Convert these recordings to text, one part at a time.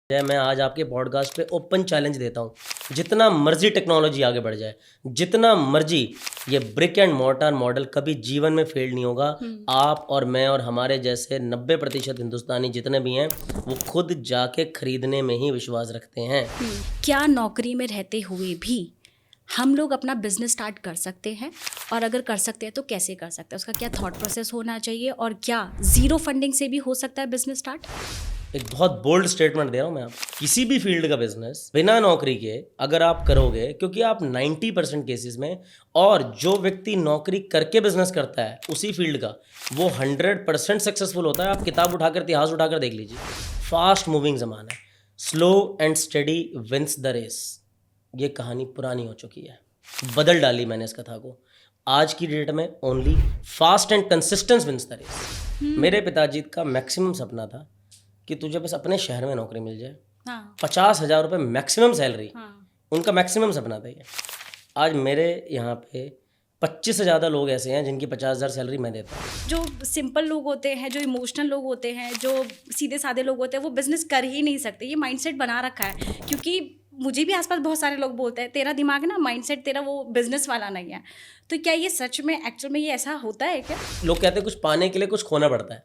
मैं आज आपके पॉडकास्ट पे ओपन चैलेंज देता हूँ। जितना मर्जी टेक्नोलॉजी आगे बढ़ जाए, जितना मर्जी, ये ब्रिक एंड मोर्टार मॉडल कभी जीवन में फेल नहीं होगा। आप और मैं और हमारे जैसे 90% हिंदुस्तानी जितने भी हैं वो खुद जाके खरीदने में ही विश्वास रखते हैं। क्या नौकरी में रहते हुए भी हम लोग अपना बिजनेस स्टार्ट कर सकते हैं? और अगर कर सकते हैं तो कैसे कर सकते हैं? उसका क्या थॉट प्रोसेस होना चाहिए? और क्या ज़ीरो फंडिंग से भी हो सकता है बिजनेस स्टार्ट? एक बहुत बोल्ड स्टेटमेंट दे रहा हूँ मैं आपको। किसी भी फील्ड का बिजनेस बिना नौकरी के अगर आप करोगे, क्योंकि आप 90% केसेस में, और जो व्यक्ति नौकरी करके बिजनेस करता है उसी फील्ड का, वो 100% सक्सेसफुल होता है। आप किताब उठाकर, इतिहास उठाकर देख लीजिए। फास्ट मूविंग ज़माना है, slow and steady wins the race. ये कहानी पुरानी हो चुकी है, बदल डाली मैंने इस कथा को। आज की डेट में only fast and consistence wins the race. मेरे पिताजी का मैक्सिमम सपना था कि तुझे बस अपने शहर में नौकरी मिल जाए। 50,000 रुपये मैक्सिमम सैलरी, उनका मैक्सिमम सपना था ये। आज मेरे यहाँ पे 25 से ज़्यादा लोग ऐसे हैं जिनकी 50,000 सैलरी मैं देता हूँ। जो सिंपल लोग होते हैं, जो इमोशनल लोग होते हैं, जो सीधे साधे लोग होते हैं, वो बिजनेस कर ही नहीं सकते। ये माइंडसेट बना रखा है। क्योंकि मुझे भी आसपास बहुत सारे लोग बोलते हैं तेरा दिमाग ना, माइंडसेट तेरा वो बिजनेस वाला नहीं है। तो क्या ये सच में, एक्चुअल में ये ऐसा होता है क्या? लोग कहते हैं कुछ पाने के लिए कुछ खोना पड़ता है।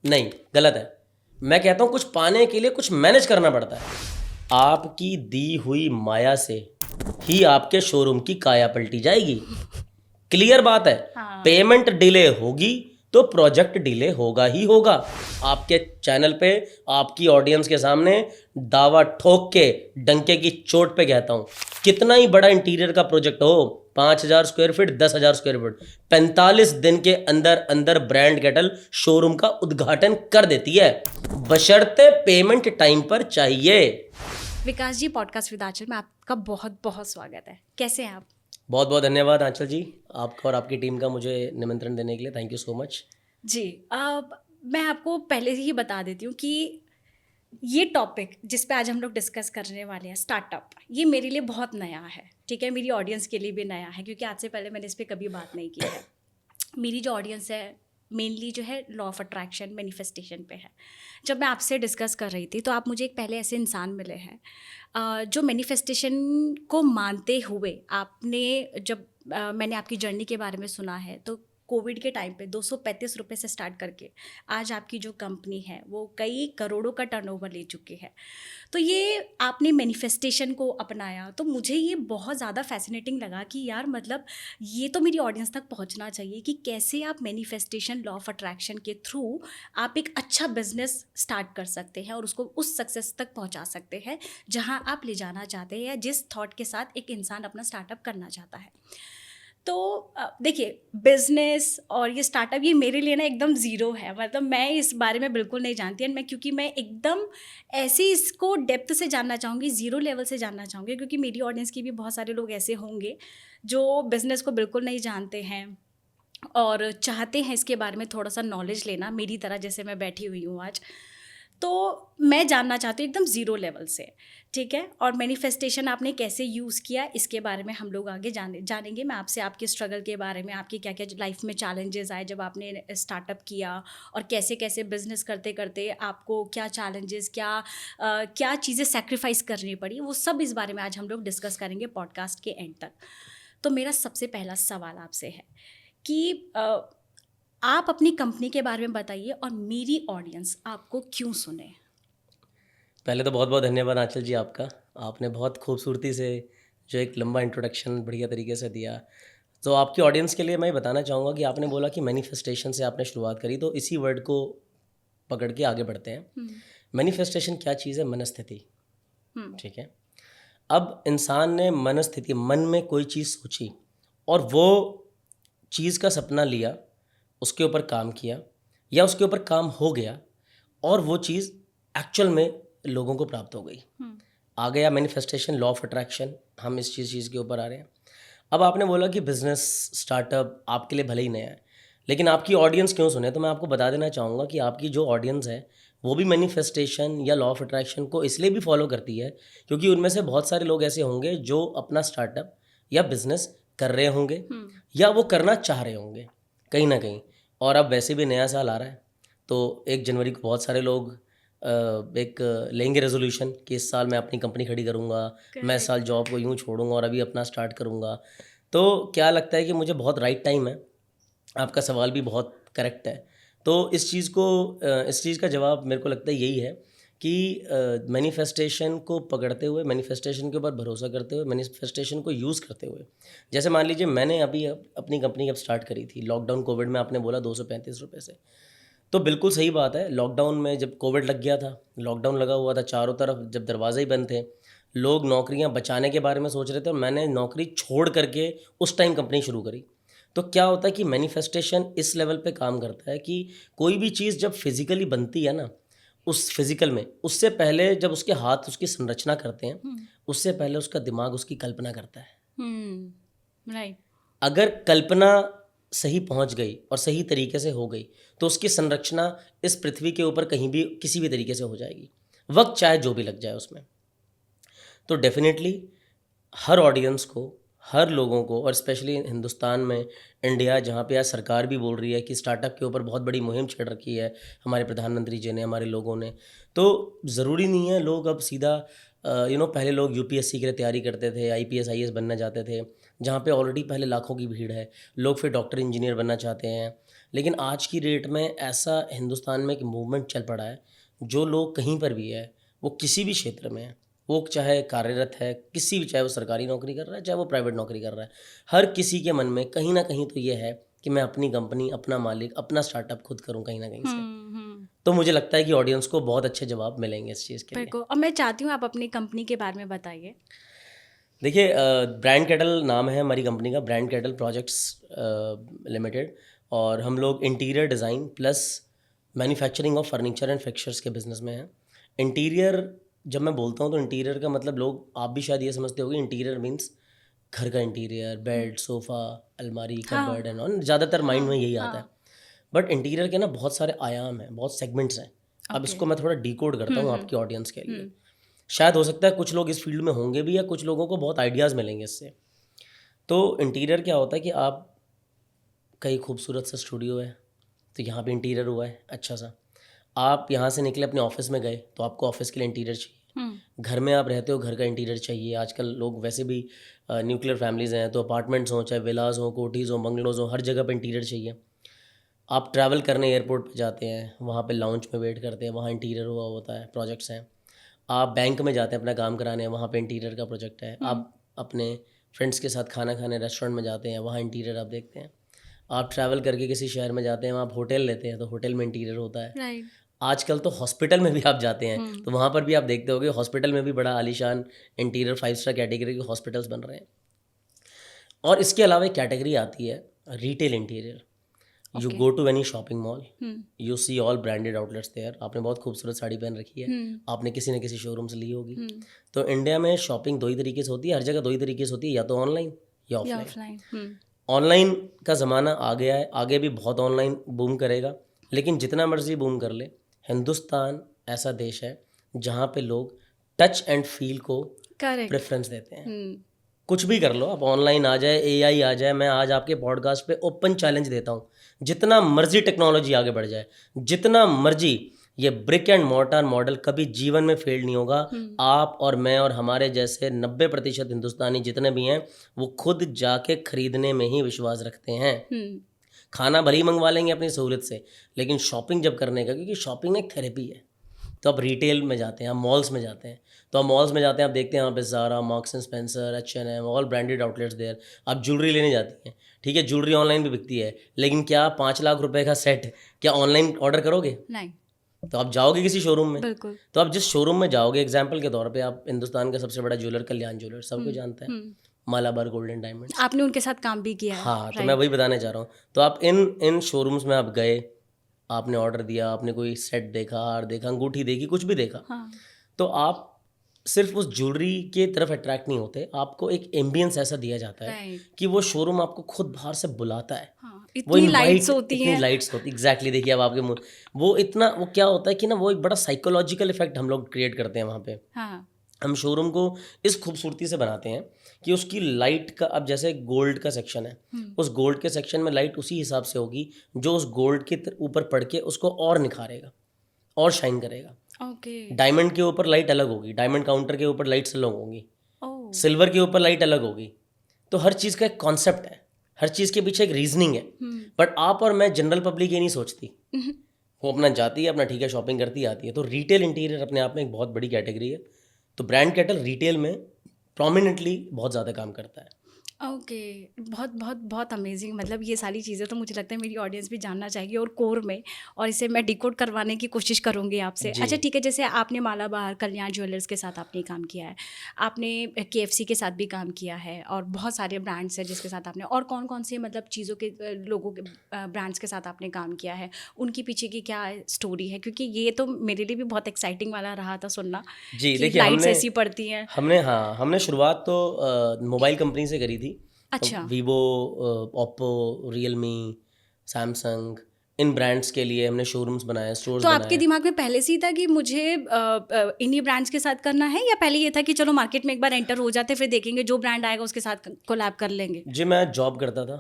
नहीं, गलत है। मैं कहता हूँ कुछ पाने के लिए कुछ मैनेज करना पड़ता है। आपकी दी हुई माया से ही आपके शोरूम की काया पलटी जाएगी। क्लियर बात है। पेमेंट डिले होगी तो प्रोजेक्ट डिले होगा ही होगा। आपके चैनल पे, आपकी ऑडियंस के सामने दावा ठोक के, डंके की चोट पे कहता हूँ, कितना ही बड़ा इंटीरियर का प्रोजेक्ट हो, 5,000 स्क्वायर फीट, 10,000 स्क्वायर फीट, 45 दिन के अंदर अंदर ब्रांड कैटल शोरूम का उद्घाटन कर देती है, बशर्ते पेमेंट टाइम पर चाहिए। विकास जी, पॉडकास्ट विद आंचल में आपका बहुत बहुत स्वागत है। कैसे हैं आप? बहुत बहुत धन्यवाद आंचल जी, आपका और आपकी टीम का मुझे निमंत्रण देने के लिए। थैंक यू सो मच जी। अब मैं आपको पहले से ही बता देती हूँ कि ये टॉपिक जिस पे आज हम लोग डिस्कस करने वाले हैं, स्टार्टअप, ये मेरे लिए बहुत नया है। ठीक है, मेरी ऑडियंस के लिए भी नया है, क्योंकि आज से पहले मैंने इस पर कभी बात नहीं की है। मेरी जो ऑडियंस है मेनली जो है लॉ ऑफ अट्रैक्शन, मैनिफेस्टेशन पे है। जब मैं आपसे डिस्कस कर रही थी तो आप मुझे एक पहले ऐसे इंसान मिले हैं जो मैनिफेस्टेशन को मानते हुए, आपने जब मैंने आपकी जर्नी के बारे में सुना है, तो कोविड के टाइम पे 235 रुपये से स्टार्ट करके आज आपकी जो कंपनी है वो कई करोड़ों का टर्नओवर ले चुकी है। तो ये आपने मैनिफेस्टेशन को अपनाया, तो मुझे ये बहुत ज़्यादा फैसिनेटिंग लगा कि यार, मतलब ये तो मेरी ऑडियंस तक पहुंचना चाहिए कि कैसे आप मैनिफेस्टेशन, लॉ ऑफ अट्रैक्शन के थ्रू आप एक अच्छा बिजनेस स्टार्ट कर सकते हैं और उसको उस सक्सेस तक पहुंचा सकते हैं जहां आप ले जाना चाहते हैं, या जिस थॉट के साथ एक इंसान अपना स्टार्टअप करना चाहता है। तो देखिए, बिज़नेस और ये स्टार्टअप, ये मेरे लिए ना एकदम ज़ीरो है। मतलब मैं इस बारे में बिल्कुल नहीं जानती, एंड मैं, क्योंकि मैं एकदम ऐसे इसको डेप्थ से जानना चाहूँगी, ज़ीरो लेवल से जानना चाहूँगी, क्योंकि मेरी ऑडियंस की भी बहुत सारे लोग ऐसे होंगे जो बिज़नेस को बिल्कुल नहीं जानते हैं और चाहते हैं इसके बारे में थोड़ा सा नॉलेज लेना, मेरी तरह जैसे मैं बैठी हुई हूँ आज। तो मैं जानना चाहती हूँ एकदम ज़ीरो लेवल से, ठीक है। और मैनिफेस्टेशन आपने कैसे यूज़ किया, इसके बारे में हम लोग आगे जानेंगे। मैं आपसे आपके स्ट्रगल के बारे में, आपकी क्या क्या लाइफ में चैलेंजेस आए जब आपने स्टार्टअप किया, और कैसे कैसे बिजनेस करते करते आपको क्या चैलेंजेस, क्या चीज़ें सेक्रीफाइस करनी पड़ी, वो सब इस बारे में आज हम लोग डिस्कस करेंगे पॉडकास्ट के एंड तक। तो मेरा सबसे पहला सवाल आपसे है कि आप अपनी कंपनी के बारे में बताइए और मेरी ऑडियंस आपको क्यों सुने। पहले तो बहुत बहुत धन्यवाद आंचल जी आपका। आपने बहुत खूबसूरती से जो एक लंबा इंट्रोडक्शन बढ़िया तरीके से दिया। तो आपकी ऑडियंस के लिए मैं बताना चाहूँगा कि आपने बोला कि मैनिफेस्टेशन से आपने शुरुआत करी, तो इसी वर्ड को पकड़ के आगे बढ़ते हैं। मैनिफेस्टेशन क्या चीज़ है? मनस्थिति, ठीक है। अब इंसान ने मनस्थिति, मन में कोई चीज़ सोची और वो चीज़ का सपना लिया, उसके ऊपर काम किया, या उसके ऊपर काम हो गया और वो चीज़ एक्चुअल में लोगों को प्राप्त हो गई। आ गया मैनिफेस्टेशन, लॉ ऑफ अट्रैक्शन। हम इस चीज़ के ऊपर आ रहे हैं। अब आपने बोला कि बिज़नेस स्टार्टअप आपके लिए भले ही नया है, लेकिन आपकी ऑडियंस क्यों सुने, तो मैं आपको बता देना चाहूँगा कि आपकी जो ऑडियंस है वो भी मैनिफेस्टेशन या लॉ ऑफ अट्रैक्शन को इसलिए भी फॉलो करती है क्योंकि उनमें से बहुत सारे लोग ऐसे होंगे जो अपना स्टार्टअप या बिज़नेस कर रहे होंगे या वो करना चाह रहे होंगे कहीं ना कहीं। और अब वैसे भी नया साल आ रहा है, तो 1 जनवरी को बहुत सारे लोग एक लेंगे रेजोल्यूशन कि इस साल मैं अपनी कंपनी खड़ी करूँगा, मैं इस साल जॉब को यूँ छोड़ूंगा और अभी अपना स्टार्ट करूँगा। तो क्या लगता है कि मुझे बहुत राइट टाइम है। आपका सवाल भी बहुत करेक्ट है। तो इस चीज़ का जवाब मेरे को लगता है यही है कि मैनिफेस्टेशन को पकड़ते हुए, मैनिफेस्टेशन के ऊपर भरोसा करते हुए, मैनिफेस्टेशन को यूज़ करते हुए, जैसे मान लीजिए मैंने अभी अपनी कंपनी अब स्टार्ट करी थी लॉकडाउन कोविड में, आपने बोला 235 रुपये से, तो बिल्कुल सही बात है। लॉकडाउन में जब कोविड लग गया था, लॉकडाउन लगा हुआ था चारों तरफ, जब दरवाजे ही बंद थे, लोग नौकरियां बचाने के बारे में सोच रहे थे और मैंने नौकरी छोड़ करके उस टाइम कंपनी शुरू करी। तो क्या होता है कि मैनिफेस्टेशन इस लेवल पे काम करता है कि कोई भी चीज़ जब फिजिकली बनती है ना, उस फिजिकल में, उससे पहले जब उसके हाथ उसकी संरचना करते हैं, उससे पहले उसका दिमाग उसकी कल्पना करता है। राइट। अगर कल्पना सही पहुंच गई और सही तरीके से हो गई तो उसकी संरचना इस पृथ्वी के ऊपर कहीं भी किसी भी तरीके से हो जाएगी, वक्त चाहे जो भी लग जाए उसमें। तो डेफिनेटली हर ऑडियंस को, हर लोगों को, और स्पेशली हिंदुस्तान में, इंडिया, जहाँ पे आज सरकार भी बोल रही है कि स्टार्टअप के ऊपर बहुत बड़ी मुहिम छेड़ रखी है हमारे प्रधानमंत्री जी ने, हमारे लोगों ने। तो ज़रूरी नहीं है लोग अब सीधा पहले लोग यूपीएससी के लिए तैयारी करते थे, आईपीएस आईएएस बनना चाहते थे, जहाँ पे ऑलरेडी पहले लाखों की भीड़ है, लोग फिर डॉक्टर इंजीनियर बनना चाहते हैं। लेकिन आज की डेट में ऐसा हिंदुस्तान में एक मूवमेंट चल पड़ा है, जो लोग कहीं पर भी है, वो किसी भी क्षेत्र में है, वो चाहे कार्यरत है किसी भी, चाहे वो सरकारी नौकरी कर रहा है, चाहे वो प्राइवेट नौकरी कर रहा है, हर किसी के मन में कहीं ना कहीं तो ये है कि मैं अपनी कंपनी, अपना मालिक, अपना स्टार्टअप खुद करूं कहीं ना कहीं से। तो मुझे लगता है कि ऑडियंस को बहुत अच्छे जवाब मिलेंगे इस चीज़ के लिए। बिल्कुल। और मैं चाहती हूँ आप अपनी कंपनी के बारे में बताइए। देखिए, ब्रांड कैटल नाम है हमारी कंपनी का, ब्रांड कैटल प्रोजेक्ट्स लिमिटेड, और हम लोग interior design plus manufacturing of furniture and fixtures के बिज़नेस में हैं। इंटीरियर, जब मैं बोलता हूँ तो इंटीरियर का मतलब, लोग, आप भी शायद ये समझते होगे, इंटीरियर मीन्स घर का इंटीरियर, बेड, सोफ़ा, अलमारी, कबर्ड एंड ऑन, ज़्यादातर माइंड में यही आता है। बट इंटीरियर के ना बहुत सारे आयाम हैं, बहुत सेगमेंट्स हैं। अब इसको मैं थोड़ा डिकोड करता हूँ आपकी ऑडियंस के लिए। शायद हो सकता है कुछ लोग इस फील्ड में होंगे भी, या कुछ लोगों को बहुत आइडियाज़ मिलेंगे इससे। तो इंटीरियर क्या होता है कि आप, कई खूबसूरत सा स्टूडियो है, तो यहाँ पे इंटीरियर हुआ है अच्छा सा। आप यहाँ से निकले अपने ऑफिस में गए, तो आपको ऑफिस के लिए इंटीरियर चाहिए। घर में आप रहते हो, घर का इंटीरियर चाहिए। आजकल लोग वैसे भी न्यूक्लियर फैमिलीज़ हैं, तो अपार्टमेंट्स हों, चाहे विलाज हों, कोठीज़ हों, बंगलोज़ हों, हर जगह पे इंटीरियर चाहिए। आप ट्रैवल करने एयरपोर्ट पे जाते हैं, वहाँ पे लाउंज में वेट करते हैं, वहाँ इंटीरियर हुआ होता है, प्रोजेक्ट्स हैं। आप बैंक में जाते हैं अपना काम कराने, वहाँ पे इंटीरियर का प्रोजेक्ट है। आप अपने फ्रेंड्स के साथ खाना खाने रेस्टोरेंट में जाते हैं, वहाँ इंटीरियर आप देखते हैं। आप ट्रैवल करके किसी शहर में जाते हैं, वहाँ आप होटल लेते हैं, तो होटल में इंटीरियर होता है। राइट। आजकल तो हॉस्पिटल में भी आप जाते हैं, तो वहाँ पर भी आप देखते होगे, हॉस्पिटल में भी बड़ा आलीशान इंटीरियर 5 स्टार कैटेगरी के हॉस्पिटल्स बन रहे हैं। और इसके अलावा एक कैटेगरी आती है retail interior. You go to any shopping mall, you see all branded outlets there. आपने बहुत खूबसूरत साड़ी पहन रखी है, आपने किसी न किसी शोरूम से ली होगी। तो इंडिया में शॉपिंग दो ही तरीके से होती है, हर जगह दो ही तरीके से होती है, या तो ऑनलाइन या ऑफलाइन। ऑनलाइन का ज़माना आ गया है, आगे भी बहुत ऑनलाइन बूम करेगा, लेकिन जितना मर्जी बूम कर ले, हिंदुस्तान ऐसा देश है जहाँ पे लोग टच एंड फील को प्रेफरेंस देते हैं। कुछ भी कर लो, अब ऑनलाइन आ जाए, एआई आ जाए, मैं आज आपके पॉडकास्ट पे ओपन चैलेंज देता हूँ, जितना मर्जी टेक्नोलॉजी आगे बढ़ जाए, जितना मर्जी, ये ब्रिक एंड मोर्टार मॉडल कभी जीवन में फेल नहीं होगा। आप और मैं और हमारे जैसे 90% हिंदुस्तानी जितने भी हैं, वो खुद जाके खरीदने में ही विश्वास रखते हैं। खाना भले ही मंगवा लेंगे अपनी सहूलियत से, लेकिन शॉपिंग जब करने का, क्योंकि शॉपिंग एक थेरेपी है, तो आप रिटेल में जाते हैं, आप मॉल्स में जाते हैं, तो आप मॉल्स में जाते हैं, आप देखते हैं वहाँ पे Zara, Marks and Spencer, H&M, all branded outlets there. आप ज्वेलरी लेने जाती हैं, ठीक है, ज्वेलरी ऑनलाइन भी बिकती है, लेकिन क्या 5 लाख रुपए का सेट क्या ऑनलाइन ऑर्डर करोगे? नहीं। तो आप जाओगे किसी शोरूम में, बिल्कुल। तो आप जिस शोरूम में जाओगे, एग्जाम्पल के तौर पे, आप हिंदुस्तान का सबसे बड़ा ज्वेलर कल्याण ज्वेलर, सबको जानता है, मालाबार गोल्डन डायमंड, आपने उनके साथ काम भी किया है। हाँ, तो मैं वही बताने चाह रहा हूँ। तो आप इन शोरूम्स में आप गए, आपने ऑर्डर दिया, आपने कोई सेट देखा, हार देखा, अंगूठी देखी, कुछ भी देखा, तो आप सिर्फ उस ज्वेलरी के तरफ अट्रैक्ट नहीं होते, आपको एक एम्बियंस ऐसा दिया जाता है कि वो शोरूम आपको खुद बाहर से बुलाता है। इतनी लाइट्स होती हैं, इतनी लाइट्स होती, एग्जैक्टली। देखिए अब आपके मुंह, वो इतना, वो क्या होता है कि ना, वो एक बड़ा साइकोलॉजिकल इफेक्ट हम लोग क्रिएट करते हैं वहाँ पे। हम शोरूम को इस खूबसूरती से बनाते हैं कि उसकी लाइट का, अब जैसे गोल्ड का सेक्शन है, उस गोल्ड के सेक्शन में लाइट उसी हिसाब से होगी जो उस गोल्ड के ऊपर पड़ के उसको और निखारेगा और शाइन करेगा। ओके। डायमंड के ऊपर लाइट अलग होगी, डायमंड काउंटर के ऊपर लाइट्स अलग होंगी, ओह। सिल्वर के ऊपर लाइट अलग होगी। तो हर चीज़ का एक कॉन्सेप्ट है, हर चीज़ के पीछे एक रीजनिंग है। बट आप और मैं जनरल पब्लिक ये नहीं सोचती, वो अपना जाती है, अपना ठीक है शॉपिंग करती है, आती है। तो रिटेल इंटीरियर अपने आप में एक बहुत बड़ी कैटेगरी है। तो ब्रांड कैटल रिटेल में प्रोमिनेंटली बहुत ज़्यादा काम करता है। ओके। बहुत बहुत बहुत अमेजिंग। मतलब ये सारी चीज़ें तो मुझे लगता है मेरी ऑडियंस भी जानना चाहेगी और कोर में, और इसे मैं डिकोड करवाने की कोशिश करूँगी आपसे। जी अच्छा ठीक है, जैसे आपने मालाबार कल्याण ज्वेलर्स के साथ आपने काम किया है, आपने KFC के साथ भी काम किया है, और बहुत सारे ब्रांड्स हैं जिसके साथ आपने, और कौन कौन से मतलब चीज़ों के लोगों के ब्रांड्स के साथ आपने काम किया है, उनके पीछे की क्या स्टोरी है? क्योंकि ये तो मेरे लिए भी बहुत एक्साइटिंग वाला रहा था सुनना जी, कि देखिए लाइट्स ऐसी पड़ती हैं। हमने शुरुआत तो मोबाइल कंपनी से करी थी। अच्छा। वीवो, ओप्पो, रियलमी, सैमसंग, इन ब्रांड्स के लिए हमने शोरूम्स बनाए, स्टोर्स तो आपके बनाए। दिमाग में पहले से ही था कि मुझे इन्हीं ब्रांड्स के साथ करना है, या पहले ये था कि चलो मार्केट में एक बार एंटर हो जाते फिर देखेंगे जो ब्रांड आएगा उसके साथ कोलैब कर लेंगे? जी, मैं जॉब करता था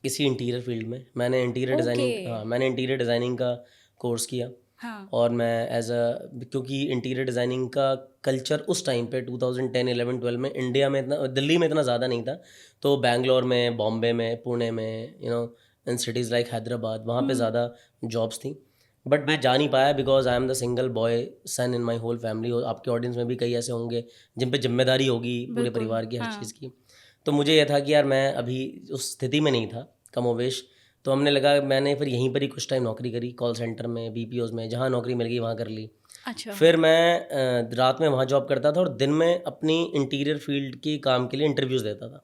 इसी इंटीरियर फील्ड में। ओके। मैंने इंटीरियर डिज़ाइनिंग का कोर्स किया। हाँ। और मैं क्योंकि इंटीरियर डिज़ाइनिंग का कल्चर उस टाइम पे 2010, 11, 12 में इंडिया में इतना, दिल्ली में इतना ज़्यादा नहीं था। तो बैंगलोर में, बॉम्बे में, पुणे में, इन सिटीज़ लाइक हैदराबाद, वहाँ पे ज़्यादा जॉब्स थी। बट मैं जा नहीं पाया because I am the single boy son in my whole family. और आपके ऑडियंस में भी कई ऐसे होंगे जिन पे जिम्मेदारी होगी पूरे बिल्कुल। परिवार की, हर हाँ। चीज़ की। तो मुझे यह था कि यार मैं अभी उस स्थिति में नहीं था, कमोवेश। तो हमने लगा, मैंने फिर यहीं पर ही कुछ टाइम नौकरी करी, कॉल सेंटर में, BPOs में, जहाँ नौकरी मिल गई वहाँ कर ली। अच्छा। फिर मैं रात में वहाँ जॉब करता था और दिन में अपनी इंटीरियर फील्ड के काम के लिए इंटरव्यूज़ देता था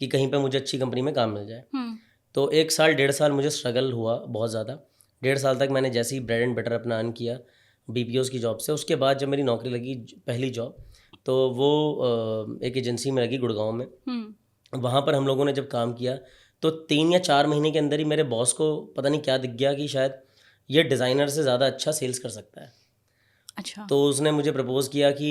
कि कहीं पे मुझे अच्छी कंपनी में काम मिल जाए। हम्म। तो 1 साल 1.5 साल मुझे स्ट्रगल हुआ बहुत ज़्यादा। 1.5 साल तक मैंने जैसे ही ब्रेड एंड बटर अपना अर्न किया BPOs की जॉब से, उसके बाद जब मेरी नौकरी लगी पहली जॉब, तो वो एक एजेंसी में लगी गुड़गांव में। हम्म। वहाँ पर हम लोगों ने जब काम किया तो 3 या 4 महीने के अंदर ही मेरे बॉस को पता नहीं क्या दिख गया कि शायद ये डिज़ाइनर से ज़्यादा अच्छा सेल्स कर सकता है। अच्छा। तो उसने मुझे प्रपोज़ किया कि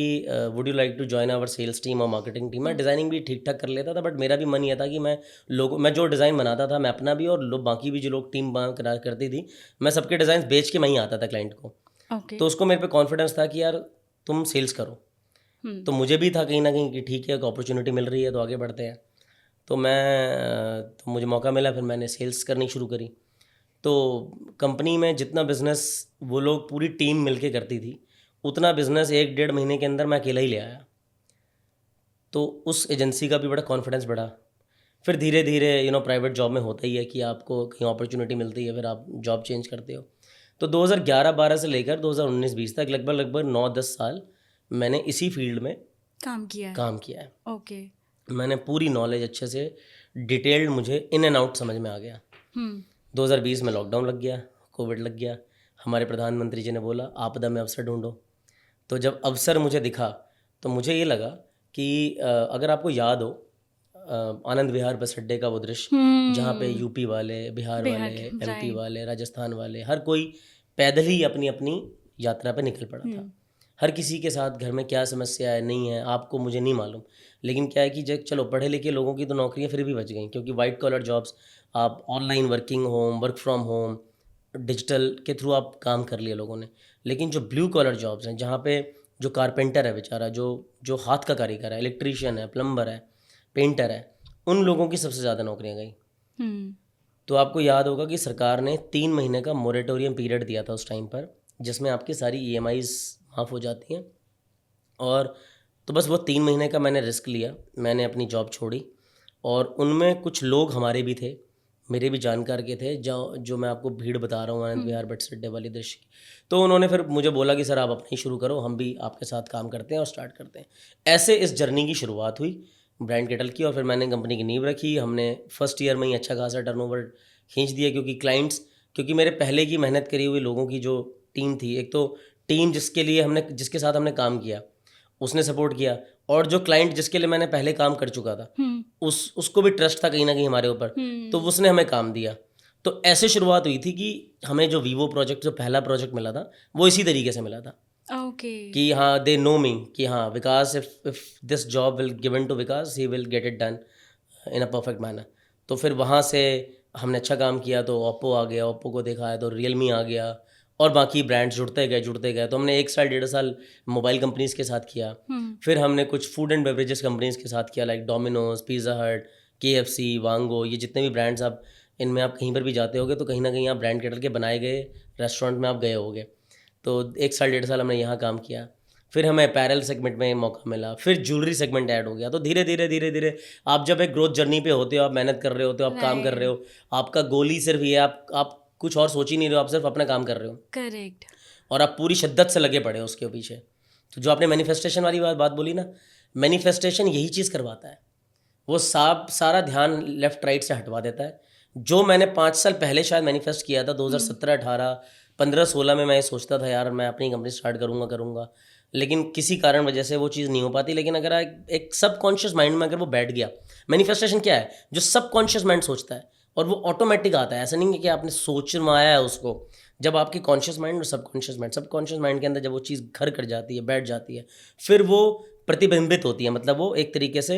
would you like to join our sales team और मार्केटिंग टीम। मैं डिज़ाइनिंग भी ठीक ठाक कर लेता था, बट मेरा भी मन ये था कि मैं जो डिज़ाइन बनाता था, मैं अपना भी और बाकी भी जो लोग टीम करा करती थी, मैं सबके डिज़ाइन बेच के वहीं आता था क्लाइंट को। ओके। तो उसको मेरे पे कॉन्फिडेंस था कि यार तुम सेल्स करो। हम्म। तो मुझे भी था कहीं ना कहीं कि ठीक है, एक अपॉर्चुनिटी मिल रही है तो आगे बढ़ते हैं। तो मुझे मौका मिला, फिर मैंने सेल्स करनी शुरू करी। तो कंपनी में जितना बिज़नेस वो लोग पूरी टीम मिलके करती थी, उतना बिज़नेस 1 डेढ़ महीने के अंदर मैं अकेला ही ले आया। तो उस एजेंसी का भी बड़ा कॉन्फिडेंस बढ़ा। फिर धीरे धीरे प्राइवेट जॉब में होता ही है कि आपको कहीं अपॉर्चुनिटी मिलती है, फिर आप जॉब चेंज करते हो। तो 2011-12 से लेकर 2019-20 तक लगभग लगभग 9-10 साल मैंने इसी फील्ड में काम किया है। काम किया है। ओके। मैंने पूरी नॉलेज अच्छे से डिटेल्ड, मुझे इन एंड आउट समझ में आ गया। हम्म। 2020 में लॉकडाउन लग गया, कोविड लग गया। हमारे प्रधानमंत्री जी ने बोला आपदा में अवसर ढूंढो। तो जब अवसर मुझे दिखा तो मुझे ये लगा कि अगर आपको याद हो आनंद विहार बस अड्डे का वो दृश्य, जहाँ पे यूपी वाले, बिहार वाले, बिहार। MP right. वाले, राजस्थान वाले, हर कोई पैदल ही अपनी अपनी यात्रा पे निकल पड़ा था। हर किसी के साथ घर में क्या समस्या है नहीं है आपको मुझे नहीं मालूम। लेकिन क्या है कि जब चलो पढ़े लिखे लोगों की तो नौकरियां फिर भी बच गई, क्योंकि वाइट कॉलर जॉब्स, आप online working home, work from home, digital के थ्रू आप काम कर लिए लोगों ने। लेकिन जो ब्लू कॉलर जॉब्स हैं, जहाँ पे जो कारपेंटर है बेचारा, जो जो हाथ का कारीगर है, इलेक्ट्रीशियन है, प्लम्बर है, पेंटर है, उन लोगों की सबसे ज़्यादा नौकरियां गई। हम्म। तो आपको याद होगा कि सरकार ने 3 महीने का मोरेटोरियम पीरियड दिया था उस टाइम पर, जिसमें आपकी सारी EMIs माफ़ हो जाती हैं। और तो बस वो 3 महीने का मैंने रिस्क लिया, मैंने अपनी जॉब छोड़ी। और उनमें कुछ लोग हमारे भी थे, मेरे भी जानकार के थे, जो मैं आपको भीड़ बता रहा हूँ आनंद विहार बट अड्डे वाली दृश्य की। तो उन्होंने फिर मुझे बोला कि सर आप अपनी शुरू करो, हम भी आपके साथ काम करते हैं और स्टार्ट करते हैं। ऐसे इस जर्नी की शुरुआत हुई ब्रांड केटल की। और फिर मैंने कंपनी की नींव रखी। हमने फर्स्ट ईयर में ही अच्छा खासा टर्नओवर खींच दिया, क्योंकि मेरे पहले की मेहनत करी हुई लोगों की जो टीम थी, एक तो टीम जिसके साथ हमने काम किया उसने सपोर्ट किया, और जो क्लाइंट जिसके लिए मैंने पहले काम कर चुका था उसको भी ट्रस्ट था कहीं ना कहीं हमारे ऊपर, तो उसने हमें काम दिया। तो ऐसे शुरुआत हुई थी कि हमें जो वीवो प्रोजेक्ट, जो पहला प्रोजेक्ट मिला था, वो इसी तरीके से मिला था ओके। कि हाँ दे नो मी कि हाँ Vikas, if this job will given to Vikas, he will get it done in a perfect manner. तो फिर वहाँ से हमने अच्छा काम किया तो ओप्पो आ गया, ओप्पो को देखा है तो रियलमी आ गया, और बाकी ब्रांड्स जुड़ते गए। तो हमने 1 साल 1.5 साल मोबाइल कंपनीज के साथ किया, फिर हमने कुछ फूड एंड बेवरेजेस कंपनीज के साथ किया, लाइक डोमिनोज, पिज़्ज़ा हट, KFC, वांगो, ये जितने भी ब्रांड्स आप इनमें आप कहीं पर भी जाते होगे तो कहीं ना कहीं आप ब्रांड कैटर के बनाए गए रेस्टोरेंट में आप गए होगे। तो 1 साल 1.5 साल हमने यहाँ काम किया, फिर हमें अपैरल सेगमेंट में मौका मिला, फिर ज्वेलरी सेगमेंट ऐड हो गया। तो धीरे धीरे आप जब एक ग्रोथ जर्नी पे होते हो, आप मेहनत कर रहे होते हो, आप काम कर रहे हो, आपका गोल ही सिर्फ ये है, आप कुछ और सोच ही नहीं रहे हो, आप सिर्फ अपना काम कर रहे हो। करेक्ट। और आप पूरी शिद्दत से लगे पड़े हो उसके पीछे। तो जो आपने मैनिफेस्टेशन वाली बात बोली ना, मैनिफेस्टेशन यही चीज़ करवाता है, वो सारा ध्यान लेफ्ट राइट से हटवा देता है। जो मैंने 5 साल पहले शायद मैनिफेस्ट किया था, 2017, 18, 15, 16 में मैं ये सोचता था यार मैं अपनी कंपनी स्टार्ट करूँगा, लेकिन किसी कारण वजह से वो चीज़ नहीं हो पाती। लेकिन अगर एक सबकॉन्शियस माइंड में अगर वो बैठ गया, मैनिफेस्टेशन क्या है, जो सबकॉन्शियस माइंड सोचता है और वो ऑटोमेटिक आता है। ऐसा नहीं है कि आपने सोचवाया है उसको। जब आपकी कॉन्शियस माइंड और सबकॉन्शियस माइंड के अंदर जब वो चीज़ घर कर जाती है, बैठ जाती है, फिर वो प्रतिबिंबित होती है, मतलब वो एक तरीके से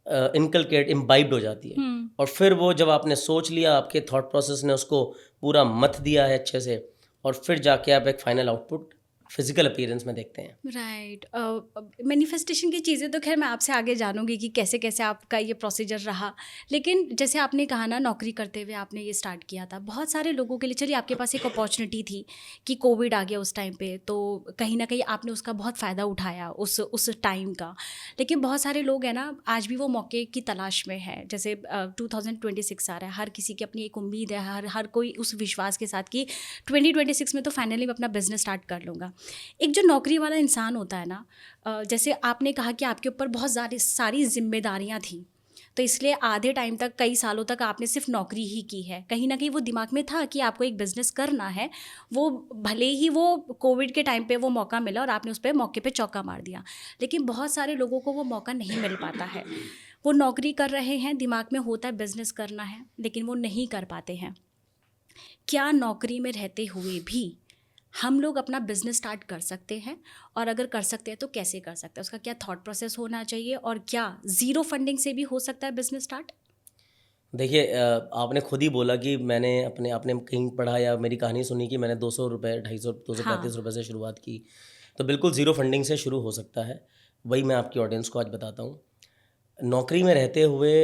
इम्बाइब्ड हो जाती है। और फिर वो जब आपने सोच लिया, आपके थॉट प्रोसेस ने उसको पूरा मथ दिया है अच्छे से, और फिर जाके आप एक फाइनल आउटपुट फिजिकल अपीयरेंस में देखते हैं। राइट। मैनिफेस्टेशन की चीज़ें तो खैर मैं आपसे आगे जानूंगी कि कैसे कैसे आपका ये प्रोसीजर रहा, लेकिन जैसे आपने कहा ना नौकरी करते हुए आपने ये स्टार्ट किया था, बहुत सारे लोगों के लिए चलिए आपके पास एक अपॉर्चुनिटी थी कि कोविड आ गया उस टाइम पे, तो कहीं ना कहीं आपने उसका बहुत फ़ायदा उठाया उस टाइम का। लेकिन बहुत सारे लोग हैं ना आज भी वो मौके की तलाश में है। जैसे 2026 आ रहा है, हर किसी की अपनी एक उम्मीद है, हर कोई उस विश्वास के साथ कि 2026 में तो फाइनली मैं अपना बिजनेस स्टार्ट कर लूँगा। एक जो नौकरी वाला इंसान होता है ना, जैसे आपने कहा कि आपके ऊपर बहुत सारी जिम्मेदारियां थी, तो इसलिए आधे टाइम तक, कई सालों तक आपने सिर्फ नौकरी ही की है। कहीं ना कहीं वो दिमाग में था कि आपको एक बिज़नेस करना है, वो भले ही वो कोविड के टाइम पे वो मौका मिला और आपने उस पर मौके पे चौका मार दिया, लेकिन बहुत सारे लोगों को वो मौका नहीं मिल पाता है। वो नौकरी कर रहे हैं, दिमाग में होता है बिज़नेस करना है, लेकिन वो नहीं कर पाते हैं। क्या नौकरी में रहते हुए भी हम लोग अपना बिजनेस स्टार्ट कर सकते हैं, और अगर कर सकते हैं तो कैसे कर सकते हैं, उसका क्या थॉट प्रोसेस होना चाहिए, और क्या ज़ीरो फंडिंग से भी हो सकता है बिजनेस स्टार्ट? देखिए, आपने खुद ही बोला कि मैंने आपने कहीं पढ़ा या मेरी कहानी सुनी कि मैंने 200 रुपये, 250, 235 रुपये से शुरुआत की। तो बिल्कुल ज़ीरो फंडिंग से शुरू हो सकता है। वही मैं आपकी ऑडियंस को आज बताता हूँ। नौकरी में रहते हुए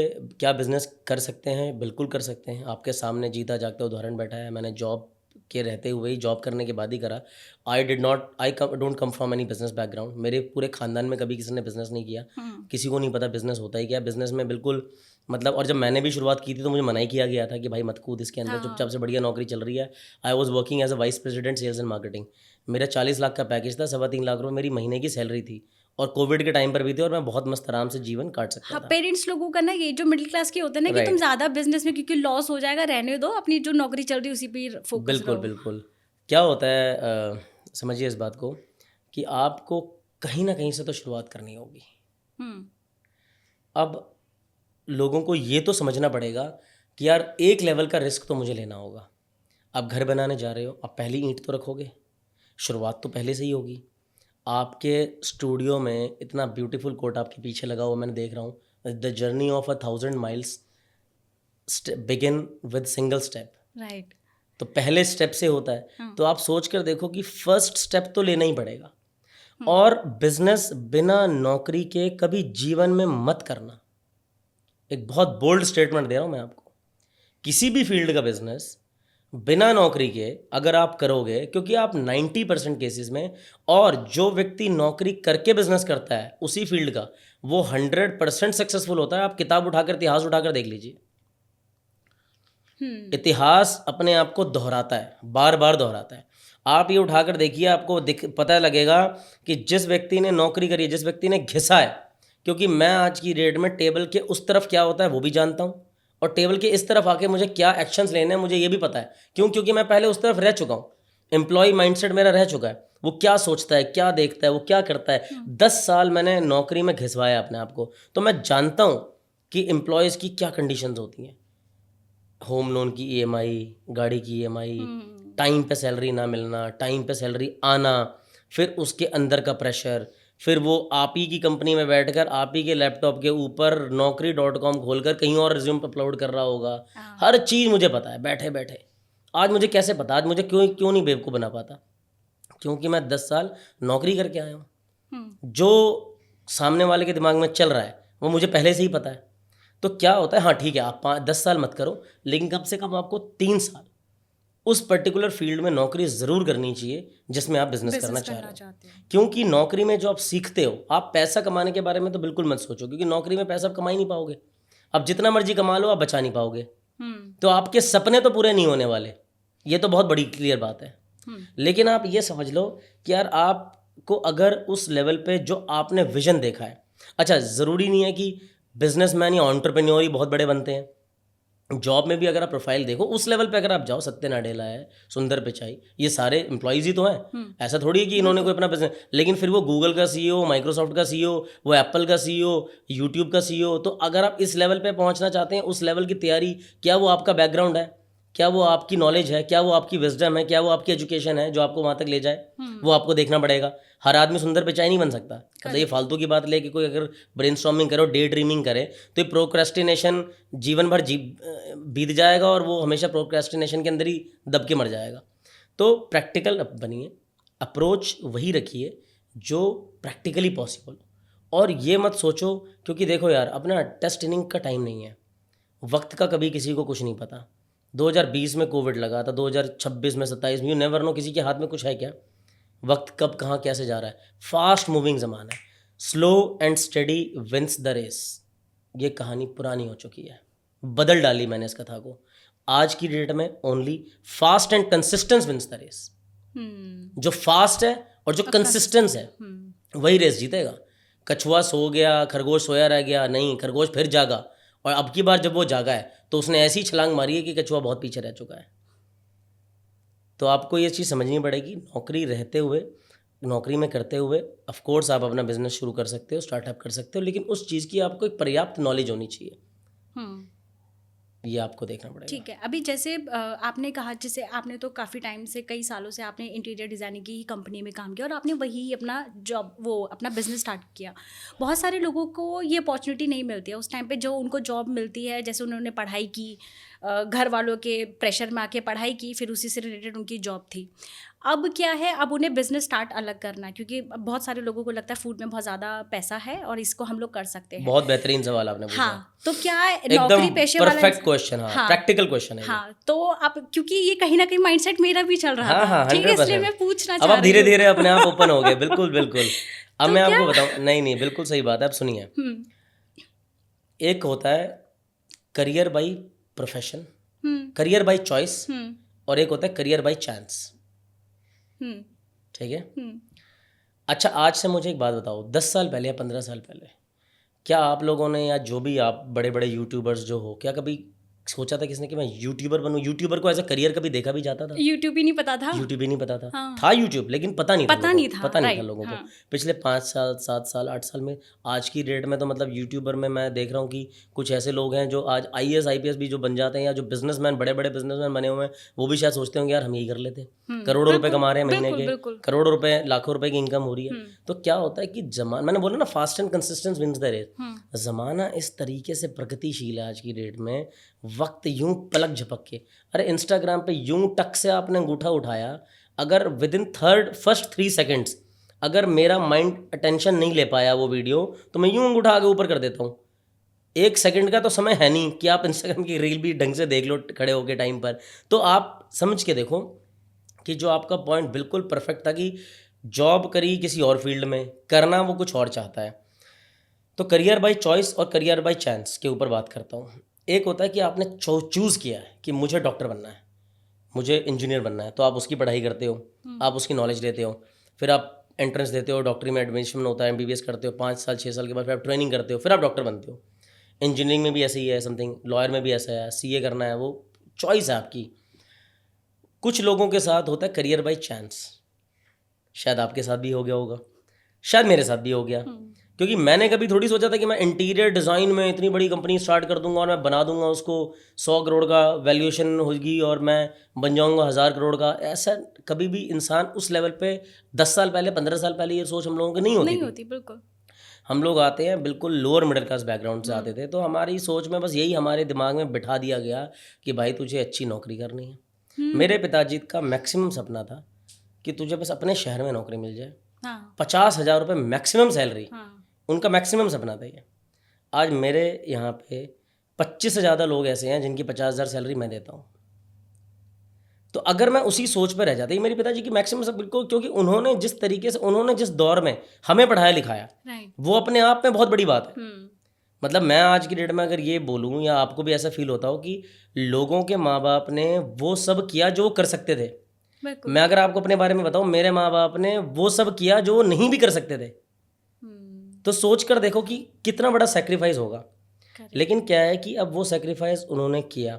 क्या बिज़नेस कर सकते हैं? बिल्कुल कर सकते हैं। आपके सामने जीता जागता उदाहरण बैठा है। मैंने जॉब के रहते हुए ही, जॉब करने के बाद ही करा। I don't come from any business background. मेरे पूरे खानदान में कभी किसी ने बिज़नेस नहीं किया। किसी को नहीं पता बिज़नेस होता ही क्या। बिज़नेस में बिल्कुल मतलब, और जब मैंने भी शुरुआत की थी तो मुझे मना ही किया गया था कि भाई मत कूद इसके अंदर, चुपचाप से बढ़िया नौकरी चल रही है। I was working as a vice president sales and marketing. मेरा 40 लाख का पैकेज था, 3.25 लाख रुपये मेरी महीने की सैलरी थी, और कोविड के टाइम पर भी थी, और मैं बहुत मस्त आराम से जीवन काट सकता हाँ, था। पेरेंट्स लोगों का ना ये जो मिडिल क्लास के होते हैं ना कि तुम ज़्यादा बिजनेस में, क्योंकि लॉस हो जाएगा, रहने दो, अपनी जो नौकरी चल रही है उसी पे फोकस बिल्कुल रहो। बिल्कुल। क्या होता है, समझिए इस बात को कि आपको कहीं ना कहीं से तो शुरुआत करनी होगी। अब लोगों को ये तो समझना पड़ेगा कि यार एक लेवल का रिस्क तो मुझे लेना होगा। आप घर बनाने जा रहे हो, आप पहली ईंट तो रखोगे, शुरुआत तो पहले से ही होगी। आपके स्टूडियो में इतना ब्यूटीफुल कोट आपके पीछे लगा हुआ मैंने देख रहा हूँ, the journey of 1000 miles begin with single step. Right. तो पहले स्टेप से होता है। तो आप सोच कर देखो कि फर्स्ट स्टेप तो लेना ही पड़ेगा। और बिजनेस बिना नौकरी के कभी जीवन में मत करना। एक बहुत बोल्ड स्टेटमेंट दे रहा हूँ मैं आपको। किसी भी फील्ड का बिजनेस बिना नौकरी के अगर आप करोगे, क्योंकि आप 90% केसेस में, और जो व्यक्ति नौकरी करके बिजनेस करता है उसी फील्ड का, वो 100% सक्सेसफुल होता है। आप किताब उठाकर, इतिहास उठाकर देख लीजिए। इतिहास अपने आप को दोहराता है, बार बार दोहराता है। आप ये उठाकर देखिए, आपको पता लगेगा कि जिस व्यक्ति ने नौकरी करी है, जिस व्यक्ति ने घिसा है, क्योंकि मैं आज की डेट में टेबल के उस तरफ क्या होता है वो भी जानता हूँ, और टेबल के इस तरफ आके मुझे क्या एक्शंस लेने हैं मुझे ये भी पता है। क्यों? क्योंकि मैं पहले उस तरफ रह चुका हूँ। एम्प्लॉय माइंडसेट मेरा रह चुका है। वो क्या सोचता है, क्या देखता है, वो क्या करता है। 10 साल मैंने नौकरी में घिसवाया अपने आप को, तो मैं जानता हूँ कि एम्प्लॉयज़ की क्या कंडीशंस होती हैं। होम लोन की EMI, गाड़ी की EMI, टाइम पे सैलरी ना मिलना, टाइम पे सैलरी आना, फिर उसके अंदर का प्रेशर, फिर वो आप ही की कंपनी में बैठकर आप ही के लैपटॉप के ऊपर Naukri.com खोलकर कहीं और रिज्यूम अपलोड कर रहा होगा। हर चीज़ मुझे पता है बैठे बैठे। आज मुझे कैसे पता, आज मुझे क्यों क्यों नहीं बेवकूफ़ बना पाता? क्योंकि मैं 10 साल नौकरी करके आया हूँ। जो सामने वाले के दिमाग में चल रहा है वो मुझे पहले से ही पता है। तो क्या होता है, हाँ ठीक है, आप 10 साल मत करो, लेकिन कम से कम आपको 3 साल उस पर्टिकुलर फील्ड में नौकरी ज़रूर करनी चाहिए जिसमें आप बिजनेस करना चाह रहे हो। चाहते हैं। क्योंकि नौकरी में जो आप सीखते हो, आप पैसा कमाने के बारे में तो बिल्कुल मत सोचो, क्योंकि नौकरी में पैसा आप कमा ही नहीं पाओगे। आप जितना मर्जी कमा लो, आप बचा नहीं पाओगे। तो आपके सपने तो पूरे नहीं होने वाले, ये तो बहुत बड़ी क्लियर बात है। लेकिन आप ये समझ लो कि यार आपको अगर उस लेवल पे जो आपने विजन देखा है, अच्छा ज़रूरी नहीं है कि बिजनेसमैन या एंटरप्रेन्योर ही बहुत बड़े बनते हैं। जॉब में भी अगर आप प्रोफाइल देखो, उस लेवल पे अगर आप जाओ, सत्य नाडेला है, सुंदर पिचाई, ये सारे एम्प्लॉयज़ ही तो हैं। ऐसा थोड़ी है कि इन्होंने कोई अपना बिजनेस, लेकिन फिर वो गूगल का सीईओ, माइक्रोसॉफ्ट का सीईओ, वो एप्पल का सीईओ, यूट्यूब का सीईओ। तो अगर आप इस लेवल पे पहुंचना चाहते हैं, उस लेवल की तैयारी, क्या वो आपका बैकग्राउंड है, क्या वो आपकी नॉलेज है, क्या वो आपकी विजडम है, क्या वो आपकी एजुकेशन है जो आपको वहाँ तक ले जाए, वो आपको देखना पड़ेगा। हर आदमी सुंदर पिचाई नहीं बन सकता। मतलब ये फालतू की बात लेके कोई अगर ब्रेनस्टॉर्मिंग करे और डे ड्रीमिंग करे तो ये प्रोक्रेस्टिनेशन जीवन भर बीत जाएगा और वो हमेशा प्रोक्रेस्टिनेशन के अंदर ही दब के मर जाएगा। तो प्रैक्टिकल बनिए, अप्रोच वही रखिए जो प्रैक्टिकली पॉसिबल। और ये मत सोचो, क्योंकि देखो यार, अपना टेस्ट इनिंग का टाइम नहीं है, वक्त का कभी किसी को कुछ नहीं पता। 2020 में कोविड लगा था, 2026 में, 27 में, यू नेवर नो, किसी के हाथ में कुछ है क्या? वक्त कब कहाँ कैसे जा रहा है, फास्ट मूविंग ज़माना है। Slow and steady wins the race, ये कहानी पुरानी हो चुकी है, बदल डाली मैंने इस कथा को। आज की डेट में only fast and consistence wins the race. जो फास्ट है और जो कंसिस्टेंस है वही रेस जीतेगा। कछुआ सो गया, खरगोश सोया रह गया, नहीं, खरगोश फिर जागा, और अब की बार जब वो जागा है तो उसने ऐसी छलांग मारी है कि कछुआ बहुत पीछे रह चुका है। तो आपको ये चीज़ समझनी पड़ेगी, नौकरी रहते हुए, नौकरी में करते हुए ऑफ कोर्स आप अपना बिजनेस शुरू कर सकते हो, स्टार्टअप कर सकते हो, लेकिन उस चीज़ की आपको एक पर्याप्त नॉलेज होनी चाहिए। ये आपको देखना पड़ेगा। ठीक है। अभी जैसे आपने कहा, जैसे आपने तो काफ़ी टाइम से, कई सालों से आपने इंटीरियर डिज़ाइनिंग की ही कंपनी में काम किया और आपने वही अपना जॉब, वो अपना बिजनेस स्टार्ट किया। बहुत सारे लोगों को ये अपॉर्चुनिटी नहीं मिलती है उस टाइम पे, जो उनको जॉब मिलती है, जैसे उन्होंने पढ़ाई की, घर वालों के प्रेशर में आके पढ़ाई की, फिर उसी से रिलेटेड उनकी जॉब थी। अब क्या है, अब उन्हें बिजनेस स्टार्ट अलग करना है, क्योंकि बहुत सारे लोगों को लगता है फूड में बहुत ज़्यादा पैसा है और इसको हम लोग कर सकते हैं। बहुत बेहतरीन सवाल आपने पूछा। हाँ, तो क्या नौकरी एकदम पेशे वाला परफेक्ट क्वेश्चन, हाँ, प्रैक्टिकल क्वेश्चन है ये। हाँ, तो आप, क्योंकि ये कहीं ना कहीं माइंडसेट मेरा भी चल रहा हाँ था, हाँ, ठीक है, इसलिए 100%। मैं पूछना अब चाह आप रही धीरे हूँ। धीरे अपने आप ओपन हो गए, बिल्कुल बिल्कुल। अब तो मैं क्या? आपको बताऊँ, नहीं नहीं, बिल्कुल सही बात है। अब सुनिए, एक होता है career by profession, career by choice, और एक होता है करियर बाई चांस। ठीक है। अच्छा, आज से मुझे एक बात बताओ, 10 साल पहले या 15 साल पहले क्या आप लोगों ने, या जो भी आप बड़े बड़े यूट्यूबर्स जो हो, क्या कभी सोचा था किसने कि मैं यूट्यूबर बनूं? यूट्यूबर को एज अ करियर कभी देखा भी जाता था? यूट्यूब ही नहीं पता था। यूट्यूब ही नहीं पता था। हाँ। था यूट्यूब, लेकिन पता नहीं था पता लोगों नहीं को, था, पता नहीं था राइट, लोगों को। हाँ। पिछले 5 साल, 7 साल, 8 साल में, आज की डेट में तो मतलब यूट्यूबर में मैं देख रहा हूँ कि कुछ ऐसे लोग हैं जो आज IAS IPS भी जो बन जाते हैं, या जो बिजनेसमैन, बड़े बड़े बिजनेसमैन बने हुए हैं, वो भी शायद सोचते होंगे यार हम यही कर लेते हैं। करोड़ों रुपए कमा रहे हैं महीने के, बिल्कुल। करोड़ों रुपए, लाखों रुपए की इनकम हो रही है। तो क्या होता है कि मैंने बोला ना, fast and consistence wins the race. ज़माना इस तरीके से प्रगतिशील है आज की डेट में, वक्त यूं पलक झपक के, अरे इंस्टाग्राम पे यूं टक से आपने अंगूठा उठाया, अगर विद इन फर्स्ट 3 सेकेंड्स अगर मेरा माइंड अटेंशन नहीं ले पाया वो वीडियो, तो मैं यूं अंगूठा आगे ऊपर कर देता हूँ। 1 सेकंड का तो समय है नहीं कि आप इंस्टाग्राम की रील भी ढंग से देख लो खड़े होके टाइम पर। तो आप समझ के देखो कि जो आपका पॉइंट बिल्कुल परफेक्ट था कि जॉब करी किसी और फील्ड में, करना वो कुछ और चाहता है। तो करियर बाय चॉइस और करियर बाय चांस के ऊपर बात करता हूँ। एक होता है कि आपने चूज़ किया है कि मुझे डॉक्टर बनना है, मुझे इंजीनियर बनना है, तो आप उसकी पढ़ाई करते हो, आप उसकी नॉलेज लेते हो, फिर आप एंट्रेंस देते हो, डॉक्टरी में एडमिशन होता है, MBBS करते हो, 5 साल 6 साल के बाद फिर आप ट्रेनिंग करते हो, फिर आप डॉक्टर बनते हो। इंजीनियरिंग में भी ऐसे ही है समथिंग, लॉयर में भी ऐसा है, CA करना है, वो चॉइस है आपकी। कुछ लोगों के साथ होता है करियर बाय चांस, शायद आपके साथ भी हो गया होगा, शायद मेरे साथ भी हो गया, क्योंकि मैंने कभी थोड़ी सोचा था कि मैं इंटीरियर डिज़ाइन में इतनी बड़ी कंपनी स्टार्ट कर दूंगा और मैं बना दूंगा उसको, 100 करोड़ का वैल्यूएशन होगी और मैं बन जाऊंगा 1000 करोड़ का। ऐसा कभी भी इंसान उस लेवल पे 10 साल पहले, 15 साल पहले ये सोच हम लोगों की नहीं होती थी। बिल्कुल। हम लोग आते हैं बिल्कुल लोअर मिडिल क्लास बैकग्राउंड से आते थे, तो हमारी सोच में बस यही हमारे दिमाग में बिठा दिया गया कि भाई तुझे अच्छी नौकरी करनी है, मेरे पिताजी का मैक्सिमम सपना था कि तुझे बस अपने शहर में नौकरी मिल जाए, हाँ 50,000 रुपये मैक्सिमम सैलरी, हाँ उनका मैक्सिमम सपना था ये। आज मेरे यहाँ पे 25 से ज़्यादा लोग ऐसे हैं जिनकी 50,000 सैलरी मैं देता हूँ। तो अगर मैं उसी सोच पर रह जाता, ये मेरे पिताजी की मैक्सिमम सब, बिल्कुल, क्योंकि उन्होंने जिस तरीके से, उन्होंने जिस दौर में हमें पढ़ाया लिखाया, राइट। वो अपने आप में बहुत बड़ी बात है। मतलब मैं आज की डेट में अगर ये बोलूँ, या आपको भी ऐसा फील होता हो कि लोगों के माँ बाप ने वो सब किया जो वो कर सकते थे। बिल्कुल। मैं अगर आपको अपने बारे में बताऊँ, मेरे माँ बाप ने वो सब किया जो वो नहीं भी कर सकते थे। तो सोच कर देखो कि कितना बड़ा सेक्रीफाइस होगा। Correct. लेकिन क्या है कि अब वो सेक्रीफाइस उन्होंने किया,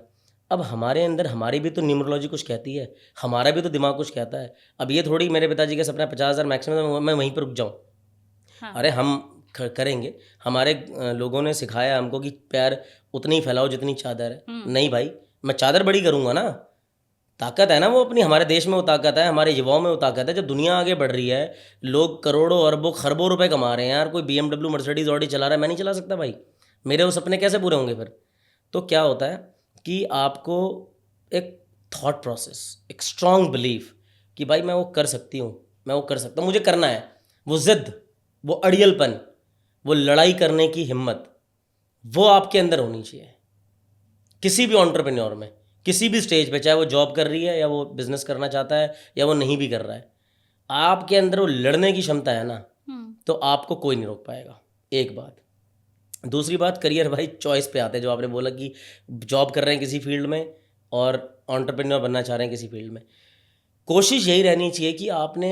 अब हमारे अंदर, हमारी भी तो न्यूमरोलॉजी कुछ कहती है, हमारा भी तो दिमाग कुछ कहता है। अब ये थोड़ी मेरे पिताजी का सपना 50,000 मैक्सिमम, मैं वहीं पर रुक जाऊँ। हाँ अरे हम करेंगे। हमारे लोगों ने सिखाया हमको कि पैर उतनी ही फैलाओ जितनी चादर है। नहीं भाई, मैं चादर बड़ी करूँगा ना। ताकत है ना वो अपनी, हमारे देश में वो ताकत है, हमारे युवाओं में वो ताकत है। जब दुनिया आगे बढ़ रही है, लोग करोड़ों अरबों खरबों रुपए कमा रहे हैं यार, कोई BMW मर्सिडीज ऑडी चला रहा है, मैं नहीं चला सकता भाई। मेरे वो सपने कैसे पूरे होंगे फिर? तो क्या होता है कि आपको एक थॉट प्रोसेस, एक स्ट्रॉन्ग बिलीफ कि भाई मैं वो कर सकती हूँ, मैं वो कर सकता हूँ, मुझे करना है, वो जिद, वो अड़ियलपन, वो लड़ाई करने की हिम्मत, वो आपके अंदर होनी चाहिए। किसी भी एंटरप्रेन्योर में, किसी भी स्टेज पे, चाहे वो जॉब कर रही है या वो बिजनेस करना चाहता है या वो नहीं भी कर रहा है, आपके अंदर वो लड़ने की क्षमता है ना, तो आपको कोई नहीं रोक पाएगा। एक बात। दूसरी बात, करियर भाई चॉइस पे आते हैं। जो आपने बोला कि जॉब कर रहे हैं किसी फील्ड में और एंटरप्रेन्योर बनना चाह रहे हैं किसी फील्ड में, कोशिश यही रहनी चाहिए कि आपने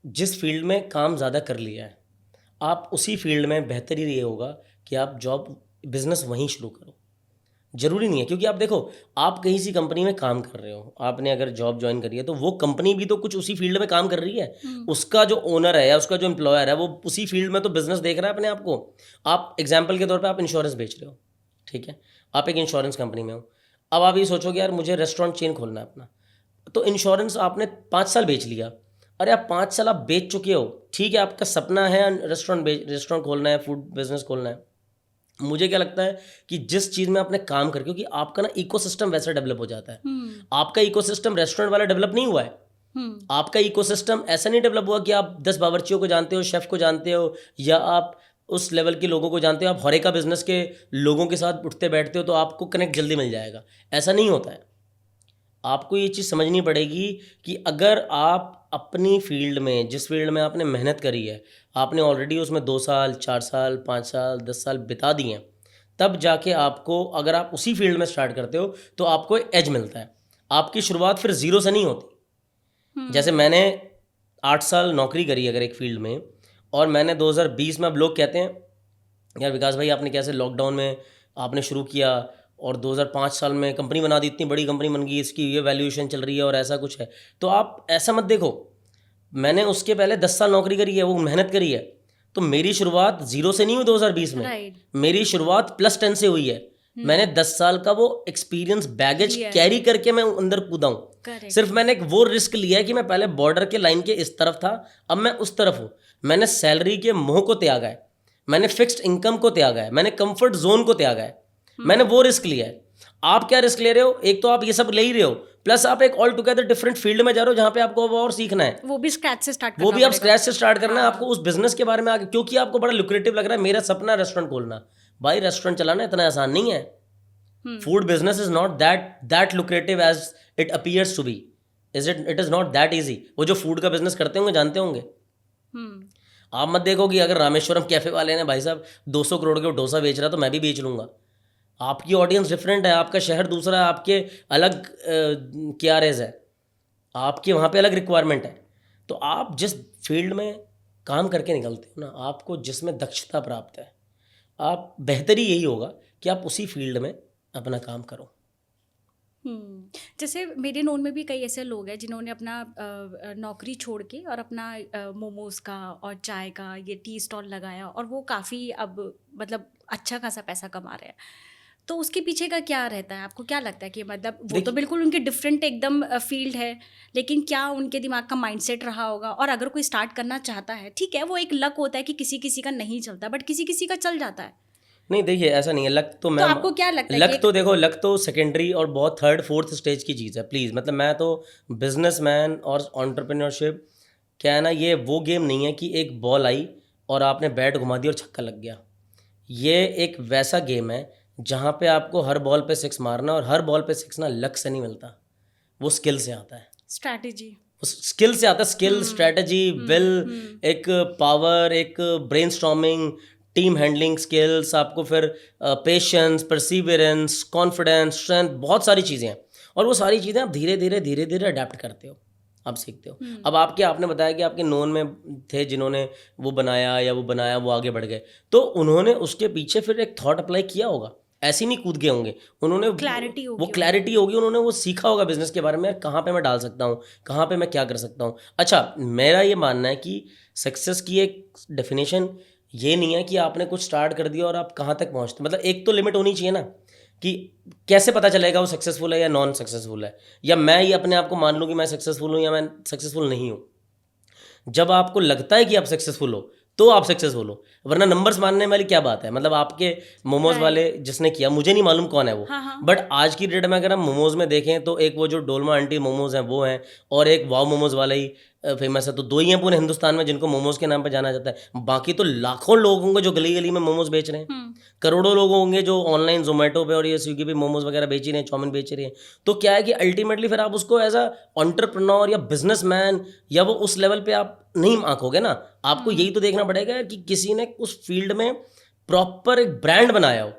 जिस फील्ड में काम ज़्यादा कर लिया है, आप उसी फील्ड में, बेहतर ही ये होगा कि आप जॉब बिजनेस वहीं शुरू करो। ज़रूरी नहीं है, क्योंकि आप देखो, आप कहीं सी कंपनी में काम कर रहे हो, आपने अगर जॉब ज्वाइन करी है, तो वो कंपनी भी तो कुछ उसी फील्ड में काम कर रही है। उसका जो ओनर है या उसका जो एम्प्लॉयर है, वो उसी फील्ड में तो बिजनेस देख रहा है अपने आप को। आप एग्जाम्पल के तौर पे आप इंश्योरेंस बेच रहे हो, ठीक है, आप एक इंश्योरेंस कंपनी में हो। अब आप ये सोचोगे यार मुझे रेस्टोरेंट चेन खोलना है अपना, तो इंश्योरेंस आपने 5 साल बेच लिया। अरे आप 5 साल आप बेच चुके हो, ठीक है, आपका सपना है रेस्टोरेंट खोलना है, फूड बिजनेस खोलना है। मुझे क्या लगता है कि जिस चीज़ में आपने काम कर, क्योंकि आपका ना इकोसिस्टम वैसा डेवलप हो जाता है। आपका इकोसिस्टम रेस्टोरेंट वाला डेवलप नहीं हुआ है। आपका इकोसिस्टम ऐसा नहीं डेवलप हुआ कि आप 10 बावर्चियों को जानते हो, शेफ़ को जानते हो, या आप उस लेवल के लोगों को जानते हो, आप हॉरेका बिजनेस के लोगों के साथ उठते बैठते हो तो आपको कनेक्ट जल्दी मिल जाएगा। ऐसा नहीं होता है। आपको ये चीज़ समझनी पड़ेगी कि अगर आप अपनी फील्ड में, जिस फील्ड में आपने मेहनत करी है, आपने ऑलरेडी उसमें 2 साल, 4 साल, 5 साल, 10 साल बिता दिए हैं, तब जाके आपको, अगर आप उसी फील्ड में स्टार्ट करते हो तो आपको एज मिलता है। आपकी शुरुआत फिर ज़ीरो से नहीं होती। जैसे मैंने 8 साल नौकरी करी अगर एक फील्ड में, और मैंने 2020 में, अब लोग कहते हैं यार विकास भाई आपने कैसे लॉकडाउन में आपने शुरू किया और 2005 साल में कंपनी बना दी, इतनी बड़ी कंपनी बन गई, इसकी ये वैल्यूएशन चल रही है और ऐसा कुछ है। तो आप ऐसा मत देखो, मैंने उसके पहले 10 साल नौकरी करी है, वो मेहनत करी है। तो मेरी शुरुआत ज़ीरो से नहीं हुई 2020 में, राइट। मेरी शुरुआत +10 से हुई है। मैंने 10 साल का वो एक्सपीरियंस बैगेज कैरी करके मैं अंदर कूदा हूँ। करेक्ट। सिर्फ मैंने एक वो रिस्क लिया है कि मैं पहले बॉर्डर के लाइन के इस तरफ था, अब मैं उस तरफ हूँ। मैंने सैलरी के मोह को त्यागा है, मैंने फिक्स्ड इनकम को त्यागा है, मैंने कंफर्ट जोन को त्यागा है, मैंने वो रिस्क लिया है। आप क्या रिस्क ले रहे हो? एक तो आप ये सब ले ही रहे हो, प्लस आप एक ऑल टुगेदर डिफरेंट फील्ड में जा रहे हो जहाँ पे आपको अब और सीखना है। वो भी स्क्रैच से स्टार्ट करना वो भी आप पड़ेगा। स्क्रैच से स्टार्ट करना है आपको, उस बिजनेस के बारे में आगे, क्योंकि आपको बड़ा लुक्रेटिव लग रहा है। मेरा सपना है रेस्टोरेंट खोलना। भाई रेस्टोरेंट चलाना इतना आसान नहीं है। Food business is not that lucrative as it appears to be. It is not that easy. वो जो फूड का बिजनेस करते होंगे जानते होंगे। आप मत देखो कि अगर रामेश्वरम कैफे वाले ने भाई साहब 200 करोड़ के डोसा बेच रहा तो मैं भी बेच लूंगा। आपकी ऑडियंस डिफरेंट है, आपका शहर दूसरा है, आपके अलग क्या रेज है, आपके वहाँ पे अलग रिक्वायरमेंट है। तो आप जिस फील्ड में काम करके निकलते हो ना, आपको जिसमें दक्षता प्राप्त है, आप बेहतरी यही होगा कि आप उसी फील्ड में अपना काम करो। जैसे मेरे नोन में भी कई ऐसे लोग हैं जिन्होंने अपना नौकरी छोड़ के और अपना मोमोज का और चाय का ये टी स्टॉल लगाया, और वो काफ़ी अब मतलब अच्छा खासा पैसा कमा रहे हैं। तो उसके पीछे का क्या रहता है? आपको क्या लगता है कि मतलब वो तो बिल्कुल उनके डिफरेंट एकदम फील्ड है, लेकिन क्या उनके दिमाग का माइंडसेट रहा होगा? और अगर कोई स्टार्ट करना चाहता है, ठीक है, वो एक लक होता है कि किसी किसी का नहीं चलता, बट किसी किसी का चल जाता है। नहीं देखिए ऐसा नहीं है, लक तो तो मैं आपको क्या लगता है लक कि तो देखो, लक तो सेकेंडरी और बहुत थर्ड फोर्थ स्टेज की चीज़ है प्लीज़। मतलब मैं तो बिजनेसमैन और एंटरप्रेन्योरशिप, क्या है ना, ये वो गेम नहीं है कि एक बॉल आई और आपने बैट घुमा दी और छक्का लग गया। ये एक वैसा गेम है जहाँ पे आपको हर बॉल पे सिक्स मारना, और हर बॉल पे सिक्स ना लक से नहीं मिलता, वो स्किल से आता है। स्ट्रैटेजी? स्किल से आता है, स्किल, स्ट्रेटजी, विल, एक पावर, एक ब्रेनस्टॉर्मिंग, टीम हैंडलिंग स्किल्स, आपको फिर पेशेंस, परसीवियरेंस, कॉन्फिडेंस, स्ट्रेंथ, बहुत सारी चीज़ें हैं। और वो सारी चीज़ें आप धीरे धीरे अडेप्ट करते हो, आप सीखते हो। अब आपने बताया कि आपके नोन में थे जिन्होंने वो बनाया या वो बनाया, वो आगे बढ़ गए, तो उन्होंने उसके पीछे फिर एक थॉट अप्लाई किया होगा, ऐसे नहीं कूद गए होंगे उन्होंने। क्लैरिटी वो होगी क्लैरिटी होगी, उन्होंने वो सीखा होगा बिजनेस के बारे में, यार कहाँ पे मैं डाल सकता हूँ, कहाँ पे मैं क्या कर सकता हूँ। अच्छा, मेरा ये मानना है कि सक्सेस की एक डेफिनेशन ये नहीं है कि आपने कुछ स्टार्ट कर दिया और आप कहाँ तक पहुँचते, मतलब एक तो लिमिट होनी चाहिए ना, कि कैसे पता चलेगा वो सक्सेसफुल है या नॉन सक्सेसफुल है, या मैं ये अपने आप को मान लूँ कि मैं सक्सेसफुल हूँ या मैं सक्सेसफुल नहीं हूँ। जब आपको लगता है कि आप सक्सेसफुल हो तो आप सक्सेसफुल हो, वरना नंबर्स मानने वाली क्या बात है। मतलब आपके मोमोज वाले राइट। जिसने किया, मुझे नहीं मालूम कौन है वो, हाँ हाँ। बट आज की डेट में अगर हम मोमोज में देखें तो एक वो जो डोलमा आंटी मोमोज हैं वो हैं, और एक वाव मोमोज वाला ही फेमस है। तो दो ही हैं पूरे हिंदुस्तान में जिनको मोमोज के नाम पर जाना जाता है। बाकी तो लाखों लोग होंगे जो गली गली में मोमोज बेच रहे हैं, करोड़ों लोग होंगे जो ऑनलाइन जोमेटो पे और ये स्विगी पे मोमोज वगैरह बेच रहे हैं, चाउमीन बेच रहे हैं। तो क्या है कि अल्टीमेटली फिर आप उसको एज अ एंटरप्रेन्योर या बिजनेसमैन या वो उस लेवल पे आप नहीं आंकोगे ना। आपको यही तो देखना पड़ेगा कि किसी ने उस फील्ड में प्रॉपर एक ब्रांड बनाया हो।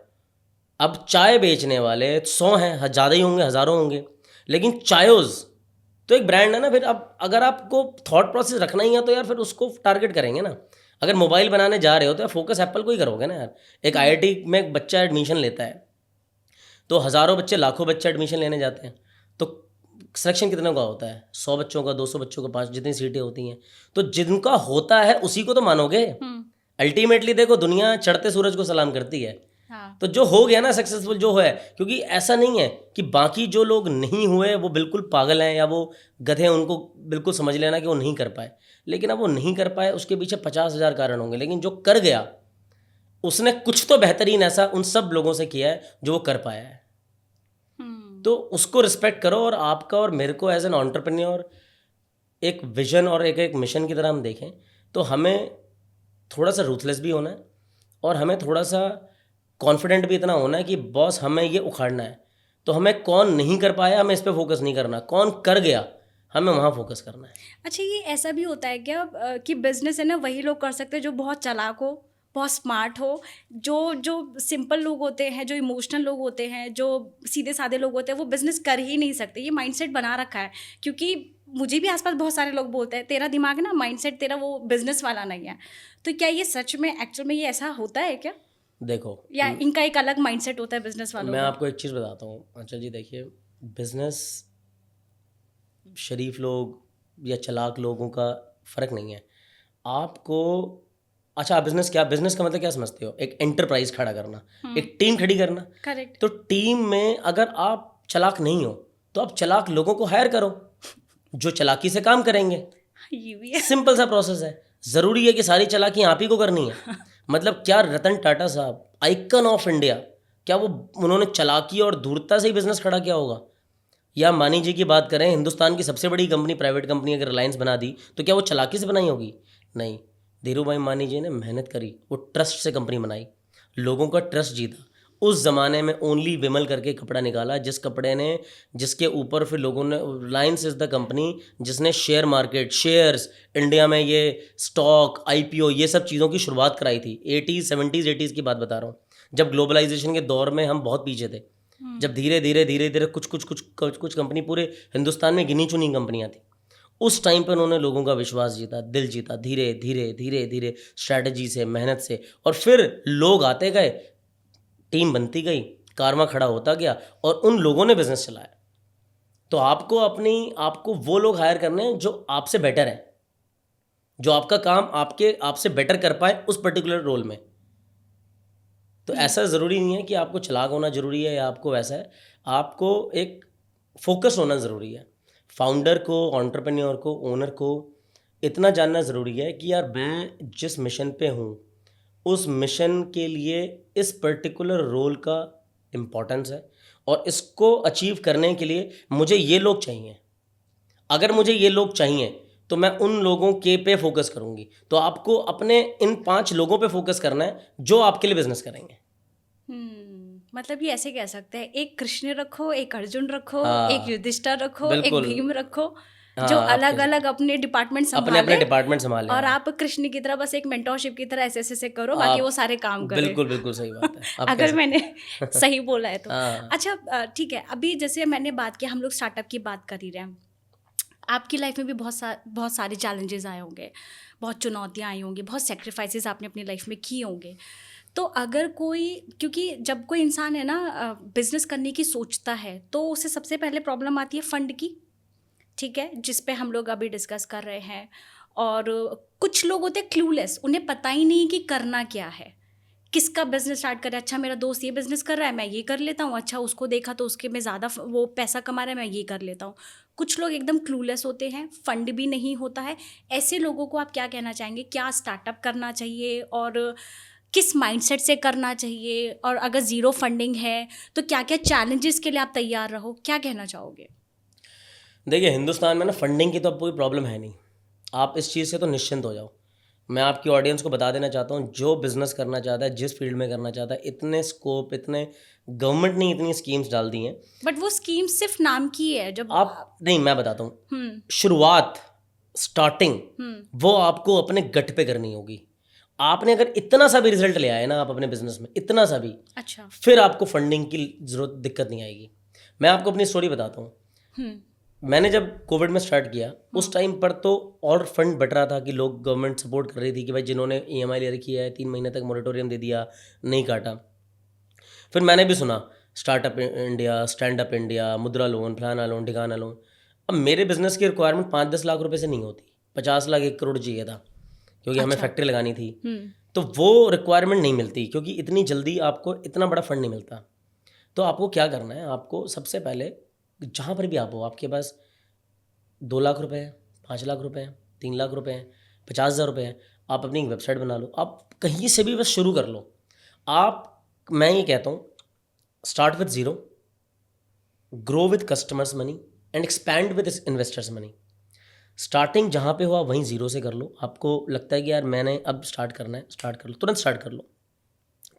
अब चाय बेचने वाले 100 हैं, ज़्यादा ही होंगे, हज़ारों होंगे, लेकिन चायोज़ तो एक ब्रांड है ना। फिर अब अगर आपको थॉट प्रोसेस रखना ही है तो यार फिर उसको टारगेट करेंगे ना। अगर मोबाइल बनाने जा रहे हो तो यार फोकस एप्पल को ही करोगे ना यार। एक आईआईटी में एक बच्चा एडमिशन लेता है तो हज़ारों बच्चे, लाखों बच्चे एडमिशन लेने जाते हैं, तो सिलेक्शन कितने का होता है? 100 बच्चों का, 200 बच्चों का, 5, जितनी सीटें होती हैं। तो जिनका होता है उसी को तो मानोगे। अल्टीमेटली देखो, दुनिया चढ़ते सूरज को सलाम करती है। हाँ। तो जो हो गया ना सक्सेसफुल, जो है, क्योंकि ऐसा नहीं है कि बाकी जो लोग नहीं हुए वो बिल्कुल पागल हैं या वो गधे हैं, उनको बिल्कुल समझ लेना कि वो नहीं कर पाए। लेकिन अब वो नहीं कर पाए, उसके पीछे 50,000 कारण होंगे, लेकिन जो कर गया उसने कुछ तो बेहतरीन ऐसा उन सब लोगों से किया है जो वो कर पाया है। तो उसको रिस्पेक्ट करो। और आपका और मेरे को एज एन एंटरप्रेन्योर एक विजन और एक मिशन की तरह हम देखें तो हमें थोड़ा सा रूथलेस भी होना है, और हमें थोड़ा सा कॉन्फिडेंट भी इतना होना है कि बॉस हमें ये उखाड़ना है। तो हमें कौन नहीं कर पाया हमें इस पर फोकस नहीं करना, कौन कर गया हमें वहाँ फोकस करना है। अच्छा, ये ऐसा भी होता है क्या कि बिजनेस है ना वही लोग कर सकते हैं जो बहुत चालाक हो, बहुत स्मार्ट हो? जो जो सिंपल लोग होते हैं, जो इमोशनल लोग होते हैं, जो सीधे साधे लोग होते हैं, वो बिजनेस कर ही नहीं सकते। ये माइंडसेट बना रखा है। क्योंकि मुझे भी आसपास बहुत सारे लोग बोलते हैं तेरा दिमाग ना, माइंडसेट तेरा वो बिजनेस वाला नहीं है। तो क्या ये सच में एक्चुअल में ये ऐसा होता है क्या, देखो, या इनका एक अलग माइंडसेट होता है बिजनेस वालों मैं का? आपको एक चीज़ बताता हूँ अंचल जी। देखिए, बिजनेस शरीफ लोग या चालाक लोगों का फ़र्क नहीं है आपको। अच्छा, बिजनेस क्या, बिजनेस का मतलब क्या समझते हो? एक एंटरप्राइज खड़ा करना, एक टीम खड़ी करना। करेक्ट। तो टीम में अगर आप चालाक नहीं हो तो आप चालाक लोगों को हायर करो जो चालाकी से काम करेंगे। ये भी है। सिंपल सा प्रोसेस है। ज़रूरी है कि सारी चालाकी आप ही को करनी है? मतलब क्या रतन टाटा साहब, आइकन ऑफ इंडिया, क्या वो, उन्होंने चालाकी और धूर्तता से ही बिजनेस खड़ा किया होगा? या मानी जी की बात करें, हिंदुस्तान की सबसे बड़ी कंपनी, प्राइवेट कंपनी अगर रिलायंस बना दी तो क्या वो चालाकी से बनाई होगी? नहीं। धीरू भाई मानी जी ने मेहनत करी, वो ट्रस्ट से कंपनी बनाई, लोगों का ट्रस्ट जीता। उस ज़माने में ओनली विमल करके कपड़ा निकाला, जिस कपड़े ने, जिसके ऊपर फिर लोगों ने, रिलायंस इज़ द कंपनी जिसने शेयर मार्केट, शेयर्स, इंडिया में ये स्टॉक, आईपीओ, ये सब चीज़ों की शुरुआत कराई थी। 80s 70s 80s की बात बता रहा हूँ, जब ग्लोबलाइजेशन के दौर में हम बहुत पीछे थे। जब धीरे धीरे कुछ कंपनी पूरे हिंदुस्तान में गिनी चुनी कंपनियां थी, उस टाइम पर उन्होंने लोगों का विश्वास जीता, दिल जीता, धीरे धीरे स्ट्रैटेजी से, मेहनत से। और फिर लोग आते गए, टीम बनती गई, कारवां खड़ा होता गया, और उन लोगों ने बिजनेस चलाया। तो आपको वो लोग हायर करने हैं जो आपसे बेटर है, जो आपका काम आपसे बेटर कर पाए उस पर्टिकुलर रोल में। तो ऐसा ज़रूरी नहीं है कि आपको चालाक होना ज़रूरी है या आपको वैसा है। आपको एक फोकस होना ज़रूरी है। फाउंडर को, एंटरप्रेन्योर को, ओनर को इतना जानना ज़रूरी है कि यार मैं जिस मिशन पे हूँ उस मिशन के लिए इस पर्टिकुलर रोल का इम्पोर्टेंस है और इसको अचीव करने के लिए मुझे ये लोग चाहिए। अगर मुझे ये लोग चाहिए तो मैं उन लोगों के पे फोकस करूंगी। तो आपको अपने इन 5 लोगों पे फोकस करना है जो आपके लिए बिजनेस करेंगे। मतलब ये ऐसे कह सकते हैं, एक कृष्ण रखो, एक अर्जुन रखो, हाँ, एक युधिष्ठिर रखो, एक बिल्कुल। भीम रखो, हाँ, जो आपके अलग अलग अपने डिपार्टमेंट अपने अपने संभाले, डिपार्टमेंट संभाले। और हाँ, आप कृष्ण की तरह बस एक मेंटोरशिप की तरह ऐसे ऐसे ऐसे करो, बाकी वो आप सारे काम करे। बिल्कुल बिल्कुल सही बात है। आप कह अगर सकते मैंने सही बोला है तो। हाँ, अच्छा, ठीक है, अभी जैसे मैंने बात की, हम लोग स्टार्टअप की बात कर ही रहे हैं। आपकी लाइफ में भी बहुत सारे चैलेंजेस आए होंगे, बहुत चुनौतियाँ आई होंगी, बहुत सेक्रीफाइसेस आपने अपनी लाइफ में किए होंगे। तो अगर कोई, क्योंकि जब कोई इंसान है ना बिजनेस करने की सोचता है, तो उसे सबसे पहले प्रॉब्लम आती है फंड की, ठीक है, जिस पे हम लोग अभी डिस्कस कर रहे हैं। और कुछ लोग होते हैं क्लूलेस, उन्हें पता ही नहीं कि करना क्या है, किसका बिजनेस स्टार्ट करें। अच्छा, मेरा दोस्त ये बिजनेस कर रहा है, मैं ये कर लेता हूँ। अच्छा, उसको देखा तो उसके में ज़्यादा वो पैसा कमा रहा है, मैं ये कर लेता हूँ। कुछ लोग एकदम क्लूलेस होते हैं, फंड भी नहीं होता है। ऐसे लोगों को आप क्या कहना चाहेंगे? क्या स्टार्टअप करना चाहिए और किस माइंडसेट से करना चाहिए? और अगर ज़ीरो फंडिंग है तो क्या क्या चैलेंजेस के लिए आप तैयार रहो, क्या कहना चाहोगे? देखिए हिंदुस्तान में ना फंडिंग की तो अब कोई प्रॉब्लम है नहीं। आप इस चीज़ से तो निश्चिंत हो जाओ। मैं आपकी ऑडियंस को बता देना चाहता हूँ, जो बिज़नेस करना चाहता है, जिस फील्ड में करना चाहता है, इतने स्कोप, इतने गवर्नमेंट ने इतनी स्कीम्स डाल दी हैं। बट वो स्कीम सिर्फ नाम की है। जब आप नहीं, मैं बताता हूँ, हम्म शुरुआत, स्टार्टिंग हम्म वो आपको अपने गट पे करनी होगी। आपने अगर इतना सा भी रिजल्ट ले आए ना आप अपने बिजनेस में, इतना सा भी, अच्छा। फिर आपको फंडिंग की जरूरत, दिक्कत नहीं आएगी। मैं आपको अपनी स्टोरी बताता हूँ। हम्म मैंने जब कोविड में स्टार्ट किया, उस टाइम पर तो और फंड बट रहा था कि लोग, गवर्नमेंट सपोर्ट कर रही थी कि भाई जिन्होंने EMI ले रखी है 3 महीने तक मोरेटोरियम दे दिया, नहीं काटा। फिर मैंने भी सुना startup India, stand up India, मुद्रा लोन, फलाना लोन, ठिकाना लोन। अब मेरे बिजनेस की रिक्वायरमेंट 5-10 लाख रुपए से नहीं होती, 50 लाख 1 करोड़ चाहिए था, क्योंकि हमें अच्छा। फैक्ट्री लगानी थी। हम्म तो वो रिक्वायरमेंट नहीं मिलती, क्योंकि इतनी जल्दी आपको इतना बड़ा फंड नहीं मिलता। तो आपको क्या करना है, आपको सबसे पहले जहाँ पर भी आप हो, आपके पास 2 लाख रुपए हैं, 5 लाख रुपए हैं, 3 लाख रुपए हैं, 50,000 रुपए हैं, आप अपनी एक वेबसाइट बना लो। आप कहीं से भी बस शुरू कर लो। आप, मैं ये कहता हूँ, start with zero, grow with customers money and expand with investors money. Starting जहाँ पे हो आप वहीं ज़ीरो से कर लो। आपको लगता है कि यार मैंने अब स्टार्ट करना है, स्टार्ट कर लो, तुरंत स्टार्ट कर लो।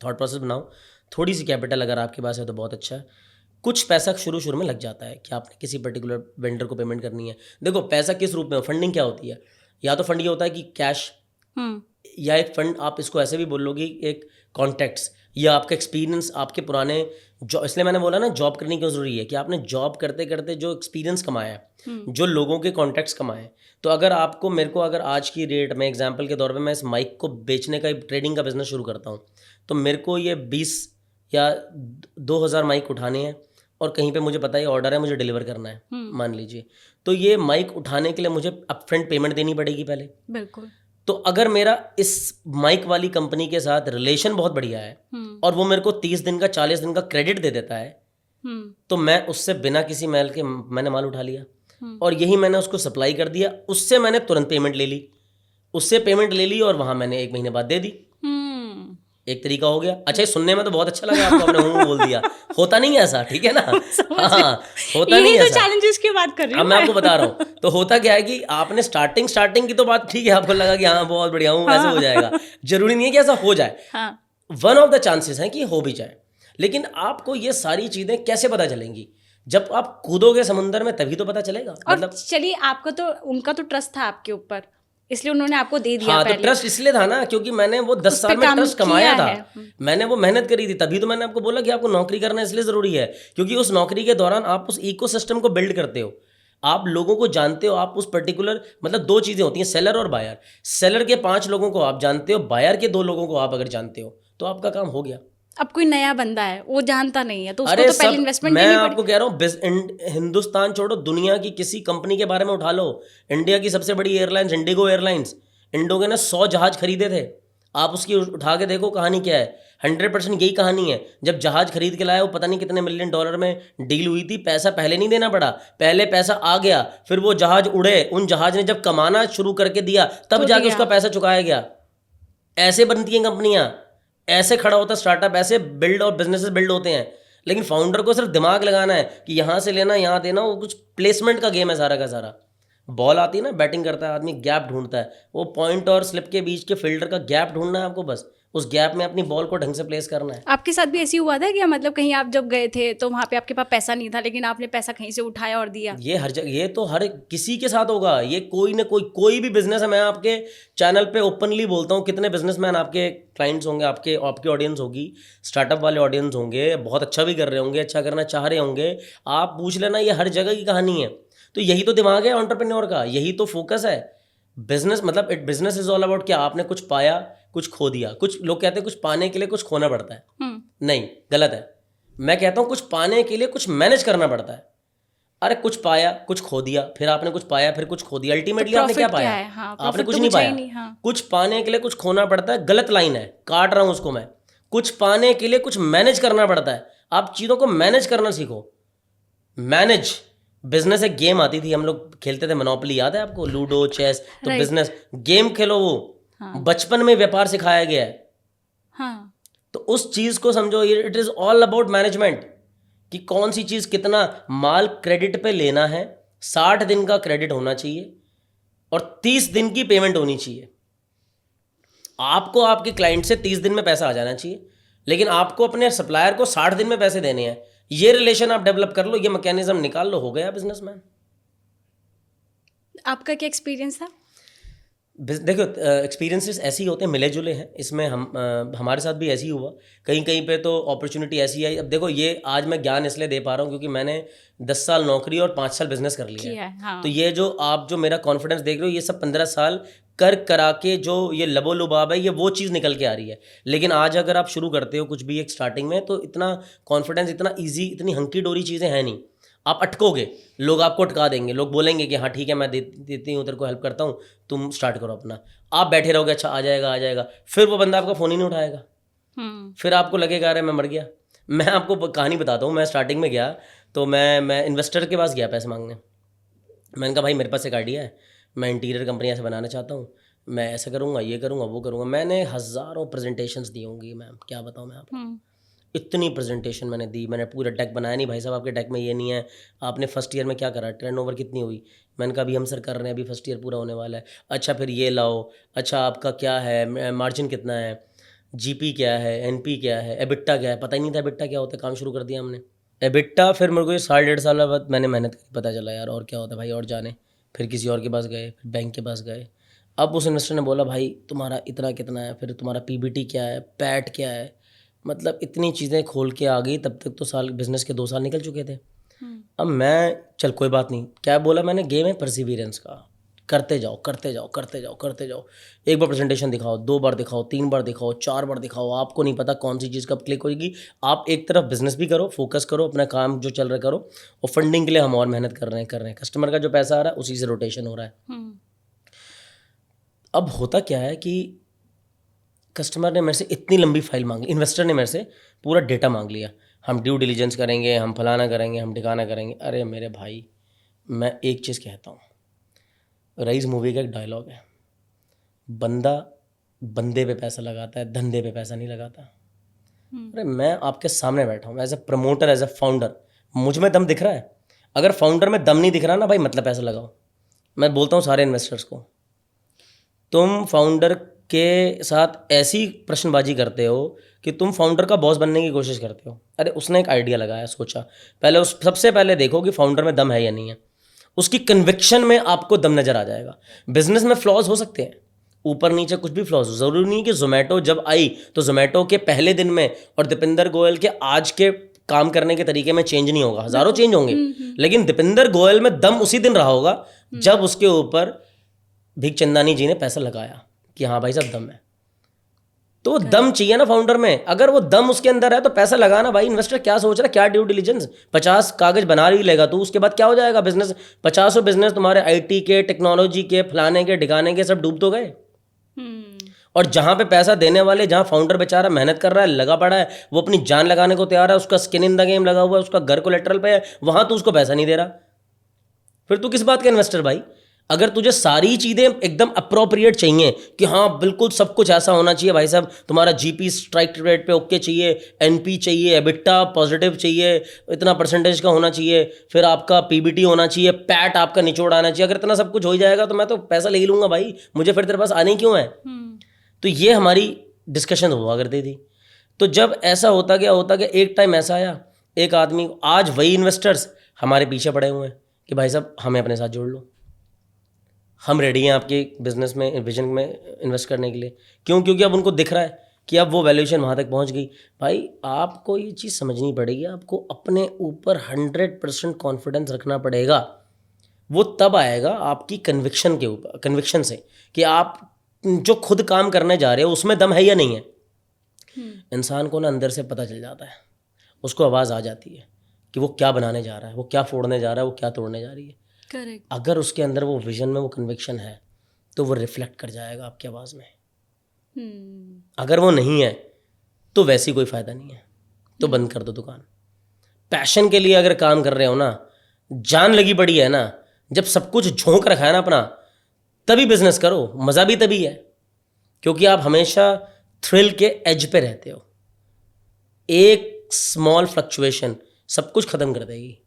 थॉट प्रोसेस बनाओ। थोड़ी सी कैपिटल अगर आपके पास है तो बहुत अच्छा है। कुछ पैसा शुरू में लग जाता है कि आपने किसी पर्टिकुलर वेंडर को पेमेंट करनी है। देखो पैसा किस रूप में, फंडिंग क्या होती है, या तो फंड ये होता है कि कैश, हम्म या एक फंड आप इसको ऐसे भी बोल लो कि एक कॉन्टैक्ट्स या आपका एक्सपीरियंस, आपके पुराने जॉब। इसलिए मैंने बोला ना जॉब करनी क्यों ज़रूरी है, कि आपने जॉब करते करते जो एक्सपीरियंस कमाया है, जो लोगों के कॉन्टैक्ट्स कमाए। तो अगर आपको, मेरे को अगर आज की रेट में एग्जांपल के तौर पे मैं इस माइक को बेचने का, ट्रेडिंग का बिजनेस शुरू करता हूँ, तो मेरे को ये 20 या 2,000 माइक उठाने हैं, और कहीं पे मुझे पता है ऑर्डर है, मुझे डिलीवर करना है, मान लीजिए। तो ये माइक उठाने के लिए मुझे अपफ्रंट पेमेंट देनी पड़ेगी पहले। बिल्कुल। तो अगर मेरा इस माइक वाली कंपनी के साथ रिलेशन बहुत बढ़िया है, और वो मेरे को 30 दिन का, 40 दिन का क्रेडिट दे देता है, तो मैं उससे बिना किसी मेल के मैंने माल उठा लिया, और यही मैंने उसको सप्लाई कर दिया। उससे मैंने तुरंत पेमेंट ले ली, उससे पेमेंट ले ली, और वहाँ मैंने 1 महीने बाद दे दी। एक तरीका हो गया। अच्छा, ये सुनने में तो बहुत अच्छा लगा आपको, आपने हूँ बोल दिया। होता नहीं है ऐसा, ठीक है ना? हाँ, होता नहीं है तो ऐसा। चैलेंजेस की बात कर रही अब हूँ मैं आपको बता रहा हूँ। तो होता क्या है कि आपने स्टार्टिंग की तो बात ठीक है, आपको लगा कि हाँ बहुत बढ़िया हूँ, ऐसे हो जाएगा। जरूरी नहीं है कि ऐसा हो जाए। वन ऑफ द चांसेस है कि हो भी जाए, लेकिन आपको ये सारी चीजें कैसे पता चलेंगी? जब आप कूदोगे समुंदर में तभी तो पता चलेगा। मतलब चलिए, आपका तो, उनका तो ट्रस्ट था आपके ऊपर, इसलिए उन्होंने आपको दे दिया। हाँ, पहले तो ट्रस्ट इसलिए था ना, क्योंकि मैंने वो 10 साल में ट्रस्ट कमाया था, मैंने वो मेहनत करी थी। तभी तो मैंने आपको बोला कि आपको नौकरी करना इसलिए ज़रूरी है, क्योंकि उस नौकरी के दौरान आप उस इकोसिस्टम को बिल्ड करते हो, आप लोगों को जानते हो, आप उस पर्टिकुलर, मतलब 2 चीज़ें होती हैं, सेलर और बायर। सेलर के 5 लोगों को आप जानते हो, बायर के 2 लोगों को आप अगर जानते हो, तो आपका काम हो गया। अब कोई नया बंदा है, वो जानता नहीं है, तो उसको अरे तो पहले इन्वेस्टमेंट मैं देनी पड़ेगी। आपको कह रहा हूँ, हिंदुस्तान छोड़ो, दुनिया की किसी कंपनी के बारे में उठा लो। इंडिया की सबसे बड़ी एयरलाइंस इंडिगो एयरलाइंस, इंडिगो ने 100 जहाज खरीदे थे। आप उसकी उठा के देखो कहानी क्या है। 100% यही कहानी है। जब जहाज खरीद के लाया, वो पता नहीं कितने मिलियन डॉलर में डील हुई थी। पैसा पहले नहीं देना पड़ा, पहले पैसा आ गया, फिर वो जहाज उड़े, उन जहाज ने जब कमाना शुरू करके दिया, तब तो जाके दिया। उसका पैसा चुकाया गया। ऐसे बनती हैं कंपनियां, ऐसे खड़ा होता है स्टार्टअप, ऐसे बिल्ड और बिजनेसेस बिल्ड होते हैं। लेकिन फाउंडर को सिर्फ दिमाग लगाना है कि यहाँ से लेना, यहाँ देना, वो कुछ प्लेसमेंट का गेम है सारा का सारा। बॉल आती है ना, बैटिंग करता है आदमी, गैप ढूंढता है, वो पॉइंट और स्लिप के बीच के फील्डर का गैप ढूंढना है आपको, बस उस गैप में अपनी बॉल को ढंग से प्लेस करना है। आपके साथ भी ऐसी हुआ था कि मतलब कहीं आप जब गए थे तो वहाँ पे आपके पास पैसा नहीं था, लेकिन आपने पैसा कहीं से उठाया और दिया? ये हर जगह, ये तो हर किसी के साथ होगा, ये कोई ना कोई भी बिजनेस है। मैं आपके चैनल पे ओपनली बोलता हूँ, कितने बिजनेसमैन आपके क्लाइंट्स होंगे, आपके आपकी ऑडियंस होगी, स्टार्टअप वाले ऑडियंस होंगे, बहुत अच्छा भी कर रहे होंगे, अच्छा करना चाह रहे होंगे, आप पूछ लेना, ये हर जगह की कहानी है। तो यही तो दिमाग है एंटरप्रेन्योर का, यही तो फोकस है। बिजनेस मतलब बिजनेस इज ऑल अबाउट क्या, आपने कुछ पाया, कुछ खो दिया। कुछ लोग कहते हैं कुछ पाने के लिए कुछ खोना पड़ता है, नहीं, गलत है। मैं कहता हूँ कुछ पाने के लिए कुछ मैनेज करना पड़ता है। अरे कुछ पाया, कुछ खो दिया, फिर आपने कुछ पाया, फिर कुछ खो दिया, अल्टीमेटली आपने क्या पाया? हाँ, आपने profit कुछ तो नहीं कुछ है ही पाया। नहीं, हाँ। कुछ पाने के लिए कुछ खोना पड़ता है, गलत लाइन है, काट रहा हूं उसको मैं। कुछ पाने के लिए कुछ मैनेज करना पड़ता है, आप चीज़ों को मैनेज करना सीखो। मैनेज बिजनेस एक गेम आती थी, हम लोग खेलते थे, मोनोपोली, याद है आपको? लूडो, चेस, तो Right. बिजनेस गेम खेलो, वो हाँ। बचपन में व्यापार सिखाया गया है। हाँ। तो उस चीज़ को समझो, it is all about management, कि कौन सी चीज़, कितना माल क्रेडिट पे लेना है, 60 दिन का क्रेडिट होना चाहिए और 30 दिन की पेमेंट होनी चाहिए। आपको आपके क्लाइंट से 30 दिन में पैसा आ जाना चाहिए, लेकिन आपको अपने सप्लायर को 60 दिन में पैसे देने हैं। ये रिलेशन आप डेवलप कर लो, ये मैकेनिज्म निकाल लो, हो गया बिजनेसमैन। आपका क्या एक्सपीरियंस था? देखो, एक्सपीरियंसेस ऐसे ही होते हैं, मिले जुले हैं इसमें। हमारे साथ भी ऐसे ही हुआ, कहीं कहीं पे तो अपॉर्चुनिटी ऐसी आई। अब देखो, ये आज मैं ज्ञान इसलिए दे पा रहा हूँ क्योंकि मैंने 10 साल नौकरी और 5 साल बिजनेस कर लिया किया है। है, हाँ। तो ये जो आप जो मेरा कॉन्फिडेंस देख रहे हो, ये सब 15 साल कर करा के जो ये लबो लुबाब है, ये वो चीज़ निकल के आ रही है। लेकिन आज अगर आप शुरू करते हो कुछ भी एक स्टार्टिंग में, तो इतना कॉन्फिडेंस, इतना ईजी, इतनी हंकी डोरी चीज़ें हैं नहीं। आप अटकोगे, लोग आपको अटका देंगे, लोग बोलेंगे कि हाँ ठीक है, मैं देती हूँ, तेरे को हेल्प करता हूँ, तुम स्टार्ट करो अपना। आप बैठे रहोगे, अच्छा आ जाएगा आ जाएगा, फिर वो बंदा आपका फ़ोन ही नहीं उठाएगा, फिर आपको लगेगा अरे मैं मर गया। मैं आपको कहानी बताता हूँ, मैं स्टार्टिंग में गया तो मैं इन्वेस्टर के पास गया पैसे मांगने। मैंने कहा भाई मेरे पास एक आइडिया है, मैं इंटीरियर कंपनी ऐसे बनाना चाहता हूँ, मैं ऐसा करूँगा, ये करूँगा, वो करूँगा। मैंने हज़ारों प्रेजेंटेशंस दी होंगी मैम, क्या बताऊँ मैं आपको, इतनी प्रेजेंटेशन मैंने दी। मैंने पूरा डेक बनाया, नहीं भाई साहब आपके डेक में ये नहीं है, आपने फर्स्ट ईयर में क्या करा, टर्नओवर कितनी हुई। मैंने कहा अभी हम सर कर रहे हैं, अभी फर्स्ट ईयर पूरा होने वाला है। अच्छा फिर ये लाओ, अच्छा आपका क्या है, मार्जिन कितना है, जीपी क्या है, एनपी क्या है, एबिट्टा क्या है, पता ही नहीं था एबिट्टा क्या होता है, काम शुरू कर दिया हमने एबिट्टा। फिर मेरे को ये 1.5 साल बाद मैंने मेहनत की, पता चला यार और क्या होता है भाई, और जाने। फिर किसी और के पास गए, फिर बैंक के पास गए। अब उस इन्वेस्टर ने बोला भाई तुम्हारा इतना कितना है, फिर तुम्हारा पीबीटी क्या है, पैट क्या है, मतलब इतनी चीज़ें खोल के आ गई। तब तक तो साल बिजनेस के 2 साल निकल चुके थे। अब मैं चल कोई बात नहीं, क्या बोला मैंने, गेम है परसिवियरेंस का, करते जाओ करते जाओ करते जाओ करते जाओ। एक बार प्रेजेंटेशन दिखाओ, 2 बार दिखाओ, 3 बार दिखाओ, 4 बार दिखाओ, आपको नहीं पता कौन सी चीज़ कब क्लिक होगी। आप एक तरफ बिजनेस भी करो, फोकस करो, अपना काम जो चल रहा है करो, और फंडिंग के लिए हम और मेहनत कर रहे हैं। कस्टमर का जो पैसा आ रहा है उसी से रोटेशन हो रहा है। अब होता क्या है कि कस्टमर ने मेरे से इतनी लंबी फाइल मांगी, इन्वेस्टर ने मेरे से पूरा डेटा मांग लिया, हम ड्यू डिलीजेंस करेंगे, हम फलाना करेंगे, हम ठिकाना करेंगे। अरे मेरे भाई, मैं एक चीज़ कहता हूँ, रईस मूवी का एक डायलॉग है, बंदा बंदे पे पैसा लगाता है, धंधे पे पैसा नहीं लगाता। अरे मैं आपके सामने बैठा हूँ as a promoter, as a founder, मुझ में दम दिख रहा है। अगर फाउंडर में दम नहीं दिख रहा ना भाई, मतलब पैसा लगाओ। मैं बोलता हूँ सारे इन्वेस्टर्स को, तुम फाउंडर के साथ ऐसी प्रश्नबाजी करते हो कि तुम फाउंडर का बॉस बनने की कोशिश करते हो। अरे उसने एक आइडिया लगाया, सोचा, पहले उस सबसे पहले देखो कि फाउंडर में दम है या नहीं है। उसकी कन्विक्शन में आपको दम नज़र आ जाएगा। बिजनेस में फ्लॉज हो सकते हैं, ऊपर नीचे कुछ भी फ्लॉज हो, ज़रूरी नहीं कि जोमेटो जब आई तो जोमेटो के पहले दिन में और दीपेंद्र गोयल के आज के काम करने के तरीके में चेंज नहीं होगा, हज़ारों चेंज होंगे, लेकिन दीपेंद्र गोयल में दम उसी दिन रहा होगा जब उसके ऊपर भीखचंदानी जी ने पैसा लगाया कि हाँ भाई साहब दम है। तो दम चाहिए ना फाउंडर में, अगर वो दम उसके अंदर है तो पैसा लगाना भाई। इन्वेस्टर क्या सोच रहा है, क्या ड्यू डिलीजेंस, 50 कागज बना ही लेगा तू, उसके बाद क्या हो जाएगा बिजनेस, 50 बिजनेस तुम्हारे आईटी के, टेक्नोलॉजी के, फलाने के ढिकाने के, सब डूब तो गए। और जहां पे पैसा देने वाले, जहां फाउंडर बेचारा मेहनत कर रहा है, लगा पड़ा है, वो अपनी जान लगाने को तैयार है, उसका स्किन इन द गेम लगा हुआ है, उसका घर कोलेटरल पे है, वहां तो उसको पैसा नहीं दे रहा, फिर तू किस बात का इन्वेस्टर भाई। अगर तुझे सारी चीज़ें एकदम अप्रोप्रिएट चाहिए कि हाँ बिल्कुल सब कुछ ऐसा होना चाहिए भाई साहब, तुम्हारा जीपी स्ट्राइक रेट पे ओके चाहिए, एनपी चाहिए, एबिटा पॉजिटिव चाहिए, इतना परसेंटेज का होना चाहिए, फिर आपका पीबीटी होना चाहिए, पैट आपका निचोड़ आना चाहिए, अगर इतना सब कुछ हो जाएगा तो मैं तो पैसा ले ही लूँगा भाई, मुझे फिर तेरे पास आने क्यों है। तो ये हमारी डिस्कशन हुआ करती थी। तो जब ऐसा होता गया एक टाइम ऐसा आया, एक आदमी, आज वही इन्वेस्टर्स हमारे पीछे पड़े हुए हैं कि भाई साहब हमें अपने साथ जोड़ लो, हम रेडी हैं आपके बिजनेस में, विजन में इन्वेस्ट करने के लिए। क्यों? क्योंकि अब उनको दिख रहा है कि अब वो वैल्यूएशन वहाँ तक पहुँच गई। भाई आपको ये चीज़ समझनी पड़ेगी, आपको अपने ऊपर 100% कॉन्फिडेंस रखना पड़ेगा। वो तब आएगा आपकी कन्विक्शन के ऊपर, कन्विक्शन से, कि आप जो खुद काम करने जा रहे हो उसमें दम है या नहीं है। इंसान को ना अंदर से पता चल जाता है, उसको आवाज़ आ जाती है कि वो क्या बनाने जा रहा है, वो क्या फोड़ने जा रहा है, वो क्या तोड़ने जा रही है। करेक्ट। अगर उसके अंदर वो विजन में वो कन्विक्शन है तो वो रिफ्लेक्ट कर जाएगा आपकी आवाज़ में। अगर वो नहीं है तो वैसे कोई फ़ायदा नहीं है, तो बंद कर दो दुकान। पैशन के लिए अगर काम कर रहे हो ना, जान लगी पड़ी है ना, जब सब कुछ झोंक रखा है ना अपना, तभी बिजनेस करो। मज़ा भी तभी है क्योंकि आप हमेशा थ्रिल के एज पे रहते हो। एक स्मॉल फ्लक्चुएशन सब कुछ ख़त्म कर देगी।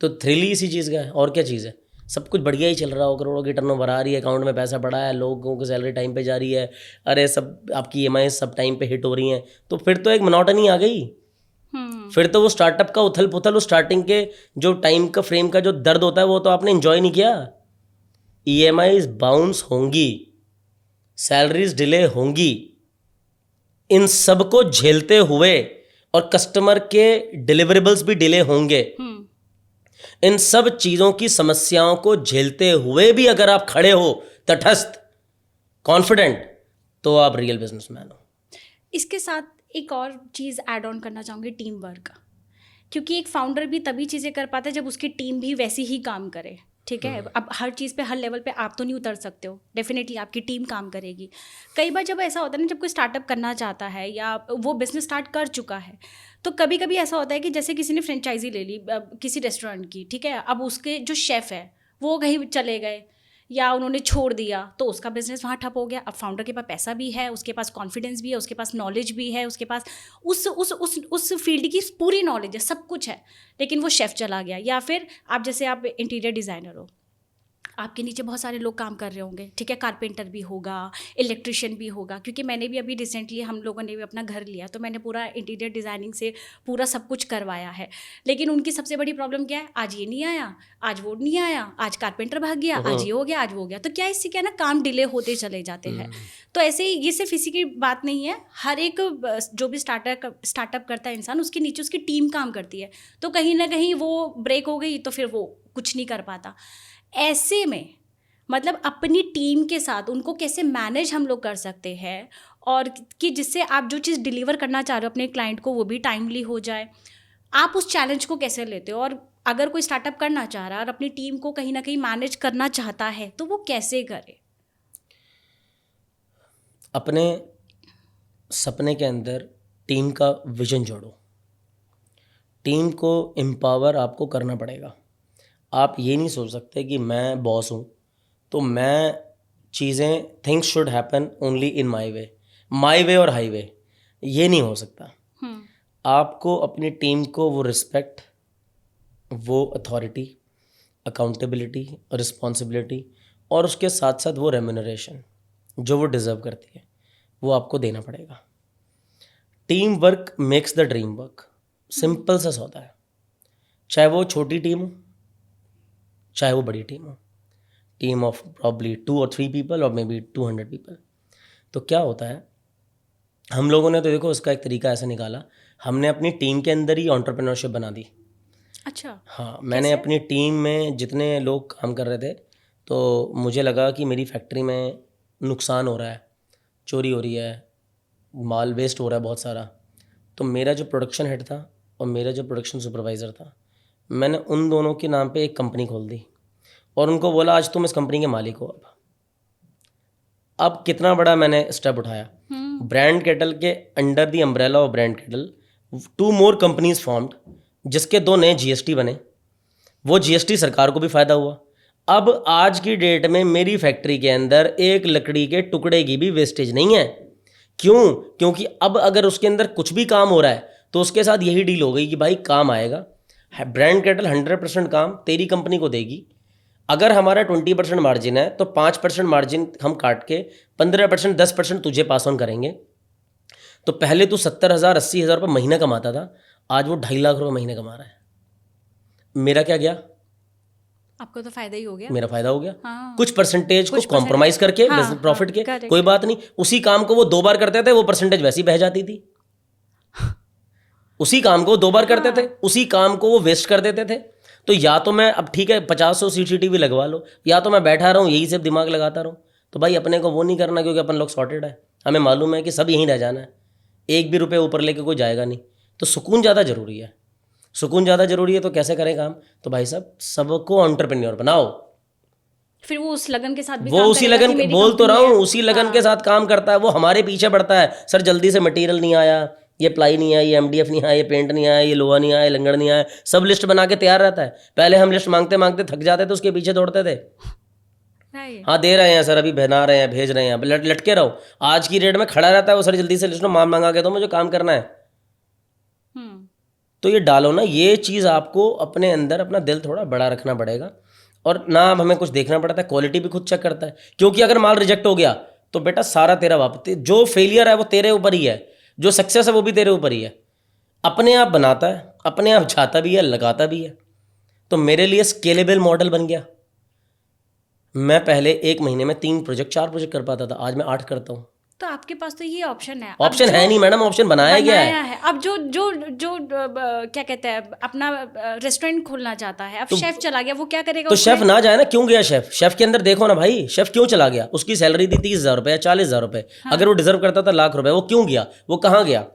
तो थ्रिल ही इसी चीज़ का है, और क्या चीज़ है। सब कुछ बढ़िया ही चल रहा हो, करोड़ों की टर्नओवर आ रही है, अकाउंट में पैसा पड़ा है, लोगों की सैलरी टाइम पे जा रही है, अरे सब आपकी ईएमआई सब टाइम पे हिट हो रही हैं, तो फिर तो एक मोनोटनी आ गई। फिर तो वो स्टार्टअप का उथल पुथल, उस स्टार्टिंग के जो टाइम का फ्रेम का जो दर्द होता है वो तो आपने एंजॉय नहीं किया। ईएमआईज बाउंस होंगी, सैलरीज डिले होंगी, इन सब को झेलते हुए, और कस्टमर के डिलीवरेबल्स भी डिले होंगे, इन सब चीज़ों की समस्याओं को झेलते हुए भी अगर आप खड़े हो तटस्थ, कॉन्फिडेंट, तो आप रियल बिजनेसमैन हो। इसके साथ एक और चीज़ ऐड ऑन करना चाहूँगी, टीम वर्क। क्योंकि एक फाउंडर भी तभी चीज़ें कर पाता है जब उसकी टीम भी वैसी ही काम करे। ठीक है, अब हर चीज़ पे, हर लेवल पे आप तो नहीं उतर सकते हो, डेफिनेटली आपकी टीम काम करेगी। कई बार जब ऐसा होता है ना, जब कोई स्टार्टअप करना चाहता है या वो बिजनेस स्टार्ट कर चुका है, तो कभी कभी ऐसा होता है कि जैसे किसी ने फ्रेंचाइजी ले ली किसी रेस्टोरेंट की, ठीक है, अब उसके जो शेफ़ है वो कहीं चले गए या उन्होंने छोड़ दिया, तो उसका बिजनेस वहाँ ठप हो गया। अब फाउंडर के पास पैसा भी है, उसके पास कॉन्फिडेंस भी है, उसके पास नॉलेज भी है, उसके पास उस फील्ड की पूरी नॉलेज है, सब कुछ है, लेकिन वो शेफ़ चला गया। या फिर आप जैसे आप इंटीरियर डिज़ाइनर हो, आपके नीचे बहुत सारे लोग काम कर रहे होंगे, ठीक है, कारपेंटर भी होगा, इलेक्ट्रिशियन भी होगा। क्योंकि मैंने भी अभी रिसेंटली, हम लोगों ने भी अपना घर लिया, तो मैंने पूरा इंटीरियर डिज़ाइनिंग से पूरा सब कुछ करवाया है। लेकिन उनकी सबसे बड़ी प्रॉब्लम क्या है, आज ये नहीं आया, आज वो नहीं आया, आज कारपेंटर भाग गया, आज ये हो गया, आज वो हो गया। तो क्या इससे क्या ना, काम डिले होते चले जाते हैं। तो ऐसे ही ये सिर्फ इसी की बात नहीं है, हर एक जो भी स्टार्टअप करता है इंसान, उसके नीचे उसकी टीम काम करती है। तो कहीं ना कहीं वो ब्रेक हो गई तो फिर वो कुछ नहीं कर पाता। ऐसे में मतलब अपनी टीम के साथ उनको कैसे मैनेज हम लोग कर सकते हैं, और कि जिससे आप जो चीज़ डिलीवर करना चाह रहे हो अपने क्लाइंट को वो भी टाइमली हो जाए। आप उस चैलेंज को कैसे लेते हो, और अगर कोई स्टार्टअप करना चाह रहा है और अपनी टीम को कहीं ना कहीं मैनेज करना चाहता है तो वो कैसे करे? अपने सपने के अंदर टीम का विजन जोड़ो, टीम को एम्पावर आपको करना पड़ेगा। आप ये नहीं सोच सकते कि मैं बॉस हूँ तो मैं चीज़ें, things should happen only in my way or highway, ये नहीं हो सकता। आपको अपनी टीम को वो रिस्पेक्ट, वो अथॉरिटी, अकाउंटेबिलिटी, रिस्पॉन्सिबिलिटी, और उसके साथ साथ वो रेम्यूनरेशन जो वो डिज़र्व करती है, वो आपको देना पड़ेगा। Team work makes the dream work, simple सा होता है। चाहे वो छोटी टीम हो, चाहे वो बड़ी टीम हो, team of probably 2 or 3 people और मे बी 200 पीपल। तो क्या होता है, हम लोगों ने तो देखो इसका एक तरीका ऐसा निकाला, हमने अपनी टीम के अंदर ही एंटरप्रेन्योरशिप बना दी। अच्छा। हाँ, मैंने अपनी टीम में जितने लोग काम कर रहे थे, तो मुझे लगा कि मेरी फैक्ट्री में नुकसान हो रहा है, चोरी हो रही है, माल वेस्ट हो रहा है बहुत सारा। तो मेरा जो प्रोडक्शन हेड था और मेरा जो प्रोडक्शन सुपरवाइज़र था, मैंने उन दोनों के नाम पे एक कंपनी खोल दी और उनको बोला आज तुम इस कंपनी के मालिक हो। अब कितना बड़ा मैंने स्टेप उठाया। ब्रांड कैटल के under the umbrella of brand cattle 2 more companies formed, जिसके 2 नए जीएसटी बने। वो जीएसटी सरकार को भी फ़ायदा हुआ, अब आज की डेट में मेरी फैक्ट्री के अंदर एक लकड़ी के टुकड़े की भी वेस्टेज नहीं है। क्यों? क्योंकि अब अगर उसके अंदर कुछ भी काम हो रहा है तो उसके साथ यही डील हो गई कि भाई काम आएगा। ब्रांड कैटल 100% काम तेरी कंपनी को देगी। अगर हमारा 20% मार्जिन है तो 5% मार्जिन हम काट के 15% 10% तुझे पास ऑन करेंगे। तो पहले तू 70,000 80,000 रुपये महीना कमाता था, आज वो 2.5 लाख रुपये महीने कमा रहा है। मेरा क्या गया? आपको तो फायदा ही हो गया। मेरा फायदा हो गया। हाँ। कुछ परसेंटेज को कुछ कॉम्प्रोमाइज करके हाँ, बिजनेस प्रॉफिट के, correct, कोई बात नहीं। उसी काम को वो 2 बार करते थे, वो परसेंटेज वैसी बह जाती थी। उसी काम को 2 बार करते थे, उसी काम को वो वेस्ट कर देते थे। तो या तो मैं अब ठीक है 50 CCTV लगवा लो, या तो मैं बैठा रहूँ यही सब दिमाग लगाता रहूँ। तो भाई अपने को वो नहीं करना, क्योंकि अपन लोग सॉर्टेड है, हमें मालूम है कि सब यहीं रह जाना है, एक भी रुपये ऊपर लेके कोई जाएगा नहीं। तो सुकून ज़्यादा ज़रूरी है। सुकून ज़्यादा ज़रूरी है तो कैसे करें काम? तो भाई साहब सबको एंटरप्रेन्योर बनाओ। फिर वो उस लगन के साथ भी वो काम उसी करेगा लगन कि मेरी बोल तो कंपनी रहा है। हूँ, उसी लगन के साथ काम करता है। वो हमारे पीछे बढ़ता है, सर जल्दी से मटेरियल नहीं आया, ये प्लाई नहीं आया, ये MDF नहीं आया, ये पेंट नहीं आया, ये लोहा नहीं आया, लंगड़ नहीं आया, सब लिस्ट बना के तैयार रहता है। पहले हम लिस्ट मांगते मांगते थक जाते थे, उसके पीछे दौड़ते थे। Right. हाँ दे रहे हैं सर, अभी बना रहे हैं, भेज रहे हैं, लटके रहो। आज की डेट में खड़ा रहता है वो, सर जल्दी से लिस्ट मांगा के दो, मुझे काम करना है। तो ये डालो ना, ये चीज़ आपको अपने अंदर अपना दिल थोड़ा बड़ा रखना पड़ेगा। और ना अब हमें कुछ देखना पड़ता है, क्वालिटी भी खुद चेक करता है। क्योंकि अगर माल रिजेक्ट हो गया तो बेटा सारा तेरा वापस, जो फेलियर है वो तेरे ऊपर ही है, जो सक्सेस है वो भी तेरे ऊपर ही है। अपने आप बनाता है, अपने आप जाता भी है, लगाता भी है। तो मेरे लिए स्केलेबल मॉडल बन गया। मैं पहले 1 महीने में 3 प्रोजेक्ट 4 प्रोजेक्ट कर पाता था, आज मैं 8 करता हूँ। तो आपके पास तो ये ऑप्शन है। ऑप्शन है नहीं मैडम, ऑप्शन बनाया गया है। अब जो जो जो क्या कहते हैं, अपना रेस्टोरेंट खोलना चाहता है, अब शेफ चला गया, वो क्या करेगा? तो शेफ ना जाए ना, क्यों गया शेफ? शेफ के अंदर देखो ना भाई, शेफ क्यों चला गया? उसकी सैलरी थी 30,000 रुपये या 40,000 रुपये। अगर वो डिजर्व करता था लाख रुपए, वो क्यों गया? वो कहाँ गया?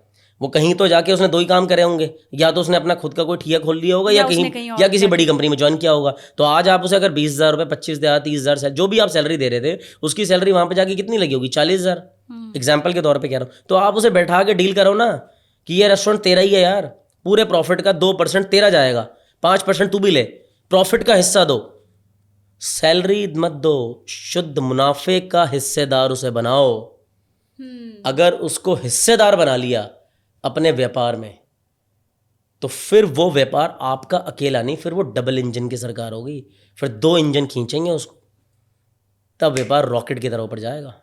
वो कहीं तो जाके उसने 2 ही काम करे होंगे, या तो उसने अपना खुद का कोई ठिया खोल लिया होगा, या कहीं या किसी बड़ी कंपनी में ज्वाइन किया होगा। तो आज आप उसे अगर 20,000 रुपये, 25,000, 30,000 जो भी आप सैलरी दे रहे थे, उसकी सैलरी वहां पे जाके कितनी लगी होगी? 40,000। एग्जाम्पल के तौर पे कह रहा हूँ। तो आप उसे बैठा के डील करो ना कि ये रेस्टोरेंट तेरा ही है यार, पूरे प्रॉफिट का 2% तेरा जाएगा, 5% तू भी ले, प्रॉफिट का हिस्सा दो। सैलरी मत दो, शुद्ध मुनाफे का हिस्सेदार उसे बनाओ। अगर उसको हिस्सेदार बना लिया अपने व्यापार में, तो फिर वो व्यापार आपका अकेला नहीं, फिर वो डबल इंजन की सरकार होगी। फिर 2 इंजन खींचेंगे उसको, तब व्यापार रॉकेट की तरह ऊपर जाएगा।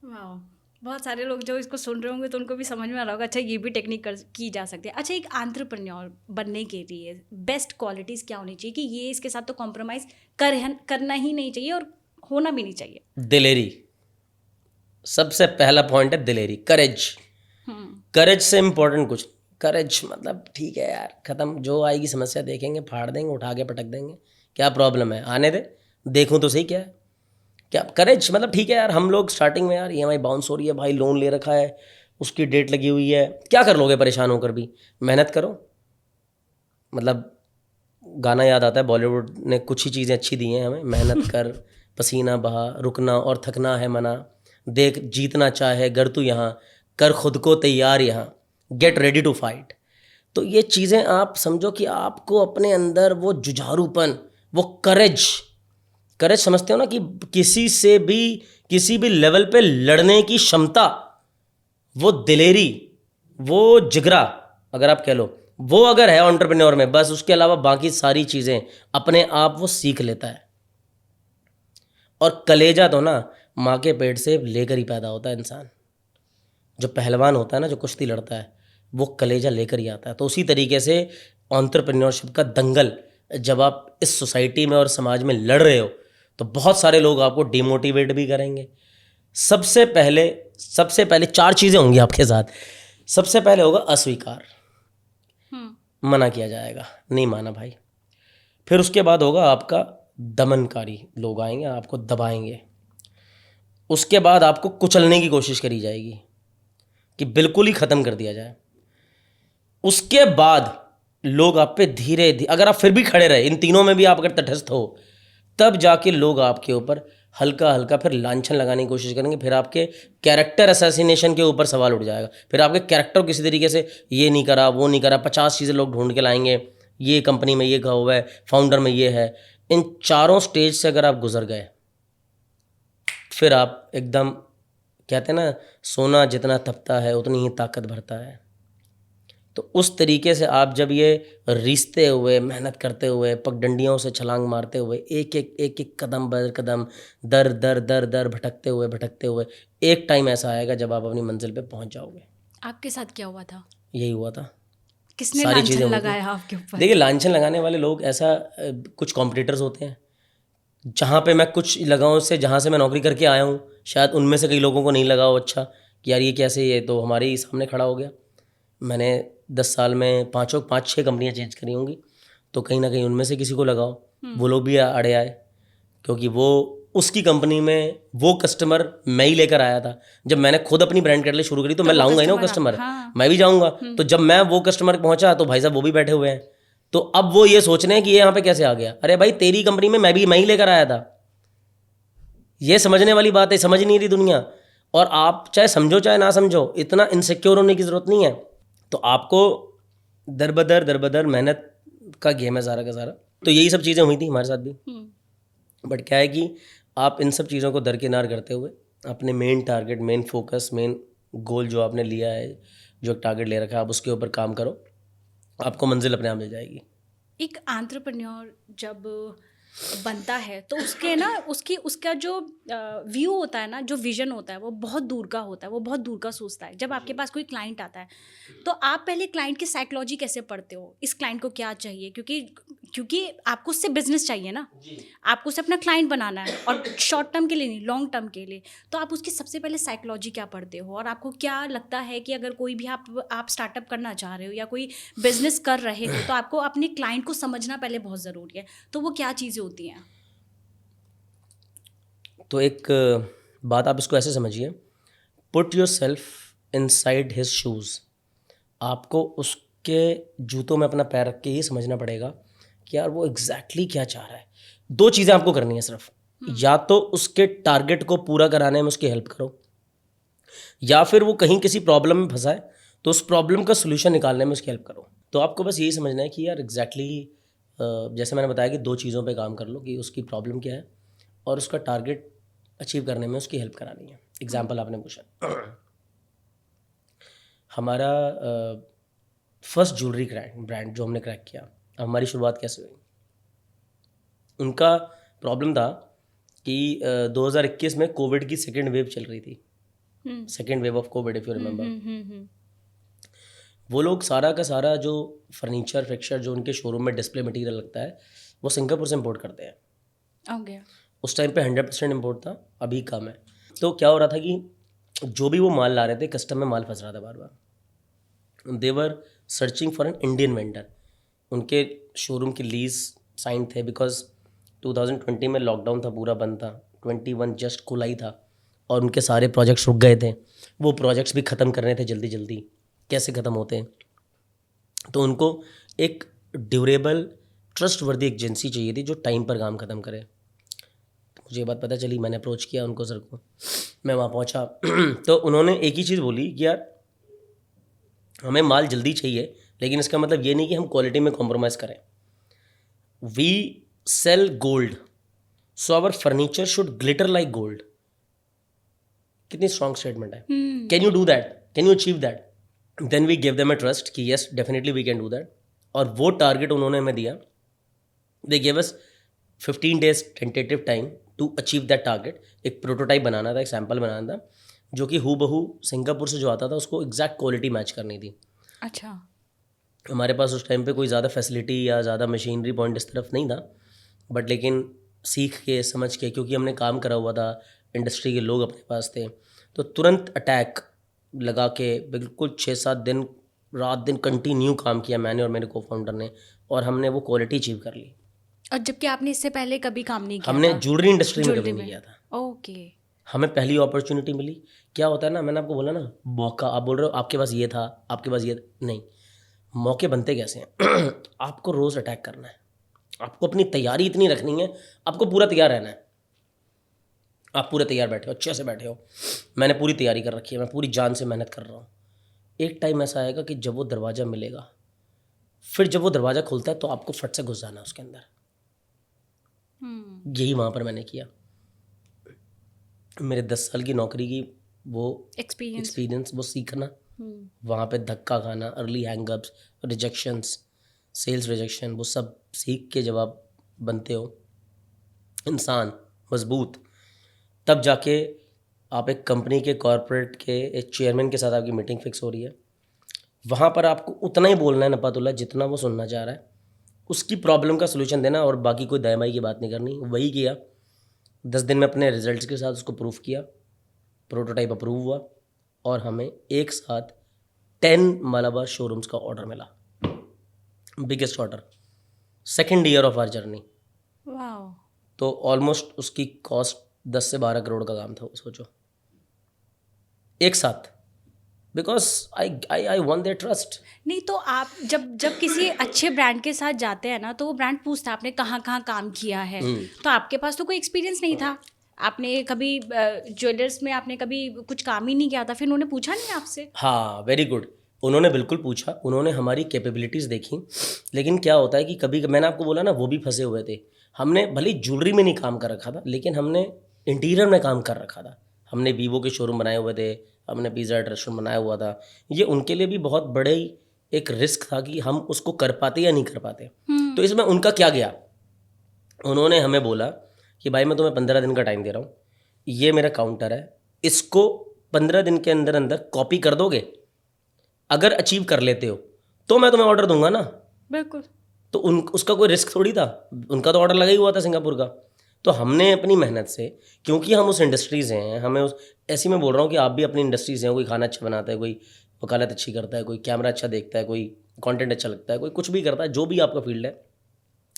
वाह, बहुत सारे लोग जो इसको सुन रहे होंगे तो उनको भी समझ में आ रहा होगा, अच्छा ये भी टेक्निक की जा सकती है। अच्छा, एक एंटरप्रेन्योर बनने के लिए बेस्ट क्वालिटीज़ क्या होनी चाहिए कि ये इसके साथ तो कॉम्प्रोमाइज़ करना ही नहीं चाहिए और होना भी नहीं चाहिए? दिलेरी सबसे पहला पॉइंट है, दिलेरी, करेज। करेज से इम्पोर्टेंट कुछ। करेज मतलब ठीक है यार, ख़त्म, जो आएगी समस्या देखेंगे, फाड़ देंगे, उठा के पटक देंगे, क्या प्रॉब्लम है, आने दे, देखूं तो सही क्या है। क्या करेज मतलब ठीक है यार, हम लोग स्टार्टिंग में यार EMI बाउंस हो रही है, भाई लोन ले रखा है, उसकी डेट लगी हुई है, क्या कर लोगे परेशान होकर भी? मेहनत करो। मतलब गाना याद आता है, बॉलीवुड ने कुछ ही चीज़ें अच्छी दी हैं हमें, मेहनत कर, पसीना बहा, रुकना और थकना है मना, देख जीतना चाहे गर तू यहाँ, कर खुद को तैयार यहाँ, गेट रेडी टू फाइट। तो ये चीज़ें आप समझो कि आपको अपने अंदर वो जुझारूपन, वो करेज समझते हो ना, कि किसी भी लेवल पे लड़ने की क्षमता, वो दिलेरी, वो जिगरा अगर आप कह लो, वो अगर है एंटरप्रेन्योर में, बस उसके अलावा बाकी सारी चीज़ें अपने आप वो सीख लेता है। और कलेजा तो ना माँ के पेट से लेकर ही पैदा होता है इंसान। जो पहलवान होता है ना, जो कुश्ती लड़ता है, वो कलेजा लेकर ही आता है। तो उसी तरीके से एंटरप्रेन्योरशिप का दंगल जब आप इस सोसाइटी में और समाज में लड़ रहे हो, तो बहुत सारे लोग आपको डिमोटिवेट भी करेंगे। सबसे पहले 4 चीज़ें होंगी आपके साथ। सबसे पहले होगा अस्वीकार, मना किया जाएगा, नहीं माना भाई। फिर उसके बाद होगा आपका दमनकारी, लोग आएंगे आपको दबाएंगे। उसके बाद आपको कुचलने की कोशिश करी जाएगी कि बिल्कुल ही ख़त्म कर दिया जाए। उसके बाद लोग आप पे धीरे धीरे, अगर आप फिर भी खड़े रहे, इन तीनों में भी आप अगर तटस्थ हो, तब जाके लोग आपके ऊपर हल्का हल्का फिर लांछन लगाने की कोशिश करेंगे। फिर आपके कैरेक्टर असैसिनेशन के ऊपर सवाल उठ जाएगा। फिर आपके कैरेक्टर को किसी तरीके से ये नहीं करा, वो नहीं करा, 50 चीज़ें लोग ढूंढ के लाएंगे, ये कंपनी में ये कहा हुआ है, फाउंडर में ये है। इन चारों स्टेज से अगर आप गुजर गए, फिर आप एकदम, कहते हैं ना, सोना जितना तपता है उतनी ही ताकत भरता है। तो उस तरीके से आप जब ये रिश्ते हुए, मेहनत करते हुए, पगडंडियों से छलांग मारते हुए, एक एक कदम बर कदम, दर दर दर दर भटकते हुए एक टाइम ऐसा आएगा जब आप अपनी मंजिल पे पहुंच जाओगे। आपके साथ क्या हुआ था? यही हुआ था, किसने सारी चीज़ें लांछन हुई थी। लगाया आपके ऊपर? देखिए, लांछन लगाने वाले लोग ऐसा कुछ कॉम्पिटिटर्स होते हैं, जहाँ पे मैं कुछ लगाऊँ से, जहाँ से मैं नौकरी करके आया हूँ, शायद उनमें से कई लोगों को नहीं लगा हो अच्छा कि यार ये कैसे, ये तो हमारे ही सामने खड़ा हो गया। मैंने 10 साल में 5-6 कंपनियां चेंज करी होंगी, तो कहीं ना कहीं उनमें से किसी को लगाओ, वो लोग भी अड़े आए, क्योंकि वो उसकी कंपनी में वो कस्टमर मैं ही लेकर आया था। जब मैंने खुद अपनी ब्रांड कैटलिस्ट शुरू करी तो मैं लाऊंगा ही ना वो कस्टमर, मैं भी जाऊंगा। तो जब मैं वो कस्टमर पहुंचा तो भाई साहब वो भी बैठे हुए हैं, तो अब वो ये सोच रहे हैं कि ये यहाँ पे कैसे आ गया। अरे भाई, तेरी कंपनी में मैं ही लेकर आया था। ये समझने वाली बात है, समझ नहीं रही दुनिया। और आप चाहे समझो चाहे ना समझो, इतना इनसिक्योर होने की ज़रूरत नहीं है। तो आपको दर बदर मेहनत का गेम है सारा का सारा। तो यही सब चीज़ें हुई थी हमारे साथ भी। बट क्या है कि आप इन सब चीज़ों को दरकिनार करते हुए अपने main target, main focus, main goal जो आपने लिया है, जो एक टारगेट ले रखा है, आप उसके ऊपर काम करो, आपको मंजिल अपने आप मिल जाएगी। एक एंटरप्रेन्योर जब बनता है तो उसके ना उसका जो व्यू होता है ना, जो विजन होता है, वो बहुत दूर का होता है, वो बहुत दूर का सोचता है। जब आपके पास कोई क्लाइंट आता है तो आप पहले क्लाइंट की साइकोलॉजी कैसे पढ़ते हो, इस क्लाइंट को क्या चाहिए, क्योंकि आपको उससे बिजनेस चाहिए ना, आपको उसे अपना क्लाइंट बनाना है, और शॉर्ट टर्म के लिए नहीं, लॉन्ग टर्म के लिए। तो आप उसकी सबसे पहले साइकोलॉजी क्या पढ़ते हो, और आपको क्या लगता है कि अगर कोई भी आप स्टार्टअप करना चाह रहे हो या कोई बिजनेस कर रहे हो तो आपको अपने क्लाइंट को समझना पहले बहुत ज़रूरी है। तो वो क्या चीज़ें होती हैं? तो एक बात आप इसको ऐसे समझिए, put your self in side his shoes. आपको उसके जूतों में अपना पैर रख के ही समझना पड़ेगा कि यार वो एग्जैक्टली क्या चाह रहा है। दो चीज़ें आपको करनी है सिर्फ, या तो उसके टारगेट को पूरा कराने में उसकी हेल्प करो, या फिर वो कहीं किसी प्रॉब्लम में फंसा है तो उस प्रॉब्लम का सोल्यूशन निकालने में उसकी हेल्प करो। तो आपको बस यही समझना है कि यार एग्जैक्टली जैसे मैंने बताया कि दो चीज़ों पे काम कर लो, कि उसकी प्रॉब्लम क्या है और उसका टारगेट अचीव करने में उसकी हेल्प करानी है। एग्जाम्पल आपने पूछा, हमारा फर्स्ट ज्वेलरी ब्रांड जो हमने क्रैक किया, अब हमारी शुरुआत कैसे हुई। उनका प्रॉब्लम था कि 2021 में कोविड की सेकेंड वेव चल रही थी, second wave of Covid, if you remember. वो लोग सारा का सारा जो फर्नीचर फिक्सचर जो उनके शोरूम में डिस्प्ले मटेरियल लगता है वो सिंगापुर से इम्पोर्ट करते हैं। ओके। उस टाइम पे 100% इम्पोर्ट था, अभी कम है। तो क्या हो रहा था कि जो भी वो माल ला रहे थे, कस्टम में माल फंस रहा था बार बार। They were searching for an Indian vendor. उनके शोरूम की लीज साइन थे, बिकॉज 2020 में लॉकडाउन था, पूरा बंद था, 21 जस्ट खुला ही था और उनके सारे प्रोजेक्ट्स रुक गए थे। वो प्रोजेक्ट्स भी ख़त्म करने थे जल्दी जल्दी, कैसे ख़त्म होते हैं। तो उनको एक ड्यूरेबल ट्रस्टवर्दी एजेंसी चाहिए थी जो टाइम पर काम ख़त्म करे। मुझे ये बात पता चली, मैंने अप्रोच किया उनको, सर को, मैं वहाँ पहुँचा तो उन्होंने एक ही चीज़ बोली कि यार हमें माल जल्दी चाहिए, लेकिन इसका मतलब ये नहीं कि हम क्वालिटी में कॉम्प्रोमाइज़ करें। We sell gold, so our furniture should glitter like gold. कितनी स्ट्रॉन्ग स्टेटमेंट है। Can you do that, can you achieve that? Then we give them a trust कि yes definitely we can do that. और वो target उन्होंने हमें दिया। They give us 15 days tentative time to achieve that target. एक prototype बनाना था, एक सैम्पल बनाना था, जो कि हूबहू सिंगापुर से जो आता था उसको एग्जैक्ट क्वालिटी मैच करनी थी। अच्छा। हमारे पास उस टाइम पे कोई ज़्यादा फैसिलिटी या ज़्यादा मशीनरी पॉइंट इस तरफ नहीं था, बट लेकिन सीख के, समझ के, क्योंकि हमने काम करा हुआ था, इंडस्ट्री के लोग अपने पास थे, तो तुरंत अटैक लगा के बिल्कुल 6-7 दिन रात दिन कंटिन्यू काम किया मैंने और मेरे को फाउंडर ने, और हमने वो क्वालिटी अचीव कर ली। और जबकि आपने इससे पहले कभी काम नहीं किया हमने था ज्वेलरी इंडस्ट्री में कभी ज्वेलरी नहीं में? किया था। ओके। हमें पहली अपॉर्चुनिटी मिली। क्या होता है ना, मैंने आपको बोला ना, मौका, आप बोल रहे हो आपके पास ये था, आपके पास ये नहीं, मौके बनते कैसे हैं आपको रोज़ अटैक करना है, आपको अपनी तैयारी इतनी रखनी है, आपको पूरा तैयार रहना है। आप पूरे तैयार बैठे हो, अच्छे से बैठे हो, मैंने पूरी तैयारी कर रखी है, मैं पूरी जान से मेहनत कर रहा हूँ। एक टाइम ऐसा आएगा कि जब वो दरवाज़ा मिलेगा, फिर जब वो दरवाज़ा खुलता है तो आपको फट से घुस जाना है उसके अंदर। यही वहाँ पर मैंने किया। मेरे 10 साल की नौकरी की वो एक्सपीरियंस, वो सीखना, वहाँ पे धक्का खाना, अर्ली हैंगअप्स, रिजेक्शंस, सेल्स रिजेक्शन, वो सब सीख के जब आप बनते हो इंसान मजबूत, तब जाके आप एक कंपनी के कॉर्पोरेट के एक चेयरमैन के साथ आपकी मीटिंग फिक्स हो रही है। वहाँ पर आपको उतना ही बोलना है नपातुल्ला जितना वो सुनना चाह रहा है, उसकी प्रॉब्लम का सोल्यूशन देना, और बाकी कोई दयामाई की बात नहीं करनी। वही किया। 10 दिन में अपने रिजल्ट्स के साथ उसको प्रूफ किया, प्रोटोटाइप अप्रूव हुआ, और हमें एक साथ 10 मालाबार शोरूम्स का ऑर्डर मिला, biggest order, second year of our journey. तो ऑलमोस्ट उसकी कॉस्ट 10 से 12 करोड़ का काम था, सोचो, एक साथ, because I want there trust. नहीं तो आप जब किसी अच्छे ब्रांड के साथ जाते हैं ना, तो वो ब्रांड पूछता है आपने कहाँ कहाँ काम किया है। तो आपके पास तो कोई एक्सपीरियंस नहीं था, आपने कभी ज्वेलर्स में आपने कभी कुछ काम ही नहीं किया था, फिर उन्होंने पूछा नहीं आपसे? हाँ, वेरी गुड, उन्होंने बिल्कुल पूछा, उन्होंने हमारी कैपेबिलिटीज़ देखी। लेकिन क्या होता है कि कभी, मैंने आपको बोला ना, वो भी फंसे हुए थे। हमने भले ज्वेलरी में नहीं काम कर रखा था, लेकिन हमने इंटीरियर में काम कर रखा था। हमने वीवो के शोरूम बनाए हुए थे, हमने पिज़्ज़ा हट रेस्टोरेंट बनाया हुआ था। ये उनके लिए भी बहुत बड़े एक रिस्क था कि हम उसको कर पाते या नहीं कर पाते। तो इसमें उनका क्या गया, उन्होंने हमें बोला कि भाई मैं तुम्हें 15 दिन का टाइम दे रहा हूँ, ये मेरा काउंटर है, इसको 15 दिन के अंदर अंदर कॉपी कर दोगे, अगर अचीव कर लेते हो तो मैं तुम्हें ऑर्डर दूंगा ना। बिल्कुल। तो उसका कोई रिस्क थोड़ी था, उनका तो ऑर्डर लगा ही हुआ था सिंगापुर का। तो हमने अपनी मेहनत से, क्योंकि हम उस इंडस्ट्री से हैं, हमें उस, ऐसे मैं बोल रहा हूँ कि आप भी अपनी इंडस्ट्री से हैं, कोई खाना अच्छा बनाता है, कोई वकालत अच्छी करता है, कोई कैमरा अच्छा देखता है, कोई कंटेंट अच्छा लगता है, कोई कुछ भी करता है, जो भी आपका फील्ड है,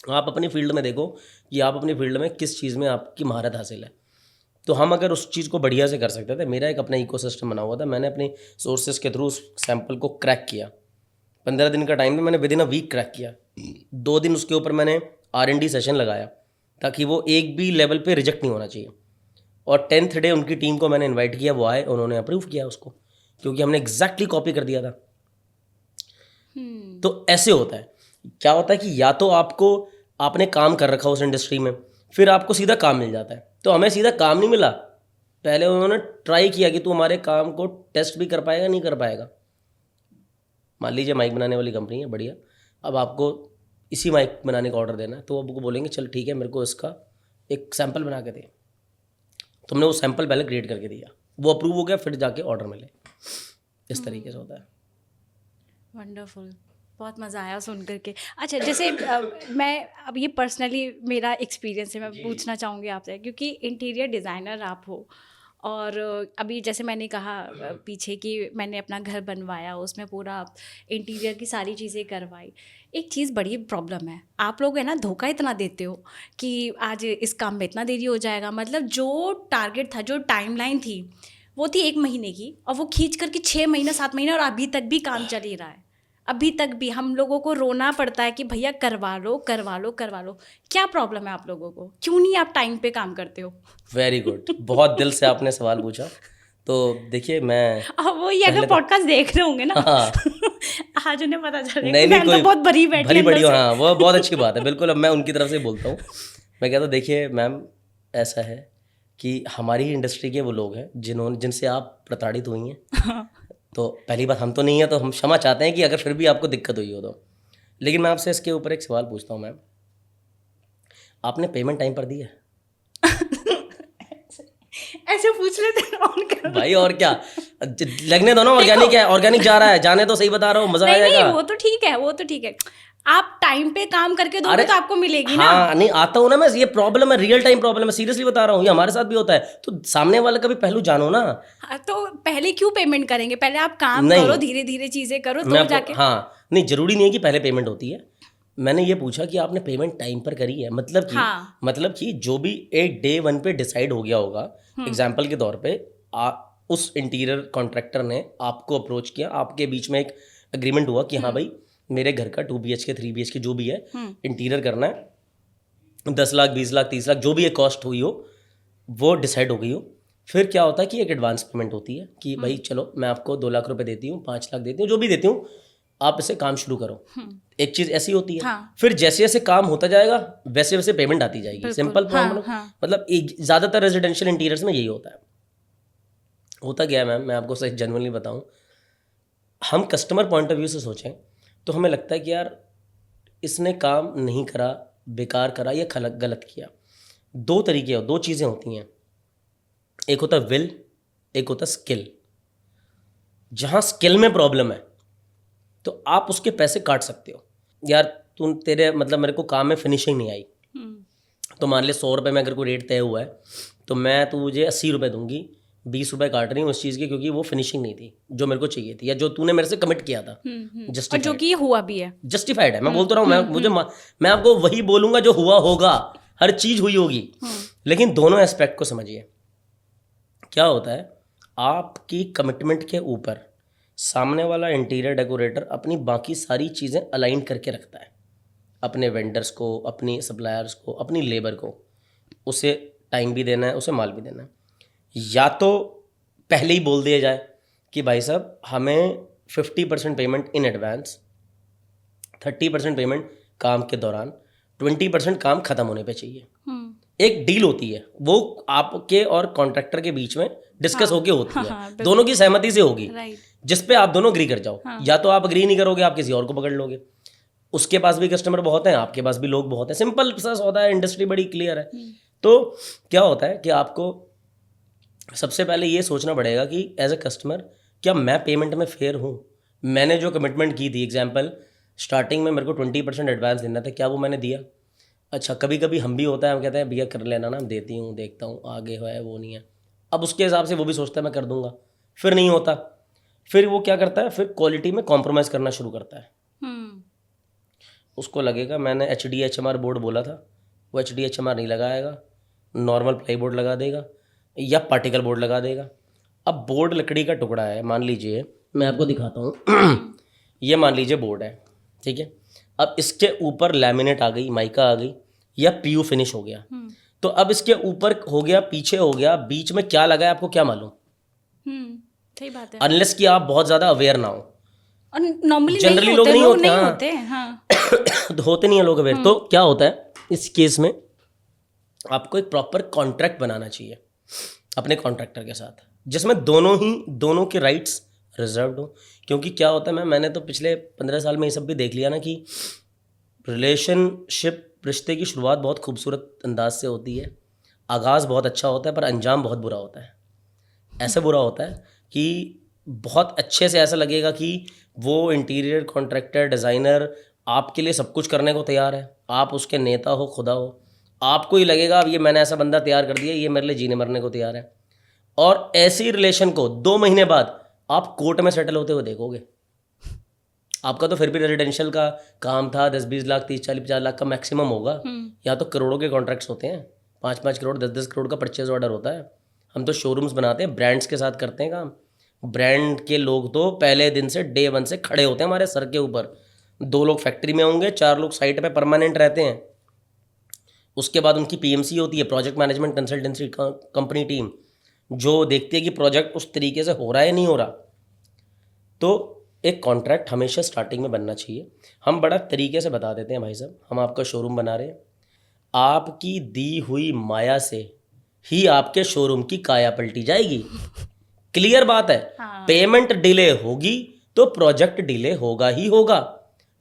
आप अपनी फील्ड में देखो कि आप अपनी फील्ड में किस चीज़ में आपकी महारत हासिल है। तो हम अगर उस चीज़ को बढ़िया से कर सकते थे, मेरा एक अपना इकोसिस्टम बना हुआ था, मैंने अपनी सोर्सेज के थ्रू उस सैम्पल को क्रैक किया। 15 दिन का टाइम में मैंने विदिन अ वीक क्रैक किया। 2 दिन उसके ऊपर मैंने R&D सेशन लगाया ताकि वो एक भी लेवल पे रिजेक्ट नहीं होना चाहिए। और 10th डे उनकी टीम को मैंने इनवाइट किया, वो आए, उन्होंने अप्रूव किया उसको, क्योंकि हमने एग्जैक्टली कॉपी कर दिया था। तो ऐसे होता है, क्या होता है कि या तो आपने काम कर रखा उस इंडस्ट्री में, फिर आपको सीधा काम मिल जाता है। तो हमें सीधा काम नहीं मिला, पहले उन्होंने ट्राई किया कि तू हमारे काम को टेस्ट भी कर पाएगा, नहीं कर पाएगा। मान लीजिए माइक बनाने वाली कंपनी है, बढ़िया, अब आपको इसी माइक बनाने का ऑर्डर देना है, तो आपको बोलेंगे चल ठीक है, मेरे को इसका एक सैंपल बना के दे। तुमने वो सैंपल पहले क्रिएट करके दिया, वो अप्रूव हो गया, फिर जाके ऑर्डर मिले। इस तरीके से होता है। वंडरफुल, बहुत मज़ा आया सुन करके। अच्छा, जैसे मैं अब ये पर्सनली मेरा एक्सपीरियंस है, मैं पूछना चाहूँगी आपसे, क्योंकि इंटीरियर डिज़ाइनर आप हो, और अभी जैसे मैंने कहा पीछे कि मैंने अपना घर बनवाया, उसमें पूरा इंटीरियर की सारी चीज़ें करवाई। एक चीज़ बड़ी प्रॉब्लम है, आप लोग है ना धोखा इतना देते हो कि आज इस काम में इतना देरी हो जाएगा, मतलब जो टारगेट था, जो टाइमलाइन थी, वो थी 1 महीने की, और वो खींच करके 6 महीना 7 महीना, और अभी तक भी काम चल ही रहा है। अभी तक भी हम लोगों को रोना पड़ता है कि भैया करवा लो करवा लो करवा लो। क्या प्रॉब्लम है आप लोगों को, क्यों नहीं आप टाइम पे काम करते हो? वेरी गुड, बहुत दिल से आपने सवाल पूछा। तो देखिए, मैं वो ये अगर पॉडकास्ट देख रहे होंगे ना, हाँ, आज उन्हें पता चलेगा नहीं मैम कोई तो बहुत भरी बैठी भरी अंदर बड़ी, से। हाँ, वो बहुत अच्छी बात है, बिल्कुल। अब मैं उनकी तरफ से बोलता हूँ। मैं कहता हूँ, देखिए मैम, ऐसा है कि हमारी इंडस्ट्री के वो लोग हैं जिनसे आप प्रताड़ित हुई हैं। तो पहली बात, हम तो नहीं है, तो हम क्षमा चाहते हैं कि अगर फिर भी आपको दिक्कत हुई हो तो। लेकिन मैं आपसे इसके ऊपर एक सवाल पूछता हूँ मैम, आपने पेमेंट टाइम पर दी है? ऐसे पूछ लेते हैं ऑन कर भाई और क्या, लगने दो ना, ऑर्गेनिक है, ऑर्गेनिक जा रहा है, जाने तो, सही बता रहा हूँ, मजा आ नहीं जाएगा। वो तो ठीक है, वो तो ठीक है, आप टाइम पे काम करके दोगे तो आपको मिलेगी ना। हाँ, नहीं आता हूँ ना मैं, ये प्रॉब्लम है, रियल टाइम प्रॉब्लम है, सीरियसली बता रहा हूँ, ये हमारे साथ भी होता है। तो सामने वाले का भी पहलू जानो ना। हाँ, तो पहले क्यों पेमेंट करेंगे, पहले आप काम नहीं, करो, धीरे धीरे चीजें करो मैं तो जाके। हाँ, नहीं, जरूरी नहीं है कि पहले पेमेंट होती है। मैंने ये पूछा कि आपने पेमेंट टाइम पर करी है, मतलब कि जो भी एक डे 1 पे डिसाइड हो गया होगा, एग्जाम्पल के तौर पे उस इंटीरियर कॉन्ट्रैक्टर ने आपको अप्रोच किया, आपके बीच में एक एग्रीमेंट हुआ कि हाँ भाई, मेरे घर का 2 BHK 3 BHK जो भी है इंटीरियर करना है, 10 लाख 20 लाख 30 लाख जो भी एक कॉस्ट हुई हो, वो डिसाइड हो गई हो। फिर क्या होता है कि एक एडवांस पेमेंट होती है कि भाई चलो मैं आपको 2 लाख रुपए देती हूँ, 5 लाख देती हूँ, जो भी देती हूँ, आप इसे काम शुरू करो। एक चीज़ ऐसी होती है। हाँ। फिर जैसे जैसे काम होता जाएगा वैसे वैसे पेमेंट आती जाएगी। बिल्कुल। सिंपल हाँ, प्रॉब्लम। हाँ। मतलब ज़्यादातर रेजिडेंशियल इंटीरियर्स में यही होता है। होता क्या है मैम, मैं आपको सही जनरली बताऊं, हम कस्टमर पॉइंट ऑफ व्यू से सोचें तो हमें लगता है कि यार इसने काम नहीं करा, बेकार करा या गलत किया। दो तरीके, दो चीज़ें होती हैं, एक होता है विल, एक होता है स्किल। जहाँ स्किल में प्रॉब्लम है तो आप उसके पैसे काट सकते हो। यार तेरे मतलब मेरे को काम में फिनिशिंग नहीं आई, तो मान ले 100 रुपये में अगर कोई रेट तय हुआ है तो मैं तुझे 80 रुपये दूंगी, 20 रुपये काट रही हूँ उस चीज़ के, क्योंकि वो फिनिशिंग नहीं थी जो मेरे को चाहिए थी या जो तूने मेरे से कमिट किया था। और जो कि ये हुआ भी है। जस्टिफाइड है, मैं बोल तो रहा हूँ। मैं आपको वही बोलूँगा जो हुआ होगा, हर चीज़ हुई होगी। लेकिन दोनों एस्पेक्ट को समझिए। क्या होता है, आपकी कमिटमेंट के ऊपर सामने वाला इंटीरियर डेकोरेटर अपनी बाकी सारी चीज़ें अलाइन करके रखता है, अपने वेंडर्स को, अपनी सप्लायर्स को, अपनी लेबर को। उसे टाइम भी देना है, उसे माल भी देना है। या तो पहले ही बोल दिया जाए कि भाई साहब हमें 50% पेमेंट इन एडवांस, 30% पेमेंट काम के दौरान, 20% काम खत्म होने पे चाहिए। एक डील होती है, वो आपके और कॉन्ट्रैक्टर के बीच में डिस्कस होके होती है, दोनों की सहमति से होगी, जिस पे आप दोनों अग्री कर जाओ। या तो आप अग्री नहीं करोगे, आप किसी और को पकड़ लोगे। उसके पास भी कस्टमर बहुत हैं, आपके पास भी लोग बहुत हैं। सिंपल सा सौदा है, इंडस्ट्री बड़ी क्लियर है। तो क्या होता है कि आपको सबसे पहले ये सोचना पड़ेगा कि एज ए कस्टमर क्या मैं पेमेंट में फेयर हूँ। मैंने जो कमिटमेंट की थी, एग्जांपल स्टार्टिंग में मेरे को 20% एडवांस देना था, क्या वो मैंने दिया? अच्छा, कभी कभी हम भी होता है, हम कहते हैं भैया कर लेना ना, देती हूँ, देखता हूँ, आगे है वो नहीं है। अब उसके हिसाब से वो भी सोचता है मैं कर दूंगा, फिर नहीं होता। फिर वो क्या करता है, फिर क्वालिटी में कॉम्प्रोमाइज़ करना शुरू करता है। उसको लगेगा मैंने HDHMR बोर्ड बोला था, वो HDHMR नहीं लगाएगा, नॉर्मल प्लाई बोर्ड लगा देगा या पार्टिकल बोर्ड लगा देगा। अब बोर्ड लकड़ी का टुकड़ा है, मान लीजिए, मैं आपको दिखाता हूँ। ये मान लीजिए बोर्ड है, ठीक है। अब इसके ऊपर लैमिनेट आ गई, माइका आ गई, या PU फिनिश हो गया। तो अब इसके ऊपर हो गया, पीछे हो गया, बीच में क्या लगा है आपको क्या मालूम? सही बात है। अनलेस कि आप बहुत ज़्यादा अवेयर ना हो। और नॉर्मली जनरली लोग नहीं होते, हाँ। होते नहीं है लोग अवेयर। तो क्या होता है इस केस में, आपको एक प्रॉपर कॉन्ट्रैक्ट बनाना चाहिए अपने कॉन्ट्रैक्टर के साथ, जिसमें दोनों के राइट्स रिजर्व्ड हो। क्योंकि क्या होता है मैंने तो पिछले 15 साल में ये सब भी देख लिया ना कि रिलेशनशिप, रिश्ते की शुरुआत बहुत खूबसूरत अंदाज से होती है, आगाज़ बहुत अच्छा होता है, पर अंजाम बहुत बुरा होता है। ऐसा बुरा होता है कि बहुत अच्छे से ऐसा लगेगा कि वो इंटीरियर कॉन्ट्रैक्टर, डिज़ाइनर आपके लिए सब कुछ करने को तैयार है, आप उसके नेता हो, खुदा हो। आपको ही लगेगा अब ये मैंने ऐसा बंदा तैयार कर दिया, ये मेरे लिए जीने मरने को तैयार है। और ऐसी रिलेशन को 2 महीने बाद आप कोर्ट में सेटल होते हुए देखोगे। आपका तो फिर भी रेजिडेंशियल का काम था, 10-20 लाख, 30-40-50 लाख का मैक्सिमम होगा। यहाँ तो करोड़ों के कॉन्ट्रैक्ट्स होते हैं, 5-5 करोड़, 10-10 करोड़ का परचेज ऑर्डर होता है। हम तो शोरूम्स बनाते हैं, ब्रांड्स के साथ करते हैं काम। ब्रांड के लोग तो पहले दिन से, डे 1 से खड़े होते हैं हमारे सर के ऊपर। 2 लोग फैक्ट्री में होंगे, 4 लोग साइट पे परमानेंट रहते हैं। उसके बाद उनकी PMC होती है, project management consultancy company team, जो देखती है कि प्रोजेक्ट उस तरीके से हो रहा है या नहीं हो रहा। तो एक कॉन्ट्रैक्ट हमेशा स्टार्टिंग में बनना चाहिए। हम बड़ा तरीके से बता देते हैं, भाई साहब हम आपका शोरूम बना रहे हैं, आपकी दी हुई माया से ही आपके शोरूम की काया पलटी जाएगी। क्लियर बात है। हाँ। पेमेंट डिले होगी तो प्रोजेक्ट डिले होगा ही होगा।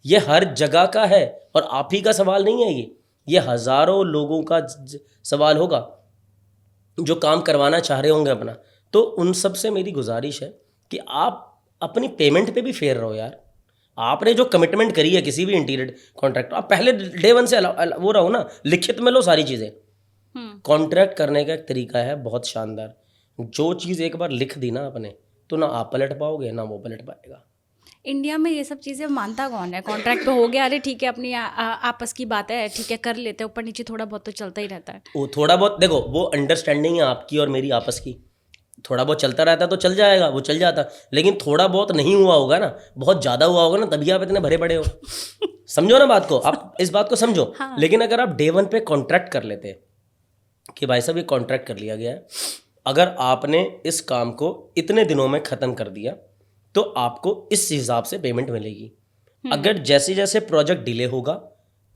ये हर जगह का है और आप ही का सवाल नहीं है, ये हज़ारों लोगों का सवाल होगा जो काम करवाना चाह रहे होंगे अपना। तो उन सब से मेरी गुजारिश है कि आप अपनी पेमेंट पे भी फेयर रहो यार। आपने जो कमिटमेंट करी है किसी भी इंटीरियर कॉन्ट्रैक्ट, आप पहले डे 1 से वो रहो ना, लिखित में लो सारी चीज़ें। कॉन्ट्रैक्ट करने का एक तरीका है बहुत शानदार, जो चीज़ एक बार लिख दी ना आपने, तो ना आप पलट पाओगे ना वो पलट पाएगा। इंडिया में ये सब चीज़ें मानता कौन है? कॉन्ट्रैक्ट पे हो गया, अरे ठीक है, अपनी आपस की बात है, ठीक है कर लेते हैं, ऊपर नीचे थोड़ा बहुत तो चलता ही रहता है। वो थोड़ा बहुत देखो, वो अंडरस्टैंडिंग है आपकी और मेरी आपस की, थोड़ा बहुत चलता रहता तो चल जाएगा, वो चल जाता। लेकिन थोड़ा बहुत नहीं हुआ होगा ना, बहुत ज़्यादा हुआ होगा ना, तभी आप इतने भरे पड़े हो। समझो ना बात को, आप इस बात को समझो। हाँ। लेकिन अगर आप डे 1 पे कॉन्ट्रैक्ट कर लेते कि भाई साहब ये कॉन्ट्रैक्ट कर लिया गया है, अगर आपने इस काम को इतने दिनों में ख़त्म कर दिया तो आपको इस हिसाब से पेमेंट मिलेगी। अगर जैसे जैसे प्रोजेक्ट डिले होगा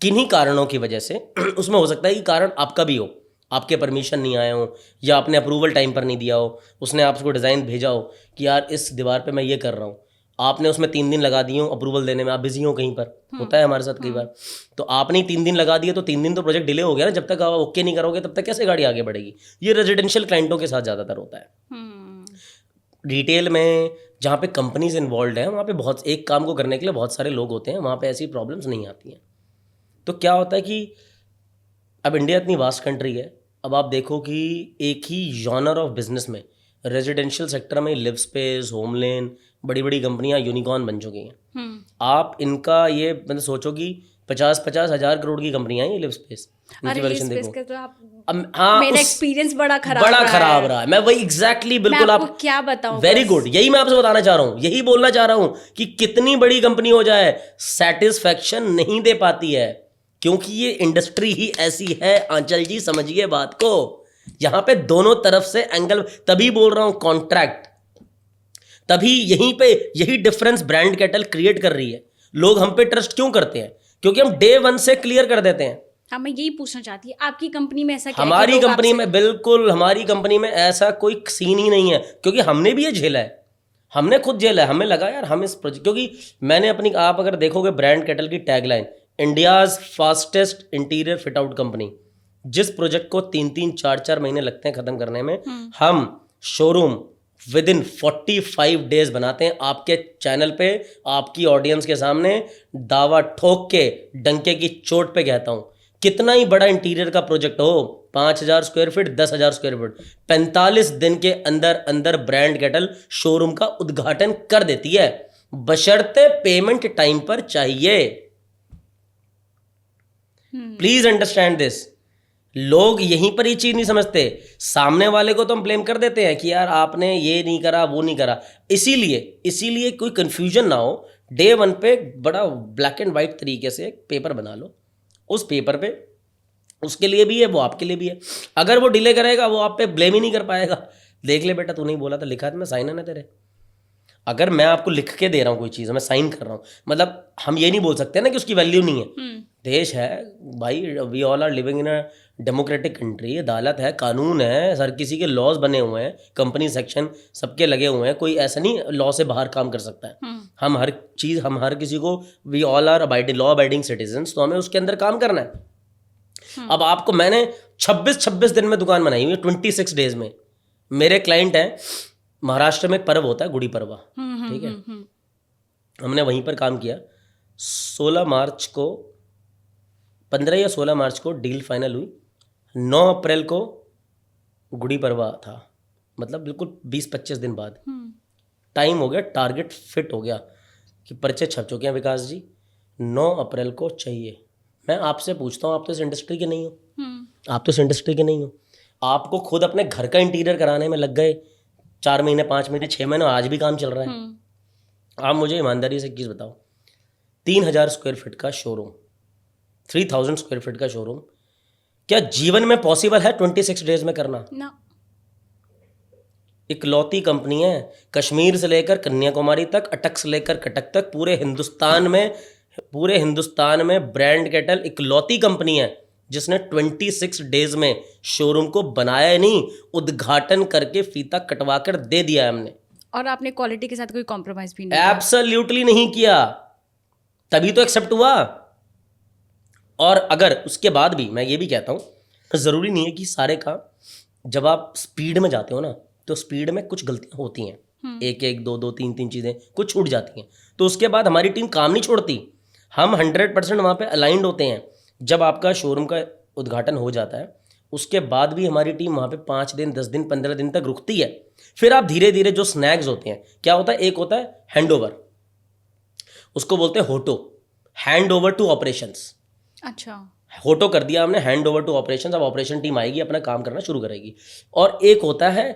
किन्हीं कारणों की वजह से उसमें हो सकता है कि कारण आपका भी हो, आपके परमिशन नहीं आए हो या आपने अप्रूवल टाइम पर नहीं दिया हो, उसने आपको डिज़ाइन भेजा हो कि यार इस दीवार पे मैं ये कर रहा हूँ, आपने उसमें 3 दिन लगा दिए हो अप्रूवल देने में, आप बिजी हो कहीं पर, होता है हमारे साथ कई बार। तो आपने 3 दिन लगा दिए तो 3 दिन तो प्रोजेक्ट डिले हो गया ना, जब तक आप ओके नहीं करोगे तब तक कैसे गाड़ी आगे बढ़ेगी। ये रेजिडेंशियल क्लाइंटों के साथ ज़्यादातर होता है। रिटेल में जहाँ पे कंपनीज इन्वॉल्व है वहाँ पे बहुत, एक काम को करने के लिए बहुत सारे लोग होते हैं, वहाँ पे ऐसी प्रॉब्लम्स नहीं आती हैं। तो क्या होता है कि अब इंडिया इतनी वास्ट कंट्री है, अब आप देखो कि एक ही जॉनर ऑफ बिजनेस में रेजिडेंशियल सेक्टर में लिव स्पेस, होमलेन, बड़ी बड़ी कंपनियां यूनिकॉर्न बन चुकी हैं। आप इनका ये मतलब सोचो कि 50-50 हज़ार करोड़ की कंपनियां हैं ये लिव स्पेस, इनकी अरे वैल्यूएशन स्पेस देखो। का तो आप, हाँ, मेरा एक्सपीरियंस बड़ा बड़ा खराब रहा है। मैं वही एग्जैक्टली बिल्कुल मैं आपको आप क्या बताऊं, वेरी बस। गुड, यही मैं आपसे बताना चाह रहा हूँ, यही बोलना चाह रहा हूँ कि कितनी बड़ी कंपनी हो जाए सेटिस्फैक्शन नहीं दे पाती है, क्योंकि ये इंडस्ट्री ही ऐसी है। आंचल जी समझिए बात को, यहां पे दोनों तरफ से एंगल, तभी बोल रहा हूं कॉन्ट्रैक्ट, तभी यहीं पे यही डिफरेंस ब्रांड कैटल क्रिएट कर रही है। लोग हम पे ट्रस्ट क्यों करते हैं? क्योंकि हम डे 1 से क्लियर कर देते हैं। हाँ, मैं यही पूछना चाहती हूँ, आपकी कंपनी में ऐसा क्या है कि हमारी लोग कंपनी आपसे- में बिल्कुल, हमारी कंपनी में ऐसा कोई सीन ही नहीं है, क्योंकि हमने भी ये झेला है, हमने खुद झेला है। हमें लगा यार हम इस प्रोजेक्ट, क्योंकि मैंने अपनी, आप अगर देखोगे ब्रांड कैटल की tagline, India's fastest interior fit out company, जिस प्रोजेक्ट को 3-3, 4-4 महीने लगते हैं खत्म करने में, हम शोरूम विद इन 45 डेज बनाते हैं। आपके चैनल पे, आपकी ऑडियंस के सामने दावा ठोक के, डंके की चोट पे कहता हूं, कितना ही बड़ा इंटीरियर का प्रोजेक्ट हो, 5,000 स्क्वायर फीट, 10,000 स्क्वायर फीट, 45 दिन के अंदर अंदर ब्रांड कैटल शोरूम का उद्घाटन कर देती है, बशर्ते पेमेंट टाइम पर चाहिए। Please understand this. लोग यहीं पर ये चीज नहीं समझते, सामने वाले को तो हम ब्लेम कर देते हैं कि यार आपने ये नहीं करा, वो नहीं करा। इसीलिए कोई कंफ्यूजन ना हो, डे 1 पे बड़ा ब्लैक एंड वाइट तरीके से एक पेपर बना लो। उस पेपर पे उसके लिए भी है, वो आपके लिए भी है। अगर वो डिले करेगा वो आप पे ब्लेम ही नहीं कर पाएगा, देख ले बेटा तू नहीं बोला था, लिखा था मैं, साइन है ना तेरे। अगर मैं आपको लिख के दे रहा हूँ कोई चीज़, मैं साइन कर रहा हूँ, मतलब हम ये नहीं बोल सकते ना कि उसकी वैल्यू नहीं है। देश है भाई, we all are living in a democratic country, अदालत है, कानून है, हर किसी के लॉज बने हुए हैं, कंपनी सेक्शन सबके लगे हुए हैं, कोई ऐसा नहीं लॉ से बाहर काम कर सकता है। हम हर चीज़, हम हर किसी को, we all are abiding law abiding citizens, तो हमें उसके अंदर काम करना है। अब आपको मैंने 26 दिन में दुकान बनाई हुई है, 26 डेज में। मेरे क्लाइंट हैं, महाराष्ट्र में एक पर्व होता है गुड़ी पड़वा, ठीक है, हमने वहीं पर काम किया। 16 मार्च को, 15 या 16 मार्च को डील फाइनल हुई, 9 अप्रैल को गुड़ी पड़वा था, मतलब बिल्कुल 20-25 दिन बाद टाइम हो गया, टारगेट फिट हो गया कि पर्चे छप चुके हैं विकास जी, 9 अप्रैल को चाहिए। मैं आपसे पूछता हूँ, आप तो इस इंडस्ट्री के नहीं हो, आप तो इस इंडस्ट्री के नहीं हो, आपको खुद अपने घर का इंटीरियर कराने में लग गए 4 महीने, 5 महीने, 6 महीने, आज भी काम चल रहा है। आप मुझे ईमानदारी से एक चीज़ बताओ, 3,000 स्क्वायर फीट का शोरूम, 3,000 स्क्वायर फीट का शोरूम, क्या जीवन में पॉसिबल है 26 डेज में करना? ना। इकलौती कंपनी है, कश्मीर से लेकर कन्याकुमारी तक, अटक से लेकर कटक तक, पूरे हिंदुस्तान में ब्रांड कैटल इकलौती कंपनी है जिसने 26 डेज में शोरूम को बनाया नहीं, उद्घाटन करके फीता कटवा कर दे दिया है हमने। और आपने क्वालिटी के साथ कोई कॉम्प्रोमाइज भी नहीं किया। एब्सोल्युटली नहीं किया, तभी तो एक्सेप्ट हुआ। और अगर उसके बाद भी, मैं ये भी कहता हूँ, ज़रूरी नहीं है कि सारे काम, जब आप स्पीड में जाते हो ना, तो स्पीड में कुछ गलतियाँ होती हैं, एक एक, दो दो, तीन तीन चीज़ें कुछ छूट जाती हैं, तो उसके बाद हमारी टीम काम नहीं छोड़ती, हम 100% वहाँ पे अलाइंड होते हैं। जब आपका शोरूम का उद्घाटन हो जाता है, उसके बाद भी हमारी टीम वहाँ पे 5 दिन, 10 दिन, 15 दिन तक रुकती है। फिर आप धीरे धीरे, जो स्नैग्स होते हैं, क्या होता है, एक होता है हैंड ओवर, उसको बोलते हैं होटो, हैंड ओवर टू ऑपरेशंस। अच्छा, होटो कर दिया हमने, हैंड ओवर टू ऑपरेशंस, अब ऑपरेशन टीम आएगी, अपना काम करना शुरू करेगी। और एक होता है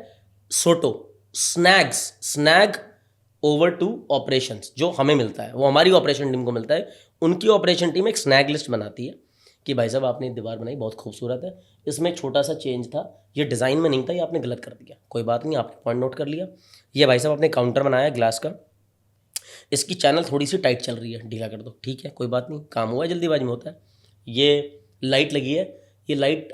सोटो, स्नैग ओवर टू ऑपरेशंस, जो हमें मिलता है, वो हमारी ऑपरेशन टीम को मिलता है। उनकी ऑपरेशन टीम एक स्नैग लिस्ट बनाती है कि भाई साहब आपने दीवार बनाई, बहुत खूबसूरत है, इसमें एक छोटा सा चेंज था, ये डिज़ाइन में नहीं था, ये आपने गलत कर दिया, कोई बात नहीं, आपने पॉइंट नोट कर लिया। ये भाई साहब आपने काउंटर बनाया ग्लास का, इसकी चैनल थोड़ी सी टाइट चल रही है, ढीला कर दो, ठीक है कोई बात नहीं, काम हुआ है, जल्दीबाजी में होता है। ये लाइट लगी है, ये लाइट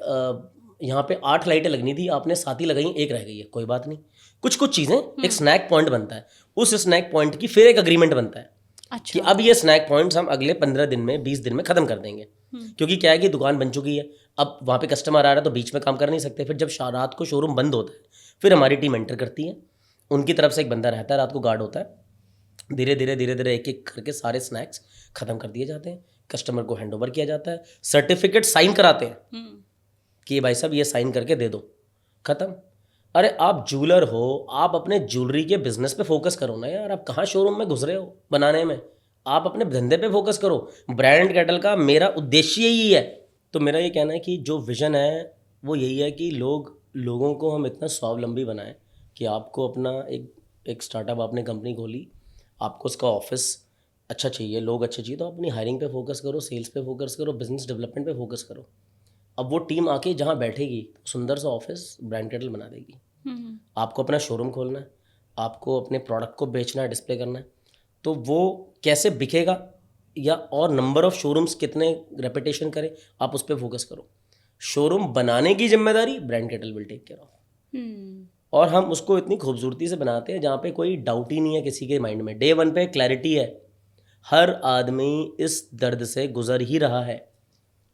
यहाँ पे 8 लाइटें लगनी थी, आपने 7 ही लगाई, एक रह गई है, कोई बात नहीं। कुछ कुछ चीज़ें एक स्नैक पॉइंट बनता है, उस स्नैक पॉइंट की फिर एक अग्रीमेंट बनता है कि अच्छा। अब ये स्नैक पॉइंट्स हम अगले 15 दिन में 20 दिन में ख़त्म कर देंगे। क्योंकि क्या है कि दुकान बन चुकी है, अब वहाँ पे कस्टमर आ रहा है तो बीच में काम कर नहीं सकते। फिर जब रात को शोरूम बंद होता है, फिर हमारी टीम एंटर करती है, उनकी तरफ से एक बंदा रहता है, रात को गार्ड होता है, धीरे धीरे धीरे धीरे एक एक करके सारे स्नैक्स ख़त्म कर दिए जाते हैं, कस्टमर को हैंड ओवर किया जाता है, सर्टिफिकेट साइन कराते हैं कि भाई साहब ये साइन करके दे दो, ख़त्म। अरे आप ज्वेलर हो, आप अपने ज्वेलरी के बिजनेस पे फोकस करो ना यार, आप कहाँ शोरूम में घुस रहे हो बनाने में, आप अपने धंधे पे फोकस करो। ब्रांड कैटल का मेरा उद्देश्य यही है। तो मेरा ये कहना है कि जो विज़न है वो यही है कि लोगों को हम इतना स्वावलंबी बनाएं कि आपको अपना एक स्टार्टअप, आपने कंपनी खोली, आपको उसका ऑफिस अच्छा चाहिए, लोग अच्छे चाहिए, तो अपनी हायरिंग पे फोकस करो, सेल्स पे फोकस करो, बिजनेस डेवलपमेंट पे फोकस करो। अब वो टीम आके जहाँ बैठेगी, सुंदर सा ऑफिस ब्रांड कैटल बना देगी। आपको अपना शोरूम खोलना है, आपको अपने प्रोडक्ट को बेचना है, डिस्प्ले करना है, तो वो कैसे बिकेगा या और नंबर ऑफ शोरूम्स कितने रेपुटेशन करें, आप उस पर फोकस करो। शोरूम बनाने की जिम्मेदारी ब्रांड कैटल विल टेक केयर ऑफ। और हम उसको इतनी खूबसूरती से बनाते हैं जहाँ पे कोई डाउट ही नहीं है किसी के माइंड में, डे 1 पे क्लैरिटी है, हर आदमी इस दर्द से गुजर ही रहा है।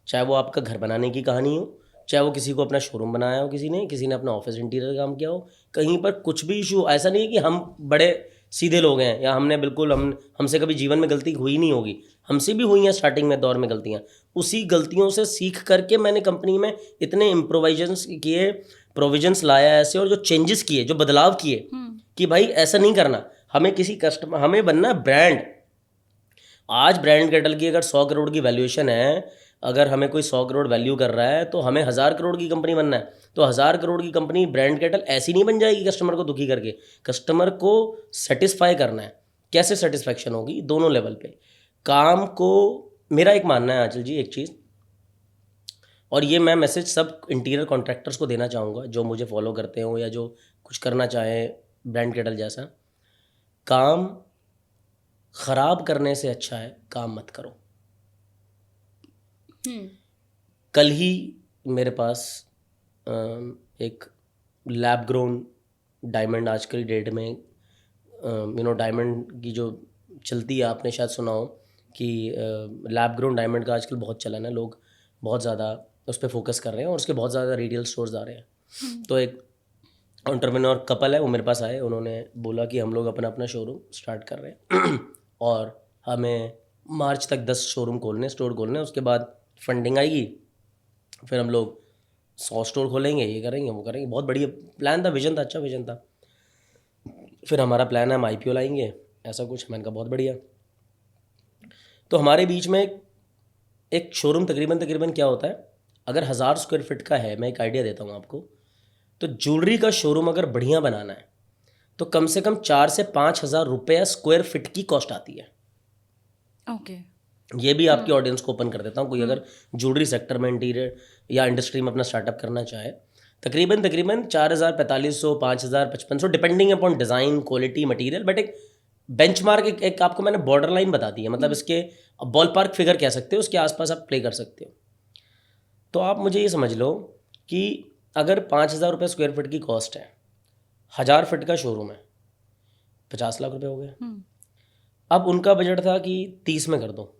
चाहे वो आपका घर बनाने की कहानी हो, चाहे वो किसी को अपना शोरूम बनाया हो, किसी ने अपना ऑफिस इंटीरियर काम किया हो, कहीं पर कुछ भी इशू, ऐसा नहीं है कि हम बड़े सीधे लोग हैं या हमने बिल्कुल हमसे कभी जीवन में गलती हुई नहीं होगी, हमसे भी हुई हैं स्टार्टिंग में दौर में गलतियाँ। उसी गलतियों से सीख करके मैंने कंपनी में इतने इम्प्रोवाइजेंस किए, प्रोविजंस लाया ऐसे, और जो चेंजेस किए, जो बदलाव किए कि भाई ऐसा नहीं करना, हमें किसी कस्टमर, हमें बनना ब्रांड। आज ब्रांड कैटल की अगर 100 करोड़ की वैल्यूएशन है, अगर हमें कोई 100 करोड़ वैल्यू कर रहा है, तो हमें 1000 करोड़ की कंपनी बनना है। तो 1000 करोड़ की कंपनी ब्रांड कैटल ऐसी नहीं बन जाएगी कस्टमर को दुखी करके, कस्टमर को सेटिस्फाई करना है। कैसे सेटिस्फैक्शन होगी? दोनों लेवल पे काम को। मेरा एक मानना है आंचल जी, एक चीज़, और ये मैं मैसेज सब इंटीरियर कॉन्ट्रैक्टर्स को देना चाहूँगा जो मुझे फॉलो करते हो या जो कुछ करना चाहे ब्रांड कैटल जैसा, काम ख़राब करने से अच्छा है काम मत करो। कल ही मेरे पास एक लैब ग्रोन डायमंड, आजकल डेट में डायमंड की जो चलती है, आपने शायद सुना हो कि लैब ग्रोन डायमंड का आजकल बहुत चलन है, लोग बहुत ज़्यादा उस पर फोकस कर रहे हैं और उसके बहुत ज़्यादा रिटेल स्टोर्स आ रहे हैं। तो एक एंटरप्रेन्योर कपल है, वो मेरे पास आए, उन्होंने बोला कि हम लोग अपना अपना शोरूम स्टार्ट कर रहे हैं और हमें मार्च तक 10 शोरूम खोलने, स्टोर खोलने, उसके बाद फंडिंग आएगी, फिर हम लोग 100 स्टोर खोलेंगे, ये करेंगे वो करेंगे। बहुत बढ़िया प्लान था, विजन था, अच्छा विजन था। फिर हमारा प्लान है हम IPO लाएंगे, ऐसा कुछ। मैंने कहा बहुत बढ़िया। तो हमारे बीच में एक शोरूम तकरीबन क्या होता है, अगर 1000 स्क्वायर फीट का है, मैं एक आइडिया देता हूँ आपको, तो ज्वेलरी का शोरूम अगर बढ़िया बनाना है तो कम से कम 4 से 5 हज़ार रुपये स्क्वायर फीट की कॉस्ट आती है। ओके। ये भी आपकी ऑडियंस को ओपन कर देता हूँ, कोई अगर ज्वेलरी सेक्टर में, इंटीरियर या इंडस्ट्री में अपना स्टार्टअप करना चाहे, तकरीबन 4000, 4500, 5000, 5500, depending upon design, quality, material. But एक बेंचमार्क, एक आपको मैंने बॉर्डर लाइन बता दी है, मतलब इसके बॉल पार्क फिगर कह सकते हो, उसके आसपास आप प्ले कर सकते हो। तो आप मुझे ये समझ लो कि अगर 5000 रुपये स्क्वायर फीट की कॉस्ट है, 1000 फीट का शोरूम है, 50 लाख रुपये हो गए। अब उनका बजट था कि 30 में कर दो,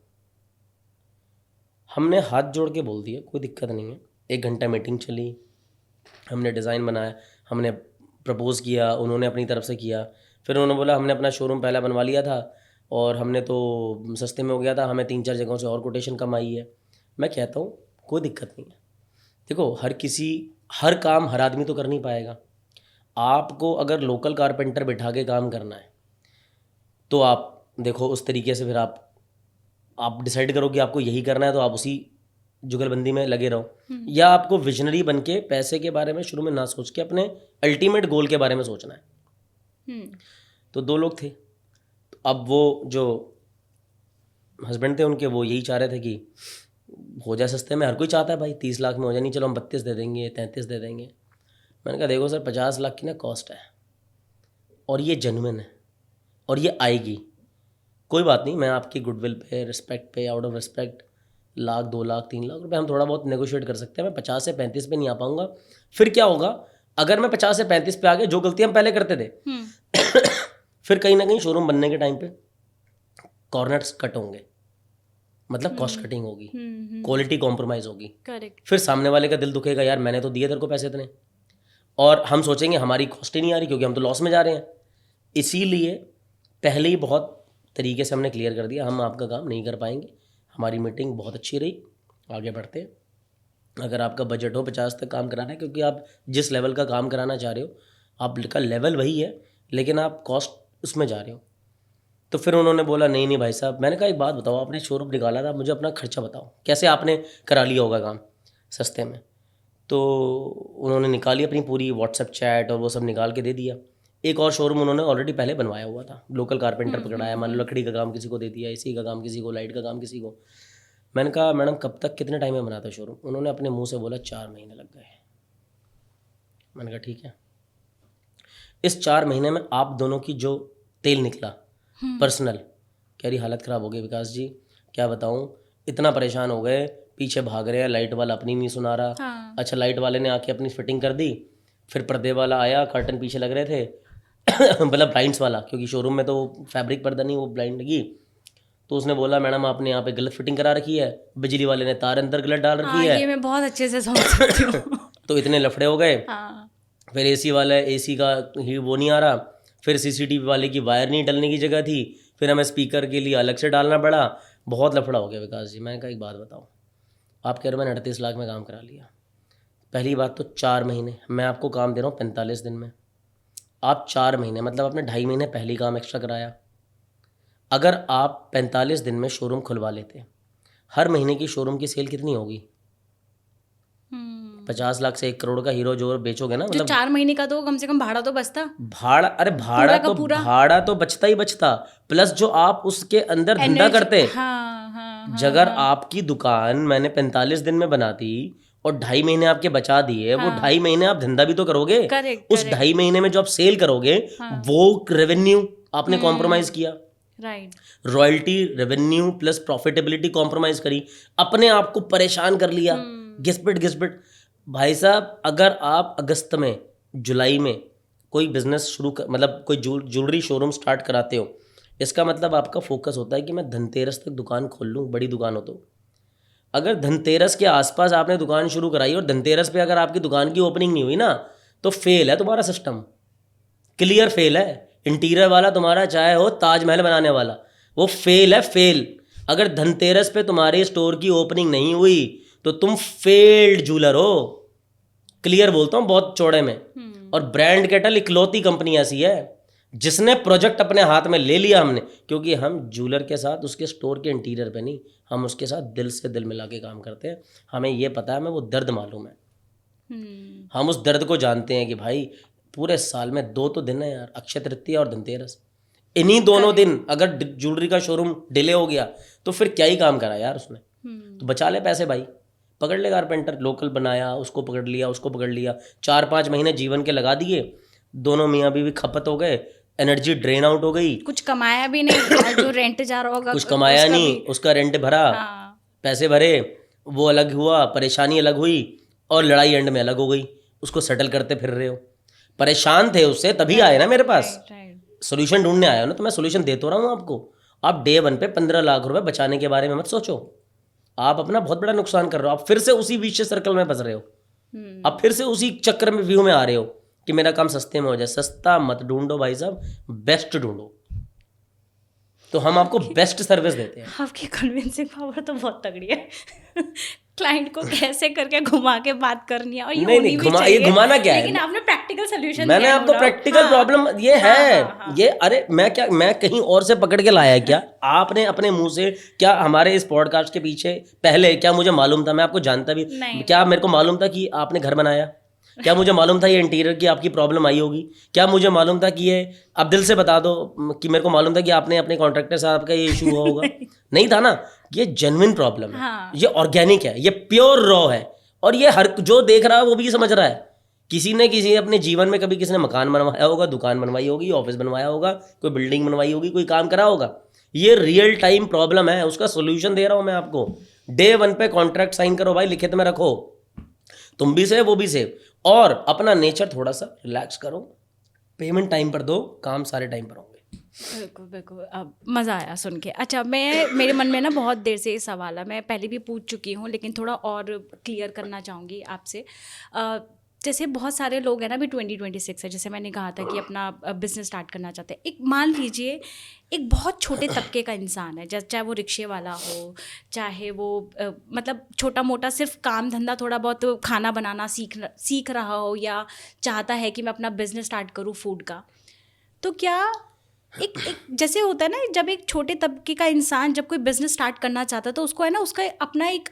हमने हाथ जोड़ के बोल दिया कोई दिक्कत नहीं है। 1 घंटा मीटिंग चली, हमने डिज़ाइन बनाया, हमने प्रपोज़ किया, उन्होंने अपनी तरफ से किया। फिर उन्होंने बोला हमने अपना शोरूम पहला बनवा लिया था और हमने तो सस्ते में हो गया था, हमें 3-4 जगहों से और कोटेशन कम आई है। मैं कहता हूँ कोई दिक्कत नहीं है। देखो, हर काम हर आदमी तो कर नहीं पाएगा। आपको अगर लोकल कारपेंटर बिठा के काम करना है तो आप देखो उस तरीके से, फिर आप डिसाइड करो कि आपको यही करना है, तो आप उसी जुगलबंदी में लगे रहो। या आपको विजनरी बन के पैसे के बारे में शुरू में ना सोच के अपने अल्टीमेट गोल के बारे में सोचना है। तो 2 लोग थे, तो अब वो जो हस्बैंड थे उनके, वो यही चाह रहे थे कि हो जाए सस्ते में। हर कोई चाहता है भाई 30 लाख में हो जाए, नहीं चलो हम 32 दे देंगे, 33 दे देंगे। मैंने कहा देखो सर, 50 लाख की ना कॉस्ट है और ये जेन्युइन है और ये आएगी। कोई बात नहीं, मैं आपकी गुडविल पे, रिस्पेक्ट पे, out of respect 1 lakh 2 lakh 3 lakh रुपए हम थोड़ा बहुत नेगोशिएट कर सकते हैं। मैं 50 से 35 पे नहीं आ पाऊंगा। फिर क्या होगा, अगर मैं 50 से 35 पे आ गया, जो गलती हम पहले करते थे फिर कहीं ना कहीं शोरूम बनने के टाइम पे कॉर्नर्स कट होंगे, मतलब कॉस्ट कटिंग होगी, क्वालिटी कॉम्प्रोमाइज़ होगी। करेक्ट। फिर सामने वाले का दिल दुखेगा, यार मैंने तो दिए तेरे को पैसे इतने, और हम सोचेंगे हमारी कॉस्ट ही नहीं आ रही क्योंकि हम तो लॉस में जा रहे हैं। इसीलिए पहले ही बहुत तरीके से हमने क्लियर कर दिया, हम आपका काम नहीं कर पाएंगे। हमारी मीटिंग बहुत अच्छी रही, आगे बढ़ते हैं। अगर आपका बजट हो 50 तक काम कराना है, क्योंकि आप जिस लेवल का काम कराना चाह रहे हो, आपका लेवल वही है, लेकिन आप कॉस्ट उसमें जा रहे हो। तो फिर उन्होंने बोला नहीं नहीं भाई साहब। मैंने कहा एक बात बताओ, आपने शोरूम निकाला था, मुझे अपना खर्चा बताओ, कैसे आपने करा लिया होगा काम सस्ते में। तो उन्होंने निकाली अपनी पूरी व्हाट्सएप चैट और वो सब निकाल के दे दिया। एक और शोरूम उन्होंने ऑलरेडी पहले बनवाया हुआ था, लोकल कारपेंटर पकड़ाया, मान लो लकड़ी का काम किसी को दे दिया, एसी का काम किसी को, लाइट का काम किसी को। मैंने कहा मैडम कब तक, कितने टाइम में बनाता शोरूम? उन्होंने अपने मुंह से बोला 4 महीने लग गए। मैंने कहा ठीक है, इस 4 महीने में आप दोनों की जो तेल निकला पर्सनल, कह रही हालत ख़राब हो गई विकास जी, क्या बताऊँ, इतना परेशान हो गए, पीछे भाग रहे हैं, लाइट वाला अपनी नहीं सुना रहा। हाँ। अच्छा, लाइट वाले ने आके अपनी फिटिंग कर दी, फिर पर्दे वाला आया, कर्टन पीछे लग रहे थे मतलब ब्लाइंड्स वाला, क्योंकि शोरूम में तो फैब्रिक पर्दा नहीं, वो ब्लाइंड लगी। तो उसने बोला मैडम आपने यहाँ पे गलत फिटिंग करा रखी है, बिजली वाले ने तार अंदर गलत डाल रखी है। ये मैं बहुत अच्छे से समझ सकती हूँ। तो इतने लफड़े हो गए। हाँ। फिर एसी वाला, एसी का ही वो नहीं आ रहा, फिर सीसीटीवी वाले की वायर नहीं डलने की जगह थी, फिर हमें स्पीकर के लिए अलग से डालना पड़ा। बहुत लफड़ा हो गया विकास जी। मैंने कहा एक बात बताओ, आप कह रहे हो मैंने 38 लाख में काम करा लिया। पहली बात तो 4 महीने, मैं आपको काम दे रहा हूँ 45 दिन में, आप 4 महीने मतलब आपने 2.5 महीने पहले ही काम एक्स्ट्रा कराया। अगर आप 45 दिन में शोरूम खुलवा लेते, हर महीने की शोरूम की सेल कितनी होगी? 50 लाख से 1 करोड़ का हीरो जो बेचोगे ना, जो मतलब 4 महीने का तो कम से कम भाड़ा तो बचता। भाड़ा, अरे भाड़ा तो बचता ही बचता, प्लस जो आप उसके अंदर धंधा करते। हाँ, अगर आपकी दुकान मैंने 45 दिन में बना दी और 2.5 महीने आपके बचा दिए, वो 2.5 महीने आप धंधा भी तो करोगे। उस 2.5 महीने में जो आप सेल करोगे, वो रेवेन्यू आपने कॉम्प्रोमाइज किया। Right. Royalty revenue plus profitability compromise करी, अपने आप को परेशान कर लिया। घिसपिट भाई साहब, अगर आप अगस्त में, जुलाई में कोई बिजनेस मतलब कोई ज्वेलरी शोरूम स्टार्ट कराते हो, इसका मतलब आपका फोकस होता है कि मैं धनतेरस तक दुकान खोल लूँ, बड़ी दुकान हो तो। अगर धनतेरस के आसपास आपने दुकान शुरू कराई और धनतेरस पे अगर आपकी दुकान की ओपनिंग नहीं हुई ना, तो फेल है तुम्हारा सिस्टम, क्लियर फेल है। इंटीरियर वाला तुम्हारा चाहे हो ताजमहल बनाने वाला, वो फेल है, फेल। अगर धनतेरस पे तुम्हारे स्टोर की ओपनिंग नहीं हुई तो तुम फेल्ड जूलर हो, क्लियर बोलता हूँ बहुत चौड़े में। और ब्रांड कैटल इकलौती कंपनी ऐसी है जिसने प्रोजेक्ट अपने हाथ में ले लिया हमने, क्योंकि हम जूलर के साथ उसके स्टोर के इंटीरियर पे नहीं, हम उसके साथ दिल से दिल मिला के काम करते हैं। हमें ये पता है, हमें वो दर्द मालूम है, हम उस दर्द को जानते हैं कि भाई पूरे साल में 2 तो दिन है यार, अक्षय तृतीया और धनतेरस। इन्हीं दोनों दिन अगर ज्वेलरी का शोरूम डिले हो गया तो फिर क्या ही काम करा यार उसने। तो बचा ले पैसे भाई, पकड़ ले कारपेंटर, लोकल बनाया, उसको पकड़ लिया, उसको पकड़ लिया, 4-5 महीने जीवन के लगा दिए, दोनों मियाँ बीवी खपत हो गए, एनर्जी ड्रेन आउट हो गई, कुछ कमाया भी नहीं। और जो रेंट जा रहा होगा कुछ कमाया नहीं, उसका रेंट भरा, पैसे भरे, वो अलग हुआ, परेशानी अलग हुई, और लड़ाई एंड में अलग हो गई। उसको सेटल करते फिर रहे हो, परेशान थे उससे, तभी आए ना मेरे पास, सोल्यूशन ढूंढने आया हो ना, तो मैं सोल्यूशन दे तो रहा हूँ आपको। आप डे 1 पे 15 लाख रुपए बचाने के बारे में मत सोचो, आप अपना बहुत बड़ा नुकसान कर रहे हो। आप फिर से उसी विशेष सर्कल में फंस रहे हो, आप फिर से उसी चक्कर में व्यू में आ रहे हो कि मेरा काम सस्ते में हो जाए। सस्ता मत ढूंढो भाई साहब, बेस्ट ढूंढो, तो हम आपको बेस्ट सर्विस देते हैं। आपकी कन्विंसिंग पावर तो बहुत तगड़ी है। क्लाइंट को कैसे करके घुमा के बात करनी है, और ये नहीं ये घुमाना क्या है, लेकिन आपने प्रैक्टिकल सॉल्यूशन मैंने आपको प्रैक्टिकल प्रॉब्लम ये है। ये अरे मैं कहीं और से पकड़ के लाया क्या? आपने अपने मुंह से, क्या हमारे इस पॉडकास्ट के पीछे पहले क्या मुझे मालूम था? मैं आपको जानता भी नहीं। क्या मेरे को मालूम था कि आपने घर बनाया? क्या मुझे मालूम था ये इंटीरियर की आपकी प्रॉब्लम आई होगी? क्या मुझे मालूम था कि ये, आप दिल से बता दो कि मेरे को मालूम था कि आपने अपने कॉन्ट्रैक्टर साहब का ये इशू हुआ होगा? नहीं था ना। ये जेन्युइन प्रॉब्लम है, ये ऑर्गेनिक है, ये प्योर रॉ है, और ये हर जो देख रहा है वो भी समझ रहा है। किसी ने अपने जीवन में कभी किसी ने मकान बनवाया होगा, दुकान बनवाई होगी, ऑफिस बनवाया होगा, कोई बिल्डिंग बनवाई होगी, कोई काम करा होगा। ये रियल टाइम प्रॉब्लम है, उसका सोल्यूशन दे रहा हूँ मैं आपको। डे 1 पे कॉन्ट्रैक्ट साइन करो भाई, लिखित में रखो, तुम भी सेव वो भी सेव, और अपना नेचर थोड़ा सा रिलैक्स करो, पेमेंट टाइम पर दो, काम सारे टाइम पर होंगे। बिल्कुल बिल्कुल, अब मज़ा आया सुन के। अच्छा, मेरे मन में ना बहुत देर से ये सवाल है, मैं पहले भी पूछ चुकी हूँ लेकिन थोड़ा और क्लियर करना चाहूँगी आपसे। जैसे बहुत सारे लोग हैं ना, अभी 2026 है, जैसे मैंने कहा था कि अपना बिजनेस स्टार्ट करना चाहते हैं। एक मान लीजिए एक बहुत छोटे तबके का इंसान है, चाहे वो रिक्शे वाला हो, चाहे वो मतलब छोटा मोटा सिर्फ काम धंधा थोड़ा बहुत खाना बनाना सीख रहा हो, या चाहता है कि मैं अपना बिजनेस स्टार्ट करूँ फूड का। तो क्या एक जैसे होता है ना, जब एक छोटे तबके का इंसान जब कोई बिजनेस स्टार्ट करना चाहता है तो उसको है ना, उसका अपना एक,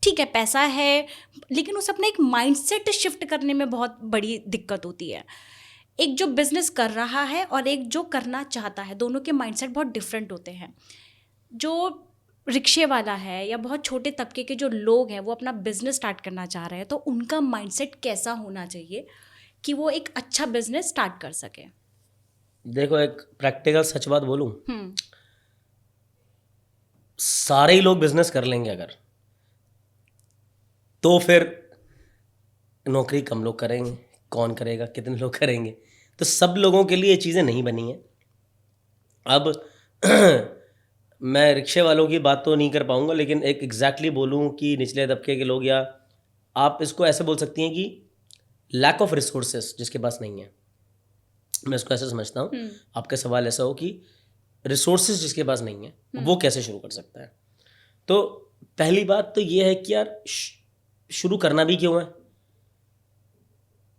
ठीक है पैसा है, लेकिन उसे अपना एक माइंडसेट शिफ्ट करने में बहुत बड़ी दिक्कत होती है। एक जो बिजनेस कर रहा है और एक जो करना चाहता है, दोनों के माइंडसेट बहुत डिफरेंट होते हैं। जो रिक्शे वाला है या बहुत छोटे तबके के जो लोग हैं वो अपना बिजनेस स्टार्ट करना चाह रहे हैं, तो उनका माइंडसेट कैसा होना चाहिए कि वो एक अच्छा बिजनेस स्टार्ट कर सके? देखो, एक प्रैक्टिकल सच बात बोलूं, हम्म। सारे ही लोग बिजनेस कर लेंगे अगर, तो फिर नौकरी कम लोग करेंगे, कौन करेगा, कितने लोग करेंगे? तो सब लोगों के लिए ये चीज़ें नहीं बनी हैं। अब मैं रिक्शे वालों की बात तो नहीं कर पाऊंगा, लेकिन एक एग्जैक्टली बोलूं कि निचले तबके के लोग, या आप इसको ऐसे बोल सकती हैं कि लैक ऑफ रिसोर्सेस जिसके पास नहीं है, मैं इसको ऐसे समझता हूँ। आपका सवाल ऐसा हो कि रिसोर्सेज जिसके पास नहीं है वो कैसे शुरू कर सकता है। तो पहली बात तो ये है कि यार शुरू करना भी क्यों है?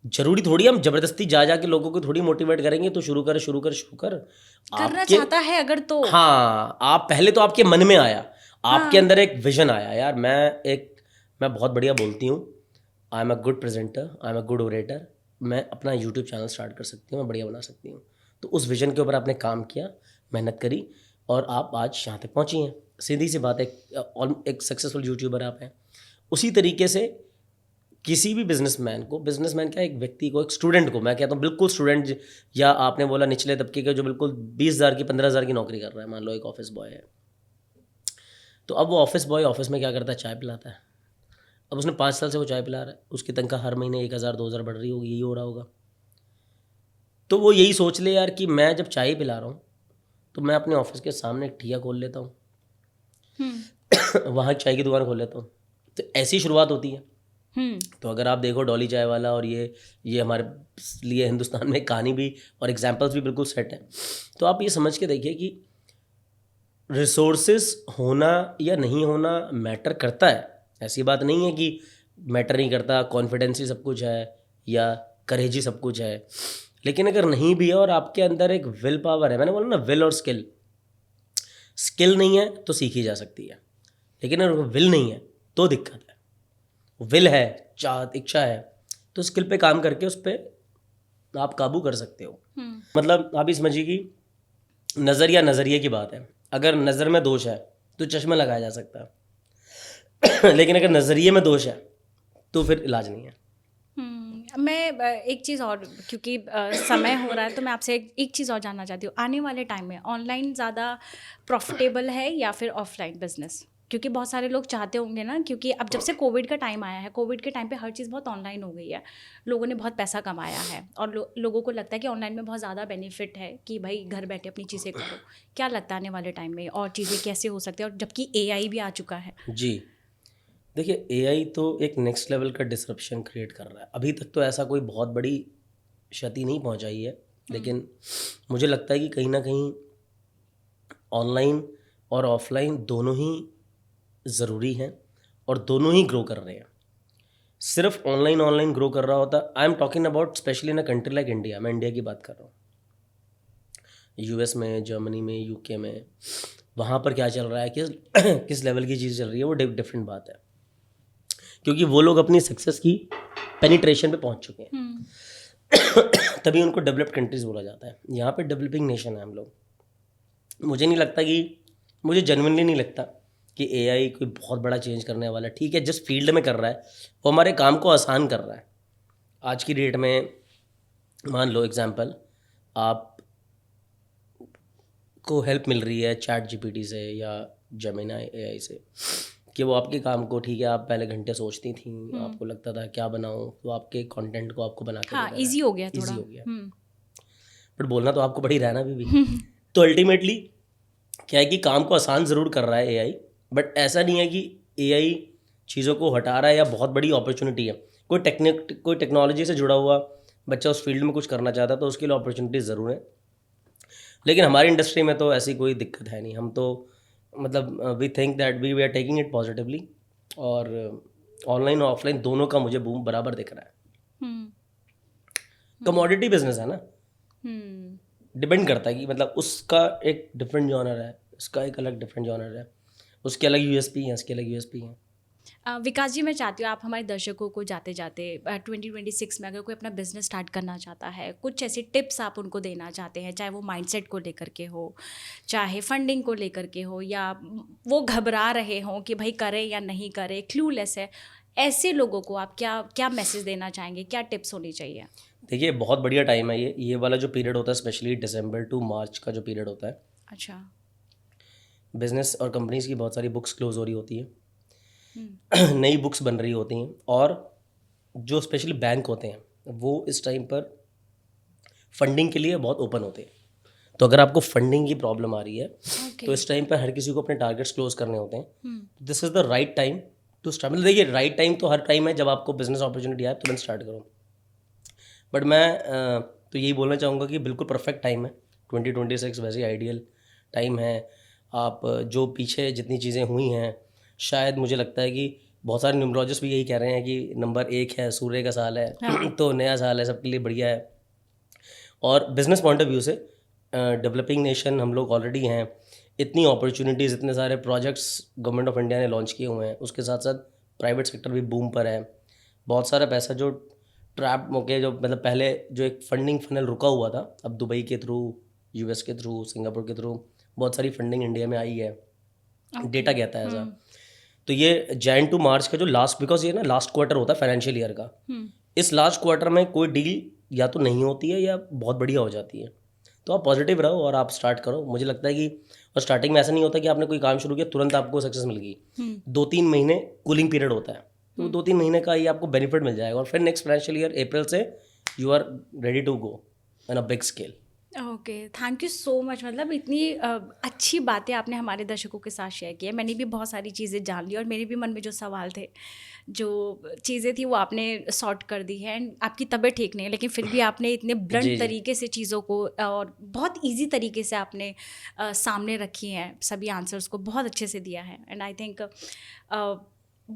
जरूरी थोड़ी हम जबरदस्ती जा जा के लोगों को थोड़ी मोटिवेट करेंगे तो शुरू कर शुरू कर शुरू कर। करना आपके, चाहता है अगर तो हाँ, आप पहले तो आपके मन में आया, आपके हाँ। अंदर एक विजन आया, यार मैं बहुत बढ़िया बोलती हूँ, I am a good presenter, I am a good orator, मैं अपना यूट्यूब चैनल स्टार्ट कर सकती हूँ, मैं बढ़िया बना सकती हूँ। तो उस विजन के ऊपर आपने काम किया, मेहनत करी, और आप आज यहाँ तक पहुँची हैं। सीधी सी बात है, और एक सक्सेसफुल यूट्यूबर आप हैं। उसी तरीके से किसी भी बिजनेसमैन क्या, एक व्यक्ति को, एक स्टूडेंट को, मैं कहता हूँ बिल्कुल स्टूडेंट, या आपने बोला निचले तबके के जो बिल्कुल 20,000 की 15,000 की नौकरी कर रहा है, मान लो एक ऑफिस बॉय है, तो अब वो ऑफिस बॉय ऑफिस में क्या करता है? चाय पिलाता है। अब उसने 5 साल से वो चाय पिला रहा है, उसकी तनख्वाह हर महीने 1,000 2,000 बढ़ रही होगी, यही हो रहा होगा। तो वो यही सोच ले यार कि मैं जब चाय पिला रहा हूँ तो मैं अपने ऑफिस के सामने एक ठिया खोल लेता हूँ वहाँ चाय की दुकान खोल लेता हूँ। तो ऐसी शुरुआत होती है। तो अगर आप देखो डॉली चाय वाला, और ये हमारे लिए हिंदुस्तान में कहानी भी और एग्जाम्पल्स भी बिल्कुल सेट है। तो आप ये समझ के देखिए कि रिसोर्सेस होना या नहीं होना मैटर करता है, ऐसी बात नहीं है कि मैटर नहीं करता, कॉन्फिडेंस ही सब कुछ है या करेज ही सब कुछ है। लेकिन अगर नहीं भी है और आपके अंदर एक विल पावर है, मैंने बोला ना, विल और स्किल नहीं है तो सीखी जा सकती है, लेकिन अगर विल नहीं है तो दिक्कत है। विल है, चाहत, इच्छा है, तो स्किल पे काम करके उस पर आप काबू कर सकते हो। मतलब आप ही समझिए कि नज़र या नज़रिए की बात है। अगर नज़र में दोष है तो चश्मा लगाया जा सकता है लेकिन अगर नज़रिए में दोष है तो फिर इलाज नहीं है। मैं एक चीज़ और, क्योंकि समय हो रहा है, तो मैं आपसे एक चीज़ और जानना चाहती हूँ। आने वाले टाइम में ऑनलाइन ज़्यादा प्रॉफिटेबल है या फिर ऑफलाइन बिजनेस? क्योंकि बहुत सारे लोग चाहते होंगे ना, क्योंकि अब जब से कोविड का टाइम आया है, कोविड के टाइम पे हर चीज़ बहुत ऑनलाइन हो गई है, लोगों ने बहुत पैसा कमाया है, और लोगों को लगता है कि ऑनलाइन में बहुत ज़्यादा बेनिफिट है कि भाई घर बैठे अपनी चीज़ें करो। क्या लगता है आने वाले टाइम में और चीज़ें कैसे हो सकती है, और जबकि AI भी आ चुका है? जी, देखिए, एआई तो एक नेक्स्ट लेवल का डिसरप्शन क्रिएट कर रहा है। अभी तक तो ऐसा कोई बहुत बड़ी क्षति नहीं पहुंचाई है, लेकिन मुझे लगता है कि कहीं ना कहीं ऑनलाइन और ऑफलाइन दोनों ही ज़रूरी हैं और दोनों ही ग्रो कर रहे हैं। सिर्फ ऑनलाइन ग्रो कर रहा होता, I am talking about specially in a country like India, मैं इंडिया की बात कर रहा हूँ। यूएस में, जर्मनी में, यूके में, वहाँ पर क्या चल रहा है, किस लेवल की चीज़ चल रही है, वो डिफरेंट बात है, क्योंकि वो लोग अपनी सक्सेस की पेनिट्रेशन पे पहुँच चुके हैं तभी उनको डेवलप्ड कंट्रीज़ बोला जाता है। यहाँ पे डेवलपिंग नेशन है हम लोग। मुझे जेन्युइनली नहीं लगता कि एआई कोई बहुत बड़ा चेंज करने वाला है। ठीक है, जिस फील्ड में कर रहा है वो हमारे काम को आसान कर रहा है। आज की डेट में मान लो एग्जांपल, आप को हेल्प मिल रही है चैट जीपीटी से या जेमिनी एआई से, कि वो आपके काम को, ठीक है आप पहले घंटे सोचती थी, आपको लगता था क्या बनाऊं, तो आपके कंटेंट को आपको बना के हाँ दे रहा है, इजी हो गया ईजी थोड़ा। हो गया। बट बोलना तो आपको पड़ ही रहा है ना अभी भी। तो अल्टीमेटली क्या है कि काम को आसान ज़रूर कर रहा है एआई, बट ऐसा नहीं है कि एआई चीज़ों को हटा रहा है या बहुत बड़ी अपॉर्चुनिटी है। कोई टेक्नोलॉजी से जुड़ा हुआ बच्चा उस फील्ड में कुछ करना चाहता है तो उसके लिए अपॉर्चुनिटी ज़रूर है, लेकिन हमारी इंडस्ट्री में तो ऐसी कोई दिक्कत है नहीं। हम तो मतलब we think that we are taking it positively, और ऑनलाइन और ऑफलाइन दोनों का मुझे बूम बराबर दिख रहा है। कमोडिटी बिजनेस है ना, डिपेंड करता है कि मतलब उसका एक डिफरेंट जॉनर है, इसका एक अलग डिफरेंट जॉनर है, उसके अलग यूएसपी हैं, इसके अलग यूएसपी हैं। विकास जी, मैं चाहती हूँ आप हमारे दर्शकों को जाते जाते 2026 में अगर कोई अपना बिजनेस स्टार्ट करना चाहता है, कुछ ऐसी टिप्स आप उनको देना चाहते हैं, चाहे वो माइंडसेट को लेकर के हो, चाहे फंडिंग को लेकर के हो, या वो घबरा रहे हों कि भाई करें या नहीं करें, क्लूलेस है, ऐसे लोगों को आप क्या क्या मैसेज देना चाहेंगे, क्या टिप्स होनी चाहिए? देखिए बहुत बढ़िया टाइम है ये वाला जो पीरियड होता है, स्पेशली दिसंबर टू मार्च का जो पीरियड होता है। अच्छा। बिजनेस और कंपनीज की बहुत सारी बुक्स क्लोज हो रही होती है, नई बुक्स बन रही होती हैं, और जो स्पेशली बैंक होते हैं वो इस टाइम पर फंडिंग के लिए बहुत ओपन होते हैं। तो अगर आपको फंडिंग की प्रॉब्लम आ रही है तो इस टाइम पर हर किसी को अपने टारगेट्स क्लोज करने होते हैं। This is the right time to start. मतलब देखिए राइट टाइम तो हर टाइम है, जब आपको बिजनेस अपॉर्चुनिटी आए तुरंत स्टार्ट करो। बट मैं तो यही बोलना चाहूँगा कि बिल्कुल परफेक्ट टाइम है 2026, वैसे आइडियल टाइम है। आप जो पीछे जितनी चीज़ें हुई हैं, शायद मुझे लगता है कि बहुत सारे न्यूमरोलॉजिस्ट भी यही कह रहे हैं कि नंबर 1 है, सूर्य का साल है तो नया साल है, सबके लिए बढ़िया है। और बिजनेस पॉइंट ऑफ व्यू से डेवलपिंग नेशन हम लोग ऑलरेडी हैं, इतनी अपॉर्चुनिटीज़, इतने सारे प्रोजेक्ट्स गवर्नमेंट ऑफ इंडिया ने लॉन्च किए हुए हैं, उसके साथ साथ प्राइवेट सेक्टर भी बूम पर है। बहुत सारा पैसा जो ट्रैप होके, जो मतलब पहले जो एक फंडिंग फनल रुका हुआ था, अब दुबई के थ्रू, यूएस के थ्रू, सिंगापुर के थ्रू बहुत सारी फंडिंग इंडिया में आई है। डेटा कहता है ऐसा। तो ये जैन टू मार्च का जो लास्ट, बिकॉज ये ना लास्ट क्वार्टर होता है फाइनेंशियल ईयर का, इस लास्ट क्वार्टर में कोई डील या तो नहीं होती है या बहुत बढ़िया हो जाती है। तो आप पॉजिटिव रहो और आप स्टार्ट करो। मुझे लगता है कि, और स्टार्टिंग में ऐसा नहीं होता कि आपने कोई काम शुरू किया तुरंत आपको सक्सेस मिल गई। 2-3 महीने कूलिंग पीरियड होता है, तो 2-3 महीने का ही आपको बेनिफिट मिल जाएगा, और फिर नेक्स्ट फाइनेंशियल ईयर अप्रैल से you are ready to go on a big scale. Okay, thank you so much. मतलब इतनी अच्छी बातें आपने हमारे दर्शकों के साथ शेयर की है। मैंने भी बहुत सारी चीज़ें जान ली, और मेरे भी मन में जो सवाल थे, जो चीज़ें थी, वो आपने सॉर्ट कर दी है। एंड आपकी तबीयत ठीक नहीं है, लेकिन फिर भी आपने इतने जी, ब्लंट जी। तरीके से चीज़ों को और बहुत इजी तरीके से आपने सामने रखी हैं, सभी आंसर्स को बहुत अच्छे से दिया है। एंड आई थिंक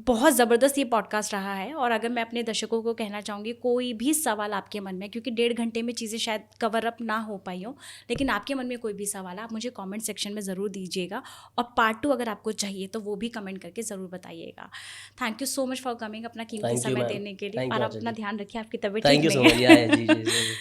बहुत ज़बरदस्त ये पॉडकास्ट रहा है। और अगर मैं अपने दर्शकों को कहना चाहूँगी, कोई भी सवाल आपके मन में, क्योंकि 1.5 घंटे में चीज़ें शायद कवर अप ना हो पाई हो, लेकिन आपके मन में कोई भी सवाल है, आप मुझे कमेंट सेक्शन में ज़रूर दीजिएगा, और पार्ट 2 अगर आपको चाहिए तो वो भी कमेंट करके ज़रूर बताइएगा। Thank you so much for coming, अपना कीमती थैंक यू समय मैम, देने के लिए, थैंक और यू आप आंचल अपना जी, ध्यान रखिए, आपकी तबीयत थैंक ठीक यू नहीं सो मच। है। जी जी जी।